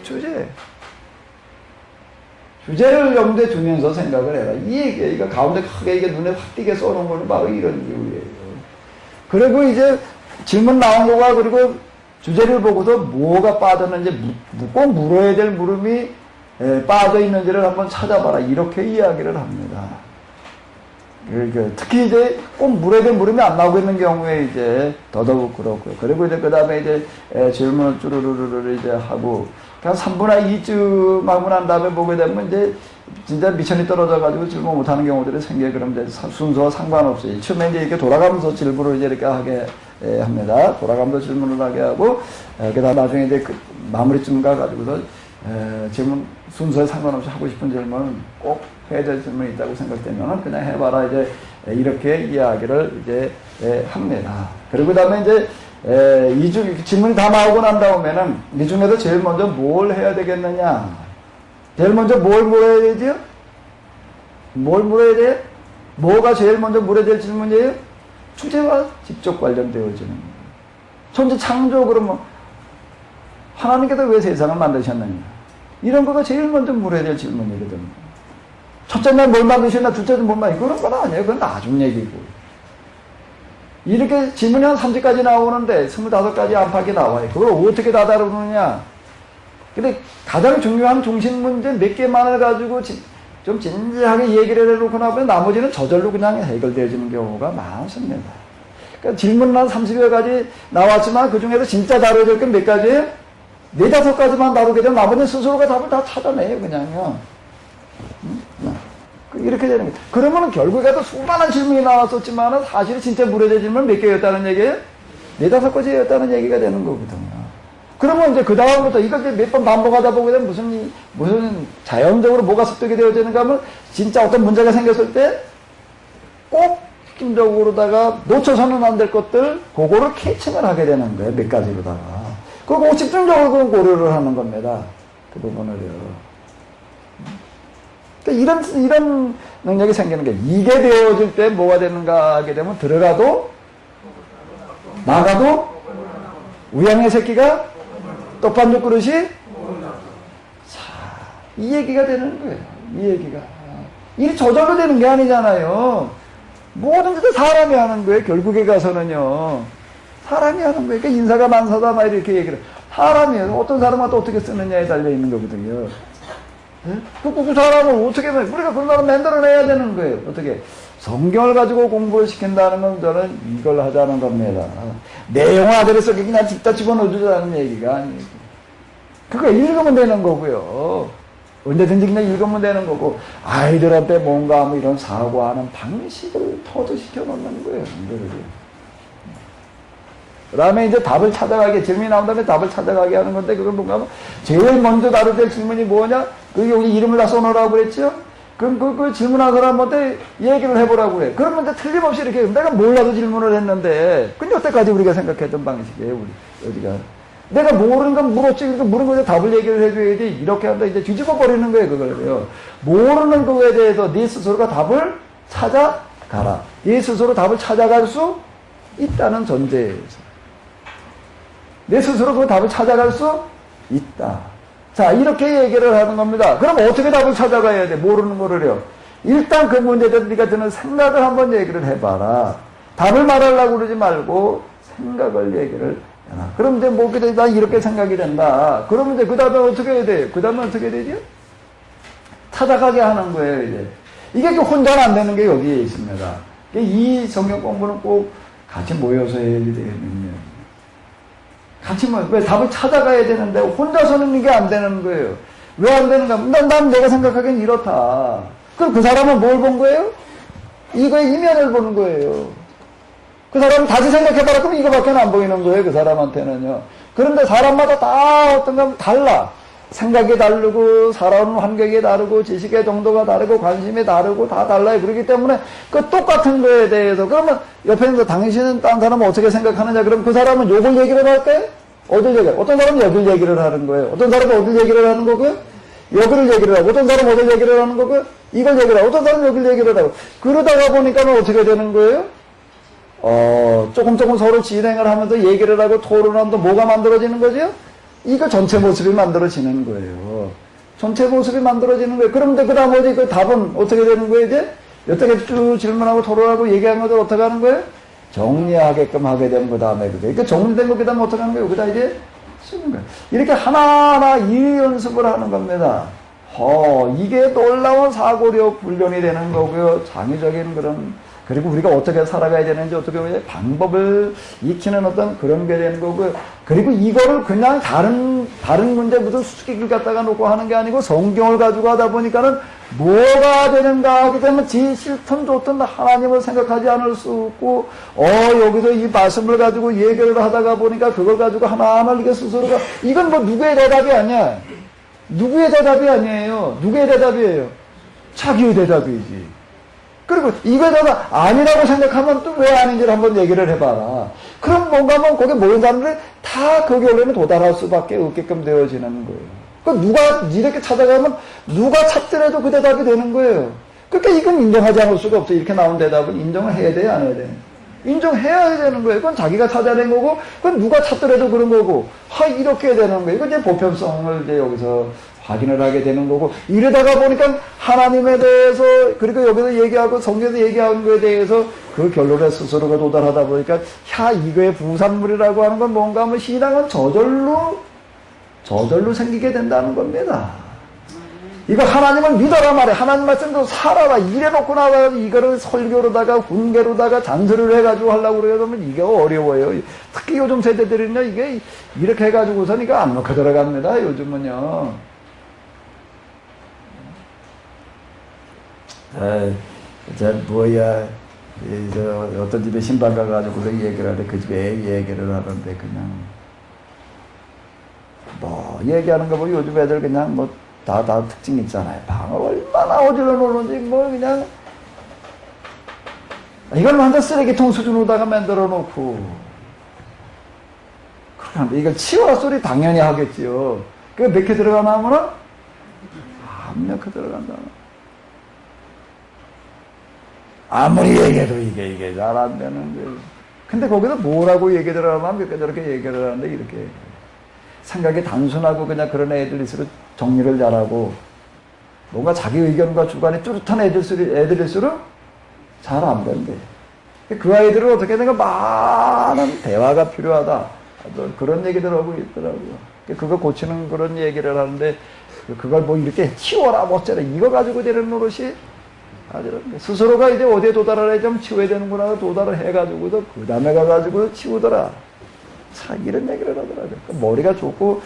주제. 주제를 염두에 두면서 생각을 해라. 이 얘기예요. 이거 가운데 크게 이게 눈에 확 띄게 써놓은 거는 바로 이런 이유예요. 그리고 이제 질문 나온 거가 그리고 주제를 보고서 뭐가 빠졌는지 꼭 물어야 될 물음이 빠져 있는지를 한번 찾아봐라. 이렇게 이야기를 합니다. 특히 이제 꼭 물어야 될 물음이 안 나오고 있는 경우에 이제 더더욱 그렇고요. 그리고 이제 그 다음에 이제 질문을 쭈루루루를 이제 하고 그냥 3분의 2쯤 하고 난 다음에 보게 되면 이제 진짜 미천이 떨어져가지고 질문 못하는 경우들이 생겨요. 그럼 이제 순서와 상관없이 처음에 이제 이렇게 돌아가면서 질문을 이제 이렇게 하게 합니다. 돌아가면서 질문을 하게 하고, 그 다음 나중에 이제 마무리쯤 가가지고서, 질문 순서에 상관없이 하고 싶은 질문은 꼭 해야 될 질문이 있다고 생각되면은 그냥 해봐라. 이제 이렇게 이야기를 이제 합니다. 그리고 그 다음에 이제, 질문이 다 나오고 난 다음에는 이 중에서 제일 먼저 뭘 해야 되겠느냐. 제일 먼저 뭘 물어야 되지요? 뭘 물어야 돼? 뭐가 제일 먼저 물어야 될 질문이에요? 주제와 직접 관련되어지는 거예요. 천지 창조 그러면 하나님께서 왜 세상을 만드셨느냐. 이런 거가 제일 먼저 물어야 될 질문이거든요. 첫째 날 뭘 만드셨나, 둘째 날 뭘 만드셨나, 그런 건 아니에요. 그건 나중 얘기고. 이렇게 질문이 한 30가지 나오는데 25가지 안팎이 나와요. 그걸 어떻게 다 다루느냐. 근데 가장 중요한 중심 문제 몇 개만을 가지고 좀 진지하게 얘기를 해놓고 나면 나머지는 저절로 그냥 해결되어지는 경우가 많습니다. 그러니까 질문은 한 30여 가지 나왔지만 그 중에서 진짜 다뤄야 될 건 몇 가지예요? 4-5가지만 다루게 되면 나머지 스스로가 답을 다 찾아내요, 그냥요. 이렇게 되는 거예요. 그러면 결국에도 수많은 질문이 나왔었지만 사실 진짜 무료된 질문은 몇 개였다는 얘기예요? 4-5가지였다는 얘기가 되는 거거든요. 그러면 이제 그 다음부터 이걸 몇 번 반복하다 보게 되면 무슨 자연적으로 뭐가 습득이 되어지는가 하면 진짜 어떤 문제가 생겼을 때 꼭 핵심적으로다가 놓쳐서는 안 될 것들, 그거를 캐칭을 하게 되는 거예요. 몇 가지로다가. 그리고 집중적으로 고려를 하는 겁니다. 그 부분을요. 그러니까 이런 능력이 생기는 게 이게 되어질 때 뭐가 되는가 하게 되면 들어가도 나가도 우양의 새끼가 떡반죽 그릇이 자, 이 얘기가 되는 거예요. 이 얘기가. 일이 저절로 되는 게 아니잖아요. 뭐든지 다 사람이 하는 거예요. 결국에 가서는요. 사람이 하는 거예요. 그러니까 인사가 만사다 막 이렇게 얘기를. 사람이에요. 어떤 사람한테 어떻게 쓰느냐에 달려 있는 거거든요. 그 사람을 어떻게, 우리가 그 사람 만들어내야 되는 거예요. 어떻게. 성경을 가지고 공부를 시킨다는 건 저는 이걸 하자는 겁니다. 내용을 아들에서 그냥 뒷다 집어넣어주자는 얘기가 아니에요. 그거 읽으면 되는 거고요. 언제든지 그냥 읽으면 되는 거고, 아이들한테 뭔가 뭐 이런 사고하는 방식을 터득시켜 놓는 거예요. 그 다음에 이제 답을 찾아가게, 질문이 나온 다음에 답을 찾아가게 하는 건데, 그걸 뭔가 하면, 제일 먼저 다룰 때 질문이 뭐냐? 그 여기 이름을 다 써놓으라고 그랬죠? 그럼 그 질문한 사람한테 얘기를 해보라고 그래. 그러면 이제 틀림없이 이렇게, 내가 몰라도 질문을 했는데, 근데 여태까지 우리가 생각했던 방식이에요, 우리, 여기가. 내가 모르는 건 물었지. 그러니까 모르는 거에 답을 얘기를 해줘야지. 이렇게 한다. 이제 뒤집어 버리는 거예요, 그걸요. 모르는 거에 대해서 네 스스로가 답을 찾아가라. 네 스스로 답을 찾아갈 수 있다는 전제에서. 내 스스로 그 답을 찾아갈 수 있다. 자, 이렇게 얘기를 하는 겁니다. 그럼 어떻게 답을 찾아가야 돼? 모르는 거를요. 일단 그 문제에 대해서 네가 드는 생각을 한번 얘기를 해봐라. 답을 말하려고 그러지 말고 생각을 얘기를 해라. 그럼 이제 뭐, 난 이렇게 생각이 된다. 그러면 이제 그 다음에 어떻게 해야 돼요? 그 다음에 어떻게 되죠? 찾아가게 하는 거예요, 이제. 이게 혼자는 안 되는 게 여기에 있습니다. 이 성경 공부는 꼭 같이 모여서 해야 되거든요. 같이 왜 답을 찾아가야 되는데 혼자서는 이게 안 되는 거예요. 왜 안 되는가? 난 내가 생각하기엔 이렇다. 그럼 그 사람은 뭘 본 거예요? 이거의 이면을 보는 거예요. 그 사람은 다시 생각해봐라. 그럼 이거밖에 안 보이는 거예요. 그 사람한테는요. 그런데 사람마다 다 어떤가 달라. 생각이 다르고 살아오는 환경이 다르고 지식의 정도가 다르고 관심이 다르고 다 달라요. 그렇기 때문에 그 똑같은 거에 대해서 그러면 옆에 있는 당신은 딴 사람은 어떻게 생각하느냐? 그럼 그 사람은 요걸 얘기를 할 때 어딜 얘기해? 어떤 사람은 여길 얘기를 하는 거예요. 어떤 사람은 어딜 얘기를 하는 거고요. 여기를 얘기를 하고 어떤 사람은 어딜 얘기를 하는 거고요. 이걸 얘기를 하고 어떤 사람은 여길 얘기를 하고 그러다가 보니까는 어떻게 되는 거예요? 조금 서로 진행을 하면서 얘기를 하고 토론하면서 뭐가 만들어지는 거죠? 이거 전체 모습이 만들어지는 거예요. 전체 모습이 만들어지는 거예요. 그런데 그 나머지 그 답은 어떻게 되는 거예요, 이제? 여태까지 쭉 질문하고 토론하고 얘기한 것들 어떻게 하는 거예요? 정리하게끔 하게 되면 그 다음에 그게. 그러니까 정리된 거 그 다음에 어떻게 하는 거예요? 그 다음에 이제 쓰는 거예요. 이렇게 하나하나 이 연습을 하는 겁니다. 이게 놀라운 사고력 훈련이 되는 거고요. 창의적인 그런, 그리고 우리가 어떻게 살아가야 되는지 어떻게 방법을 익히는 어떤 그런 게 되는 거고요. 그리고 이거를 그냥 다른 문제 무슨 수수께끼를 갖다가 놓고 하는 게 아니고 성경을 가지고 하다 보니까는 뭐가 되는가 하게 되면 지 싫든 좋든 하나님을 생각하지 않을 수 없고, 여기서 이 말씀을 가지고 얘기를 하다가 보니까 그걸 가지고 하나하나 이게 스스로가, 이건 뭐 누구의 대답이 아니야. 누구의 대답이 아니에요. 누구의 대답이에요? 자기의 대답이지. 그리고 이거에 대해서 아니라고 생각하면 또 왜 아닌지를 한번 얘기를 해봐라. 그럼 뭔가 하면 거기에 모인 사람들이 다 그 결론에 도달할 수밖에 없게끔 되어지는 거예요. 누가 이렇게 찾아가면 누가 찾더라도 그 대답이 되는 거예요. 그러니까 이건 인정하지 않을 수가 없어요. 이렇게 나온 대답은 인정을 해야 돼요, 안 해야 돼요? 인정해야 되는 거예요. 그건 자기가 찾아낸 거고, 그건 누가 찾더라도 그런 거고, 이렇게 되는 거예요. 이건 이제 보편성을 이제 여기서 확인을 하게 되는 거고, 이러다가 보니까 하나님에 대해서, 그리고 여기서 얘기하고 성경에서 얘기하는 거에 대해서 그 결론에 스스로가 도달하다 보니까, 이거의 부산물이라고 하는 건 뭔가 하면 신앙은 저절로 생기게 된다는 겁니다. 이거 하나님을 믿어라 말이야. 하나님 말씀도 살아라. 이래놓고 나가 이거를 설교로다가 훈계로다가 잔소리를 해가지고 하려고 그러면 이게 어려워요. 특히 요즘 세대들은요, 이게 이렇게 해가지고선 이거 안 넣고 들어갑니다. 요즘은요. 어떤 집에 신방 가가지고서 얘기를 하는데 그 집에 얘기를 하는데 그냥 뭐 얘기하는 거 보면 요즘 애들 그냥 뭐 다 특징 있잖아요. 방을 얼마나 어질러 놓는지 뭐 그냥 이걸 완전 쓰레기통 수준으로다가 만들어 놓고 그런데 이걸 치워라 소리 당연히 하겠지요. 그 몇 개 들어가나 하면은 몇 개 들어간다. 아무리 얘기해도 이게 잘 안 되는데. 근데 거기서 뭐라고 얘기를 하면 몇 개 저렇게 얘기를 하는데 이렇게 생각이 단순하고 그냥 그런 애들일수록 정리를 잘하고 뭔가 자기 의견과 주관이 뚜렷한 애들일수록 잘 안 된대. 그 아이들은 어떻게 된가 많은 대화가 필요하다. 그런 얘기들 하고 있더라고요. 그거 고치는 그런 얘기를 하는데 그걸 뭐 이렇게 치워라 뭐 어쩌라 이거 가지고 되는 노릇이 스스로가 이제 어디에 도달하려 좀 치워야 되는구나 도달을 해가지고도 그 다음에 가가지고 치우더라. 참 이런 얘기를 하더라고요. 머리가 좋고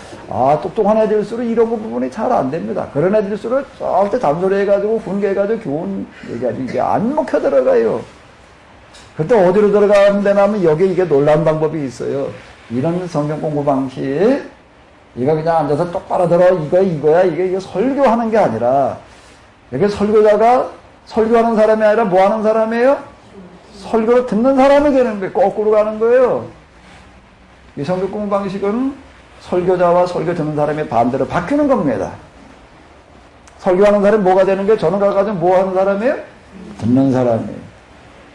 똑똑한 애들일수록 이런 부분이 잘 안 됩니다. 그런 애들일수록 절대 잔소리 해가지고 훈계해가지고 교훈 얘기하지 이게 안 먹혀 들어가요. 그때 어디로 들어가면 되냐면 여기 이게 놀라운 방법이 있어요. 이런 성경 공부 방식 이거 그냥 앉아서 똑바로 들어 이거야 이게 설교하는 게 아니라 여기 설교자가 설교하는 사람이 아니라 뭐 하는 사람이에요? 설교를 듣는 사람이 되는 거예요. 거꾸로 가는 거예요. 이 성경 공부 방식은 설교자와 설교 듣는 사람의 반대로 바뀌는 겁니다. 설교하는 사람이 뭐가 되는 거예요? 저는 가가지고 뭐 하는 사람이에요? 듣는 사람이에요.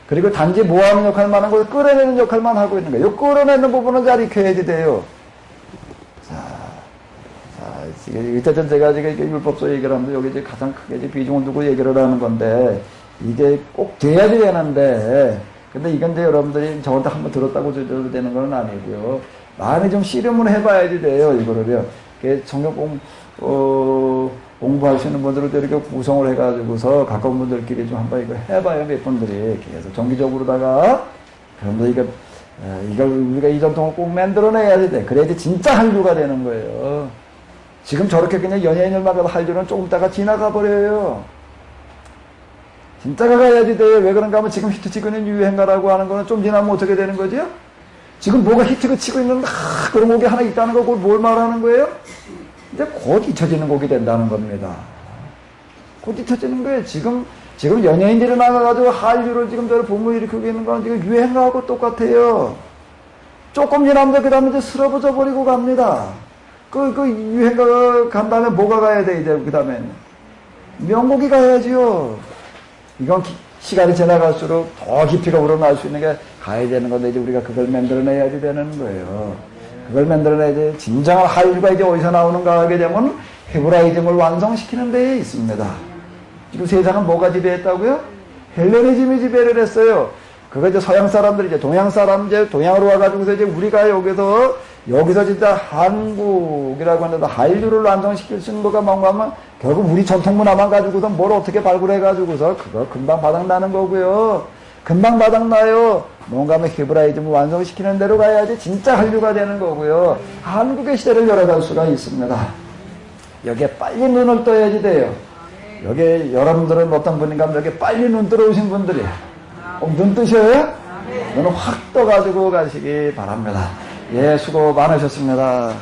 그리고 단지 뭐 하는 역할만 하는 거예요? 끌어내는 역할만 하고 있는 거예요. 이 끌어내는 부분은 잘 익혀야지 돼요. 이때전 제가 지금 율법서 얘기를 하는데 여기 이제 가장 크게 이제 비중을 두고 얘기를 하는 건데 이게 꼭 돼야지 되는데 근데 이건 이제 여러분들이 저한테 한번 들었다고 저도 되는 건 아니고요. 많이 좀 씨름을 해봐야지 돼요, 이거를요. 성경 공부하시는 분들도 이렇게 구성을 해가지고서 가까운 분들끼리 좀 한번 이거 해봐요, 몇 분들이. 계속 정기적으로다가. 그런데 이걸 우리가 이 전통을 꼭 만들어내야지 돼. 그래야지 진짜 한류가 되는 거예요. 지금 저렇게 그냥 연예인들마다 한류는 조금 있다가 지나가 버려요. 진짜가 가야지 돼요. 왜 그런가 하면 지금 히트 치고 있는 유행가라고 하는 거는 좀 지나면 어떻게 되는 거죠? 지금 뭐가 히트가 치고 있는데 그런 곡이 하나 있다는 거 그걸 뭘 말하는 거예요? 이제 곧 잊혀지는 곡이 된다는 겁니다. 곧 잊혀지는 거예요. 지금 연예인들이 나가가지고 한류를 지금 저를 붐을 일으키고 있는 건 지금 유행가하고 똑같아요. 조금 지나면 그 다음에 이제 쓰러져 버리고 갑니다. 그 유행가가 간 다음에 뭐가 가야 돼, 이제 그 다음에는? 명곡이 가야지요. 이건 시간이 지나갈수록 더 깊이가 우러날 수 있는 게 가야 되는 건데 이제 우리가 그걸 만들어내야지 되는 거예요. 그걸 만들어내야지 진정한 한류가 이제 어디서 나오는가 하게 되면 헤브라이즘을 완성시키는 데에 있습니다. 지금 세상은 뭐가 지배했다고요? 헬레니즘이 지배를 했어요. 그거 이제 서양 사람들이 이제 동양 사람 이제 동양으로 와가지고서 이제 우리가 여기서 진짜 한국이라고 하는데 한류를 완성시킬 수 있는 거가 뭔가 하면 결국 우리 전통 문화만 가지고서 뭘 어떻게 발굴해가지고서 그거 금방 바닥나는 거고요. 금방 바닥나요. 뭔가 하면 히브라이즘을 완성시키는 대로 가야지 진짜 한류가 되는 거고요. 한국의 시대를 열어갈 수가 있습니다. 여기에 빨리 눈을 떠야지 돼요. 여기 여러분들은 어떤 분인가 하면 여기 빨리 눈 들어오신 분들이 눈 뜨셔요? 눈을 확 떠가지고 가시기 바랍니다. 예, 수고 많으셨습니다.